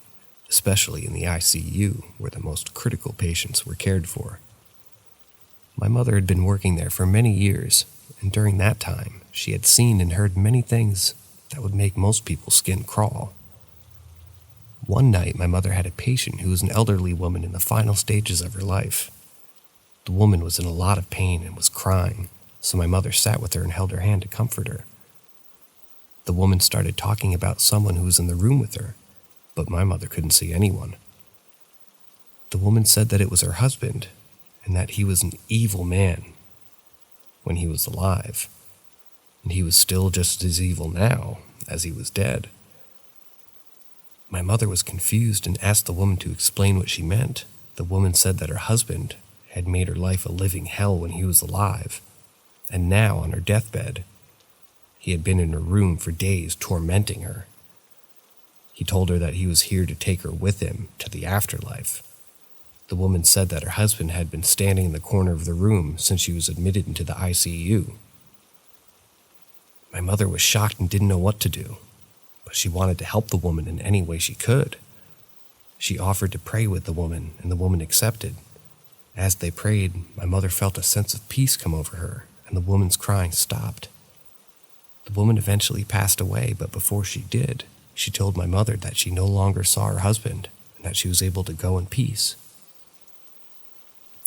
especially in the ICU, where the most critical patients were cared for. My mother had been working there for many years, and during that time, she had seen and heard many things that would make most people's skin crawl. One night, my mother had a patient who was an elderly woman in the final stages of her life. The woman was in a lot of pain and was crying, so my mother sat with her and held her hand to comfort her. The woman started talking about someone who was in the room with her, but my mother couldn't see anyone. The woman said that it was her husband, and that he was an evil man when he was alive. and he was still just as evil now as he was dead. My mother was confused and asked the woman to explain what she meant. The woman said that her husband had made her life a living hell when he was alive, and now on her deathbed, he had been in her room for days tormenting her. He told her that he was here to take her with him to the afterlife. The woman said that her husband had been standing in the corner of the room since she was admitted into the ICU. My mother was shocked and didn't know what to do, but she wanted to help the woman in any way she could. She offered to pray with the woman, and the woman accepted. As they prayed, my mother felt a sense of peace come over her, and the woman's crying stopped. The woman eventually passed away, but before she did, she told my mother that she no longer saw her husband and that she was able to go in peace.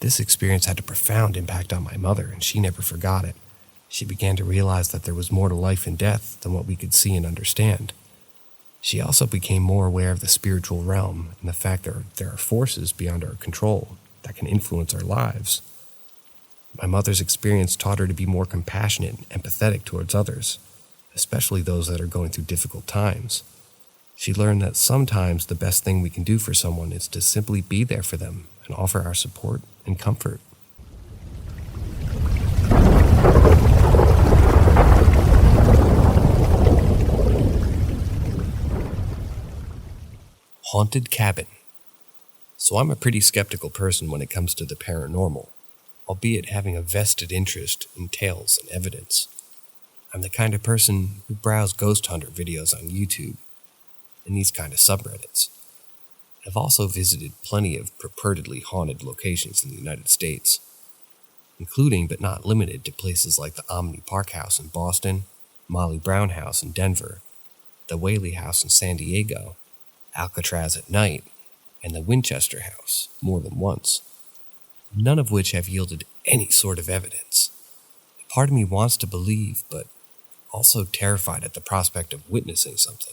This experience had a profound impact on my mother, and she never forgot it. She began to realize that there was more to life and death than what we could see and understand. She also became more aware of the spiritual realm and the fact that there are forces beyond our control that can influence our lives. My mother's experience taught her to be more compassionate and empathetic towards others, especially those that are going through difficult times. She learned that sometimes the best thing we can do for someone is to simply be there for them and offer our support and comfort. Haunted cabin. So I'm a pretty skeptical person when it comes to the paranormal, albeit having a vested interest in tales and evidence. I'm the kind of person who browses ghost hunter videos on YouTube and these kind of subreddits. I've also visited plenty of purportedly haunted locations in the United States, including but not limited to places like the Omni Park House in Boston, Molly Brown House in Denver, the Whaley House in San Diego, Alcatraz at night, and the Winchester House more than once, none of which have yielded any sort of evidence. Part of me wants to believe, but also terrified at the prospect of witnessing something.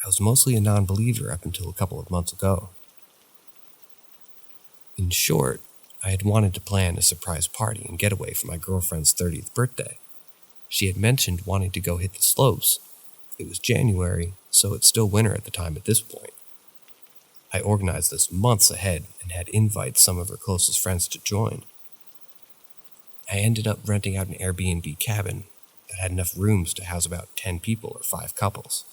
I was mostly a non-believer up until a couple of months ago. In short, I had wanted to plan a surprise party and getaway for my girlfriend's 30th birthday. She had mentioned wanting to go hit the slopes. It was January, so it's still winter at the time at this point. I organized this months ahead and had invited some of her closest friends to join. I ended up renting out an Airbnb cabin that had enough rooms to house about 10 people or 5 couples.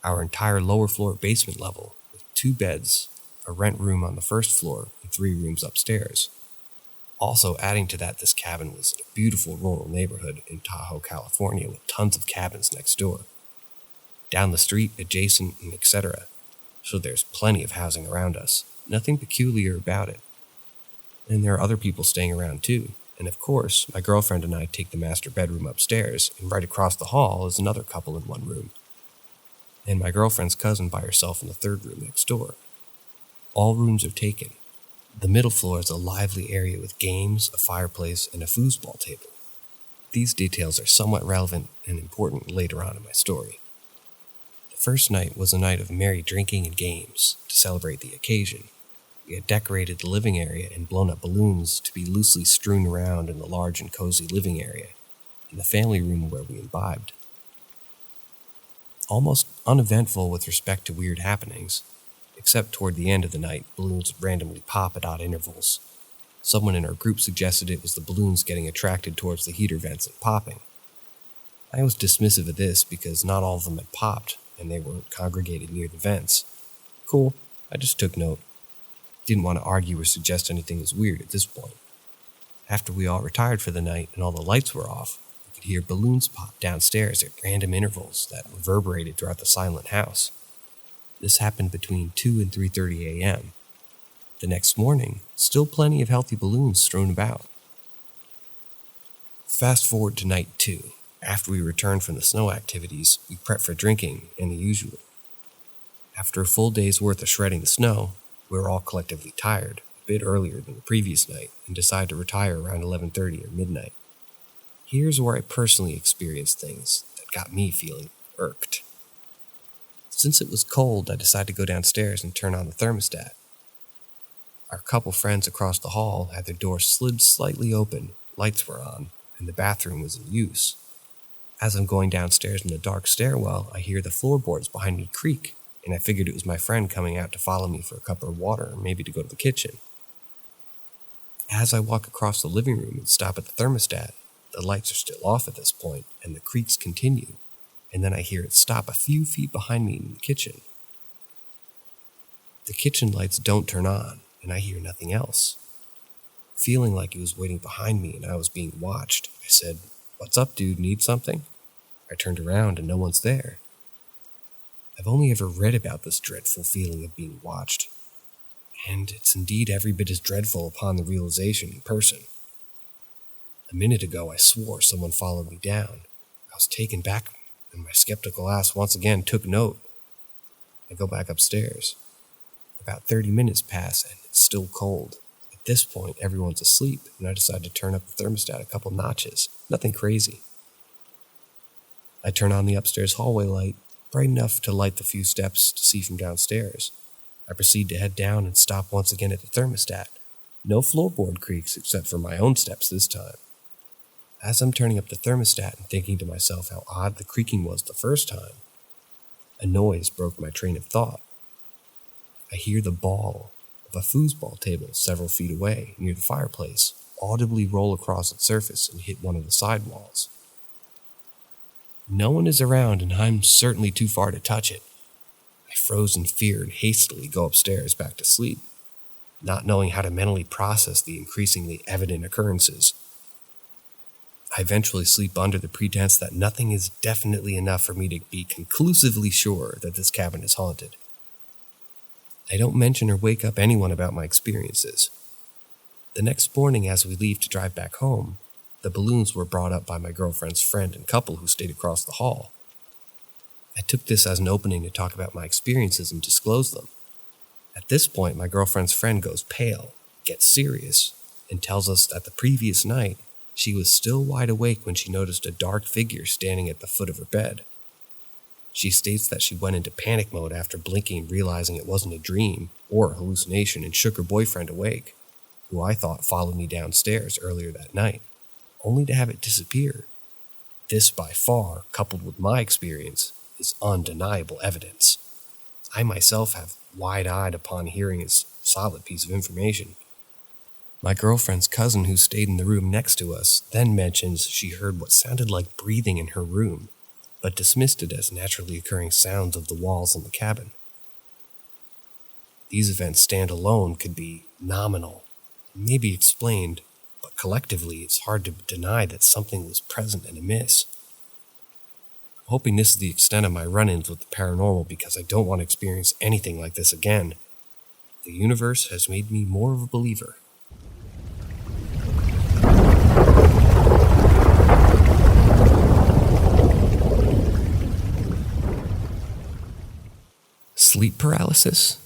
Our entire lower floor basement level with 2 beds, a rent room on the first floor, and 3 rooms upstairs. Also adding to that, this cabin was in a beautiful rural neighborhood in Tahoe, California with tons of cabins next door. Down the street, adjacent, and etc. So there's plenty of housing around us. Nothing peculiar about it. And there are other people staying around too. And of course, my girlfriend and I take the master bedroom upstairs, and right across the hall is another couple in one room. And my girlfriend's cousin by herself in the 3rd room next door. All rooms are taken. The middle floor is a lively area with games, a fireplace, and a foosball table. These details are somewhat relevant and important later on in my story. The first night was a night of merry drinking and games to celebrate the occasion. We had decorated the living area and blown up balloons to be loosely strewn around in the large and cozy living area, in the family room where we imbibed. Almost uneventful with respect to weird happenings, except toward the end of the night, balloons would randomly pop at odd intervals. Someone in our group suggested it was the balloons getting attracted towards the heater vents and popping. I was dismissive of this because not all of them had popped, and they weren't congregated near the vents. Cool, I just took note. Didn't want to argue or suggest anything was weird at this point. After we all retired for the night and all the lights were off, we could hear balloons pop downstairs at random intervals that reverberated throughout the silent house. This happened between 2 and 3:30 a.m. The next morning, still plenty of healthy balloons strewn about. Fast forward to night 2. After we returned from the snow activities, we prepped for drinking and the usual. After a full day's worth of shredding the snow, we were all collectively tired, a bit earlier than the previous night, and decided to retire around 11:30 or midnight. Here's where I personally experienced things that got me feeling irked. Since it was cold, I decided to go downstairs and turn on the thermostat. Our couple friends across the hall had their door slid slightly open, lights were on, and the bathroom was in use. As I'm going downstairs in the dark stairwell, I hear the floorboards behind me creak, and I figured it was my friend coming out to follow me for a cup of water or maybe to go to the kitchen. As I walk across the living room and stop at the thermostat, the lights are still off at this point, and the creaks continue, and then I hear it stop a few feet behind me in the kitchen. The kitchen lights don't turn on, and I hear nothing else. Feeling like it was waiting behind me and I was being watched, I said, "What's up, dude? Need something?" I turned around and no one's there. I've only ever read about this dreadful feeling of being watched, and it's indeed every bit as dreadful upon the realization in person. A minute ago I swore someone followed me down. I was taken back and my skeptical ass once again took note. I go back upstairs. About 30 minutes pass and it's still cold. At this point, everyone's asleep, and I decide to turn up the thermostat a couple notches. Nothing crazy. I turn on the upstairs hallway light, bright enough to light the few steps to see from downstairs. I proceed to head down and stop once again at the thermostat. No floorboard creaks except for my own steps this time. As I'm turning up the thermostat and thinking to myself how odd the creaking was the first time, a noise broke my train of thought. I hear the ball of a foosball table several feet away near the fireplace audibly roll across its surface and hit one of the side walls. No one is around and I'm certainly too far to touch it. I froze in fear and hastily go upstairs back to sleep, not knowing how to mentally process the increasingly evident occurrences. I eventually sleep under the pretense that nothing is definitely enough for me to be conclusively sure that this cabin is haunted. I don't mention or wake up anyone about my experiences. The next morning, as we leave to drive back home, the balloons were brought up by my girlfriend's friend and couple who stayed across the hall. I took this as an opening to talk about my experiences and disclose them. At this point, my girlfriend's friend goes pale, gets serious, and tells us that the previous night, she was still wide awake when she noticed a dark figure standing at the foot of her bed. She states that she went into panic mode after blinking and realizing it wasn't a dream or a hallucination and shook her boyfriend awake, who I thought followed me downstairs earlier that night, only to have it disappear. This, by far, coupled with my experience, is undeniable evidence. I myself have wide-eyed upon hearing this solid piece of information. My girlfriend's cousin, who stayed in the room next to us, then mentions she heard what sounded like breathing in her room, but dismissed it as naturally occurring sounds of the walls in the cabin. These events stand alone could be nominal, maybe explained, but collectively it's hard to deny that something was present and amiss. I'm hoping this is the extent of my run-ins with the paranormal because I don't want to experience anything like this again. The universe has made me more of a believer. Sleep paralysis?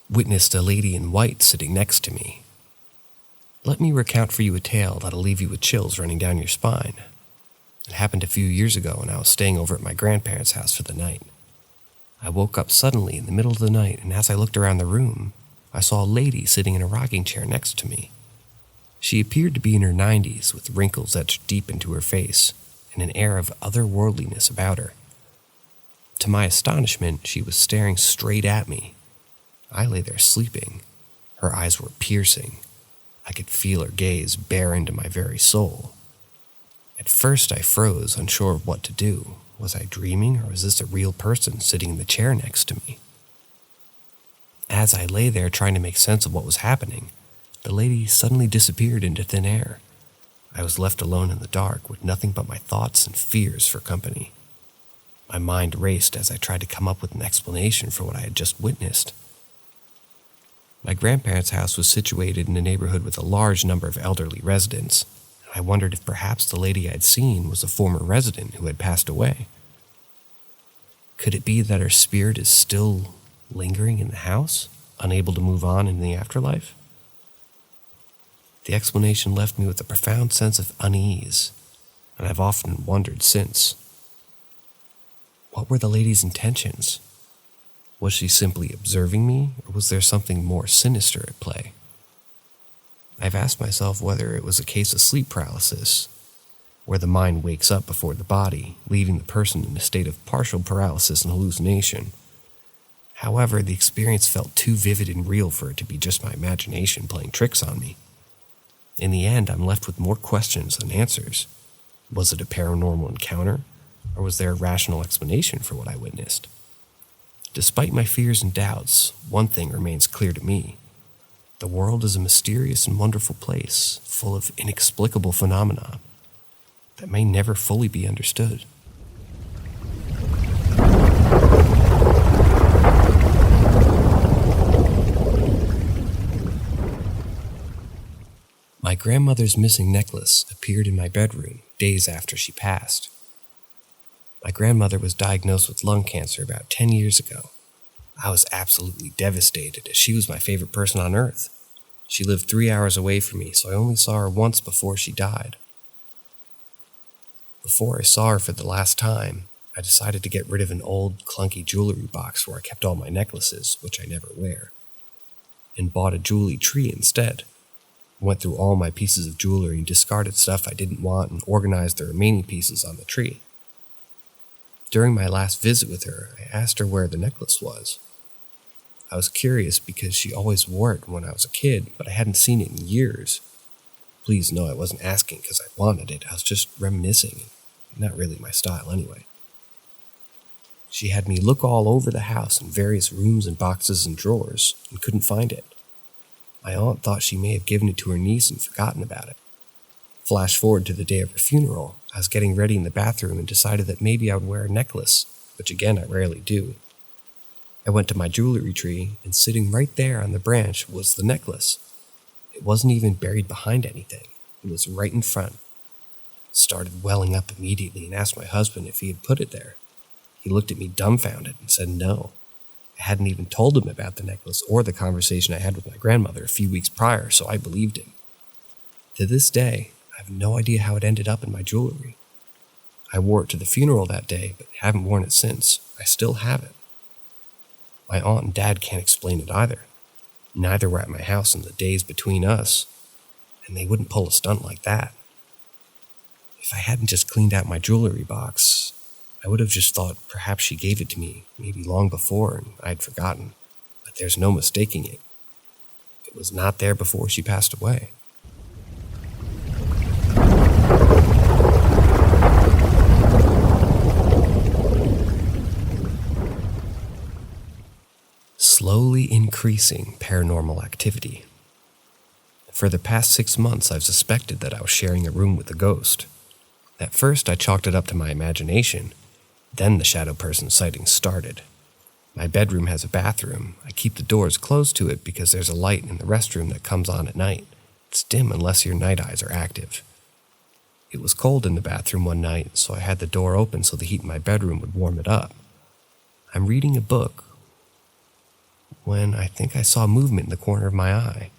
Witnessed a lady in white sitting next to me. Let me recount for you a tale that'll leave you with chills running down your spine. It happened a few years ago when I was staying over at my grandparents' house for the night. I woke up suddenly in the middle of the night, and as I looked around the room, I saw a lady sitting in a rocking chair next to me. She appeared to be in her 90s with wrinkles etched deep into her face and an air of otherworldliness about her. To my astonishment, she was staring straight at me. I lay there sleeping. Her eyes were piercing. I could feel her gaze bear into my very soul. At first I froze, unsure of what to do. Was I dreaming, or was this a real person sitting in the chair next to me? As I lay there trying to make sense of what was happening, the lady suddenly disappeared into thin air. I was left alone in the dark with nothing but my thoughts and fears for company. My mind raced as I tried to come up with an explanation for what I had just witnessed. My grandparents' house was situated in a neighborhood with a large number of elderly residents, and I wondered if perhaps the lady I had seen was a former resident who had passed away. Could it be that her spirit is still lingering in the house, unable to move on in the afterlife? The explanation left me with a profound sense of unease, and I've often wondered since. What were the lady's intentions? Was she simply observing me, or was there something more sinister at play? I've asked myself whether it was a case of sleep paralysis, where the mind wakes up before the body, leaving the person in a state of partial paralysis and hallucination. However, the experience felt too vivid and real for it to be just my imagination playing tricks on me. In the end, I'm left with more questions than answers. Was it a paranormal encounter, or was there a rational explanation for what I witnessed? Despite my fears and doubts, one thing remains clear to me. The world is a mysterious and wonderful place, full of inexplicable phenomena that may never fully be understood. My grandmother's missing necklace appeared in my bedroom days after she passed. My grandmother was diagnosed with lung cancer about 10 years ago. I was absolutely devastated as she was my favorite person on earth. She lived 3 hours away from me, so I only saw her once before she died. Before I saw her for the last time, I decided to get rid of an old, clunky jewelry box where I kept all my necklaces, which I never wear, and bought a jewelry tree instead. I went through all my pieces of jewelry and discarded stuff I didn't want and organized the remaining pieces on the tree. During my last visit with her, I asked her where the necklace was. I was curious because she always wore it when I was a kid, but I hadn't seen it in years. Please know I wasn't asking because I wanted it. I was just reminiscing. Not really my style anyway. She had me look all over the house in various rooms and boxes and drawers and couldn't find it. My aunt thought she may have given it to her niece and forgotten about it. Flash forward to the day of her funeral, I was getting ready in the bathroom and decided that maybe I would wear a necklace, which again I rarely do. I went to my jewelry tree, and sitting right there on the branch was the necklace. It wasn't even buried behind anything. It was right in front. Started welling up immediately and asked my husband if he had put it there. He looked at me dumbfounded and said no. I hadn't even told him about the necklace or the conversation I had with my grandmother a few weeks prior, so I believed him. To this day, I have no idea how it ended up in my jewelry. I wore it to the funeral that day, but haven't worn it since. I still have it. My aunt and dad can't explain it either. Neither were at my house in the days between us, and they wouldn't pull a stunt like that. If I hadn't just cleaned out my jewelry box, I would have just thought perhaps she gave it to me maybe long before and I'd forgotten, but there's no mistaking it. It was not there before she passed away. Slowly increasing paranormal activity. For the past 6 months, I've suspected that I was sharing a room with a ghost. At first, I chalked it up to my imagination. Then the shadow person sightings started. My bedroom has a bathroom. I keep the doors closed to it because there's a light in the restroom that comes on at night. It's dim unless your night eyes are active. It was cold in the bathroom one night, so I had the door open so the heat in my bedroom would warm it up. I'm reading a book when I think I saw movement in the corner of my eye.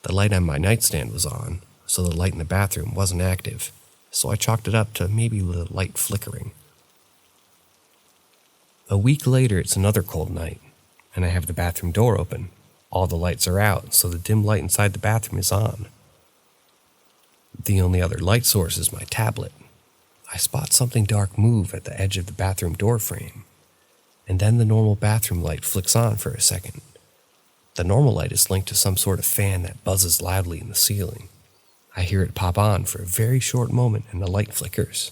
The light on my nightstand was on, so the light in the bathroom wasn't active, so I chalked it up to maybe the light flickering. A week later, it's another cold night, and I have the bathroom door open. All the lights are out, so the dim light inside the bathroom is on. The only other light source is my tablet. I spot something dark move at the edge of the bathroom door frame, and then the normal bathroom light flicks on for a second. The normal light is linked to some sort of fan that buzzes loudly in the ceiling. I hear it pop on for a very short moment and the light flickers.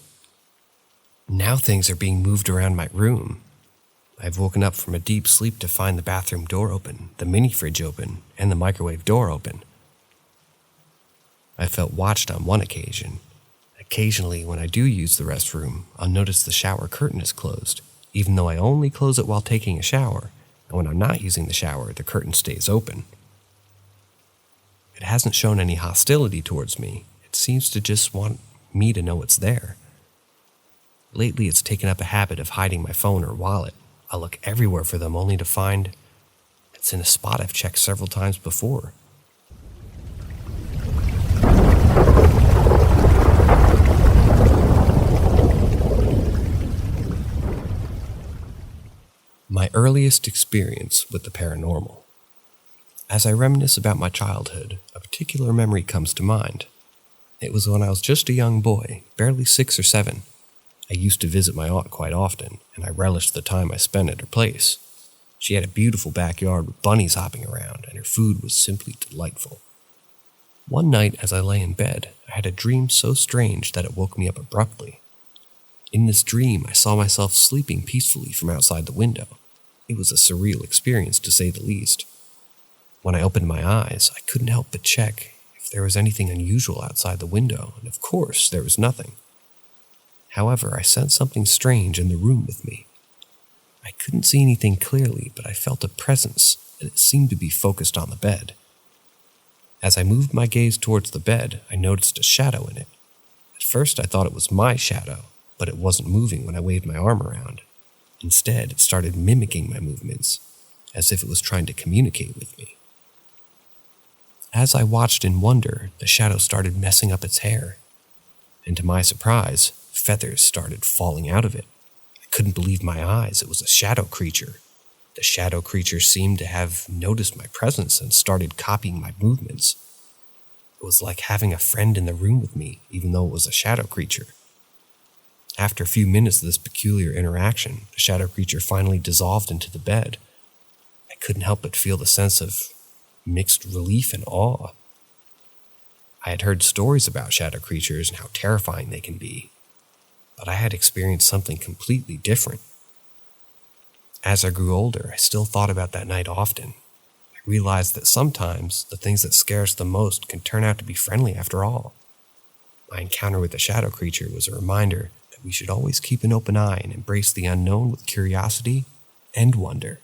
Now things are being moved around my room. I've woken up from a deep sleep to find the bathroom door open, the mini fridge open, and the microwave door open. I felt watched on one occasion. Occasionally, when I do use the restroom, I'll notice the shower curtain is closed, even though I only close it while taking a shower, and when I'm not using the shower, the curtain stays open. It hasn't shown any hostility towards me. It seems to just want me to know it's there. Lately, it's taken up a habit of hiding my phone or wallet. I look everywhere for them only to find it's in a spot I've checked several times before. My earliest experience with the paranormal. As I reminisce about my childhood, a particular memory comes to mind. It was when I was just a young boy, barely 6 or 7. I used to visit my aunt quite often, and I relished the time I spent at her place. She had a beautiful backyard with bunnies hopping around, and her food was simply delightful. One night as I lay in bed, I had a dream so strange that it woke me up abruptly. In this dream, I saw myself sleeping peacefully from outside the window. It was a surreal experience, to say the least. When I opened my eyes, I couldn't help but check if there was anything unusual outside the window, and of course, there was nothing. However, I sensed something strange in the room with me. I couldn't see anything clearly, but I felt a presence, and it seemed to be focused on the bed. As I moved my gaze towards the bed, I noticed a shadow in it. At first, I thought it was my shadow, but it wasn't moving when I waved my arm around. Instead, it started mimicking my movements, as if it was trying to communicate with me. As I watched in wonder, the shadow started messing up its hair, and to my surprise, feathers started falling out of it. I couldn't believe my eyes. It was a shadow creature. The shadow creature seemed to have noticed my presence and started copying my movements. It was like having a friend in the room with me, even though it was a shadow creature. After a few minutes of this peculiar interaction, the shadow creature finally dissolved into the bed. I couldn't help but feel the sense of mixed relief and awe. I had heard stories about shadow creatures and how terrifying they can be, but I had experienced something completely different. As I grew older, I still thought about that night often. I realized that sometimes the things that scare us the most can turn out to be friendly after all. My encounter with the shadow creature was a reminder that we should always keep an open eye and embrace the unknown with curiosity and wonder.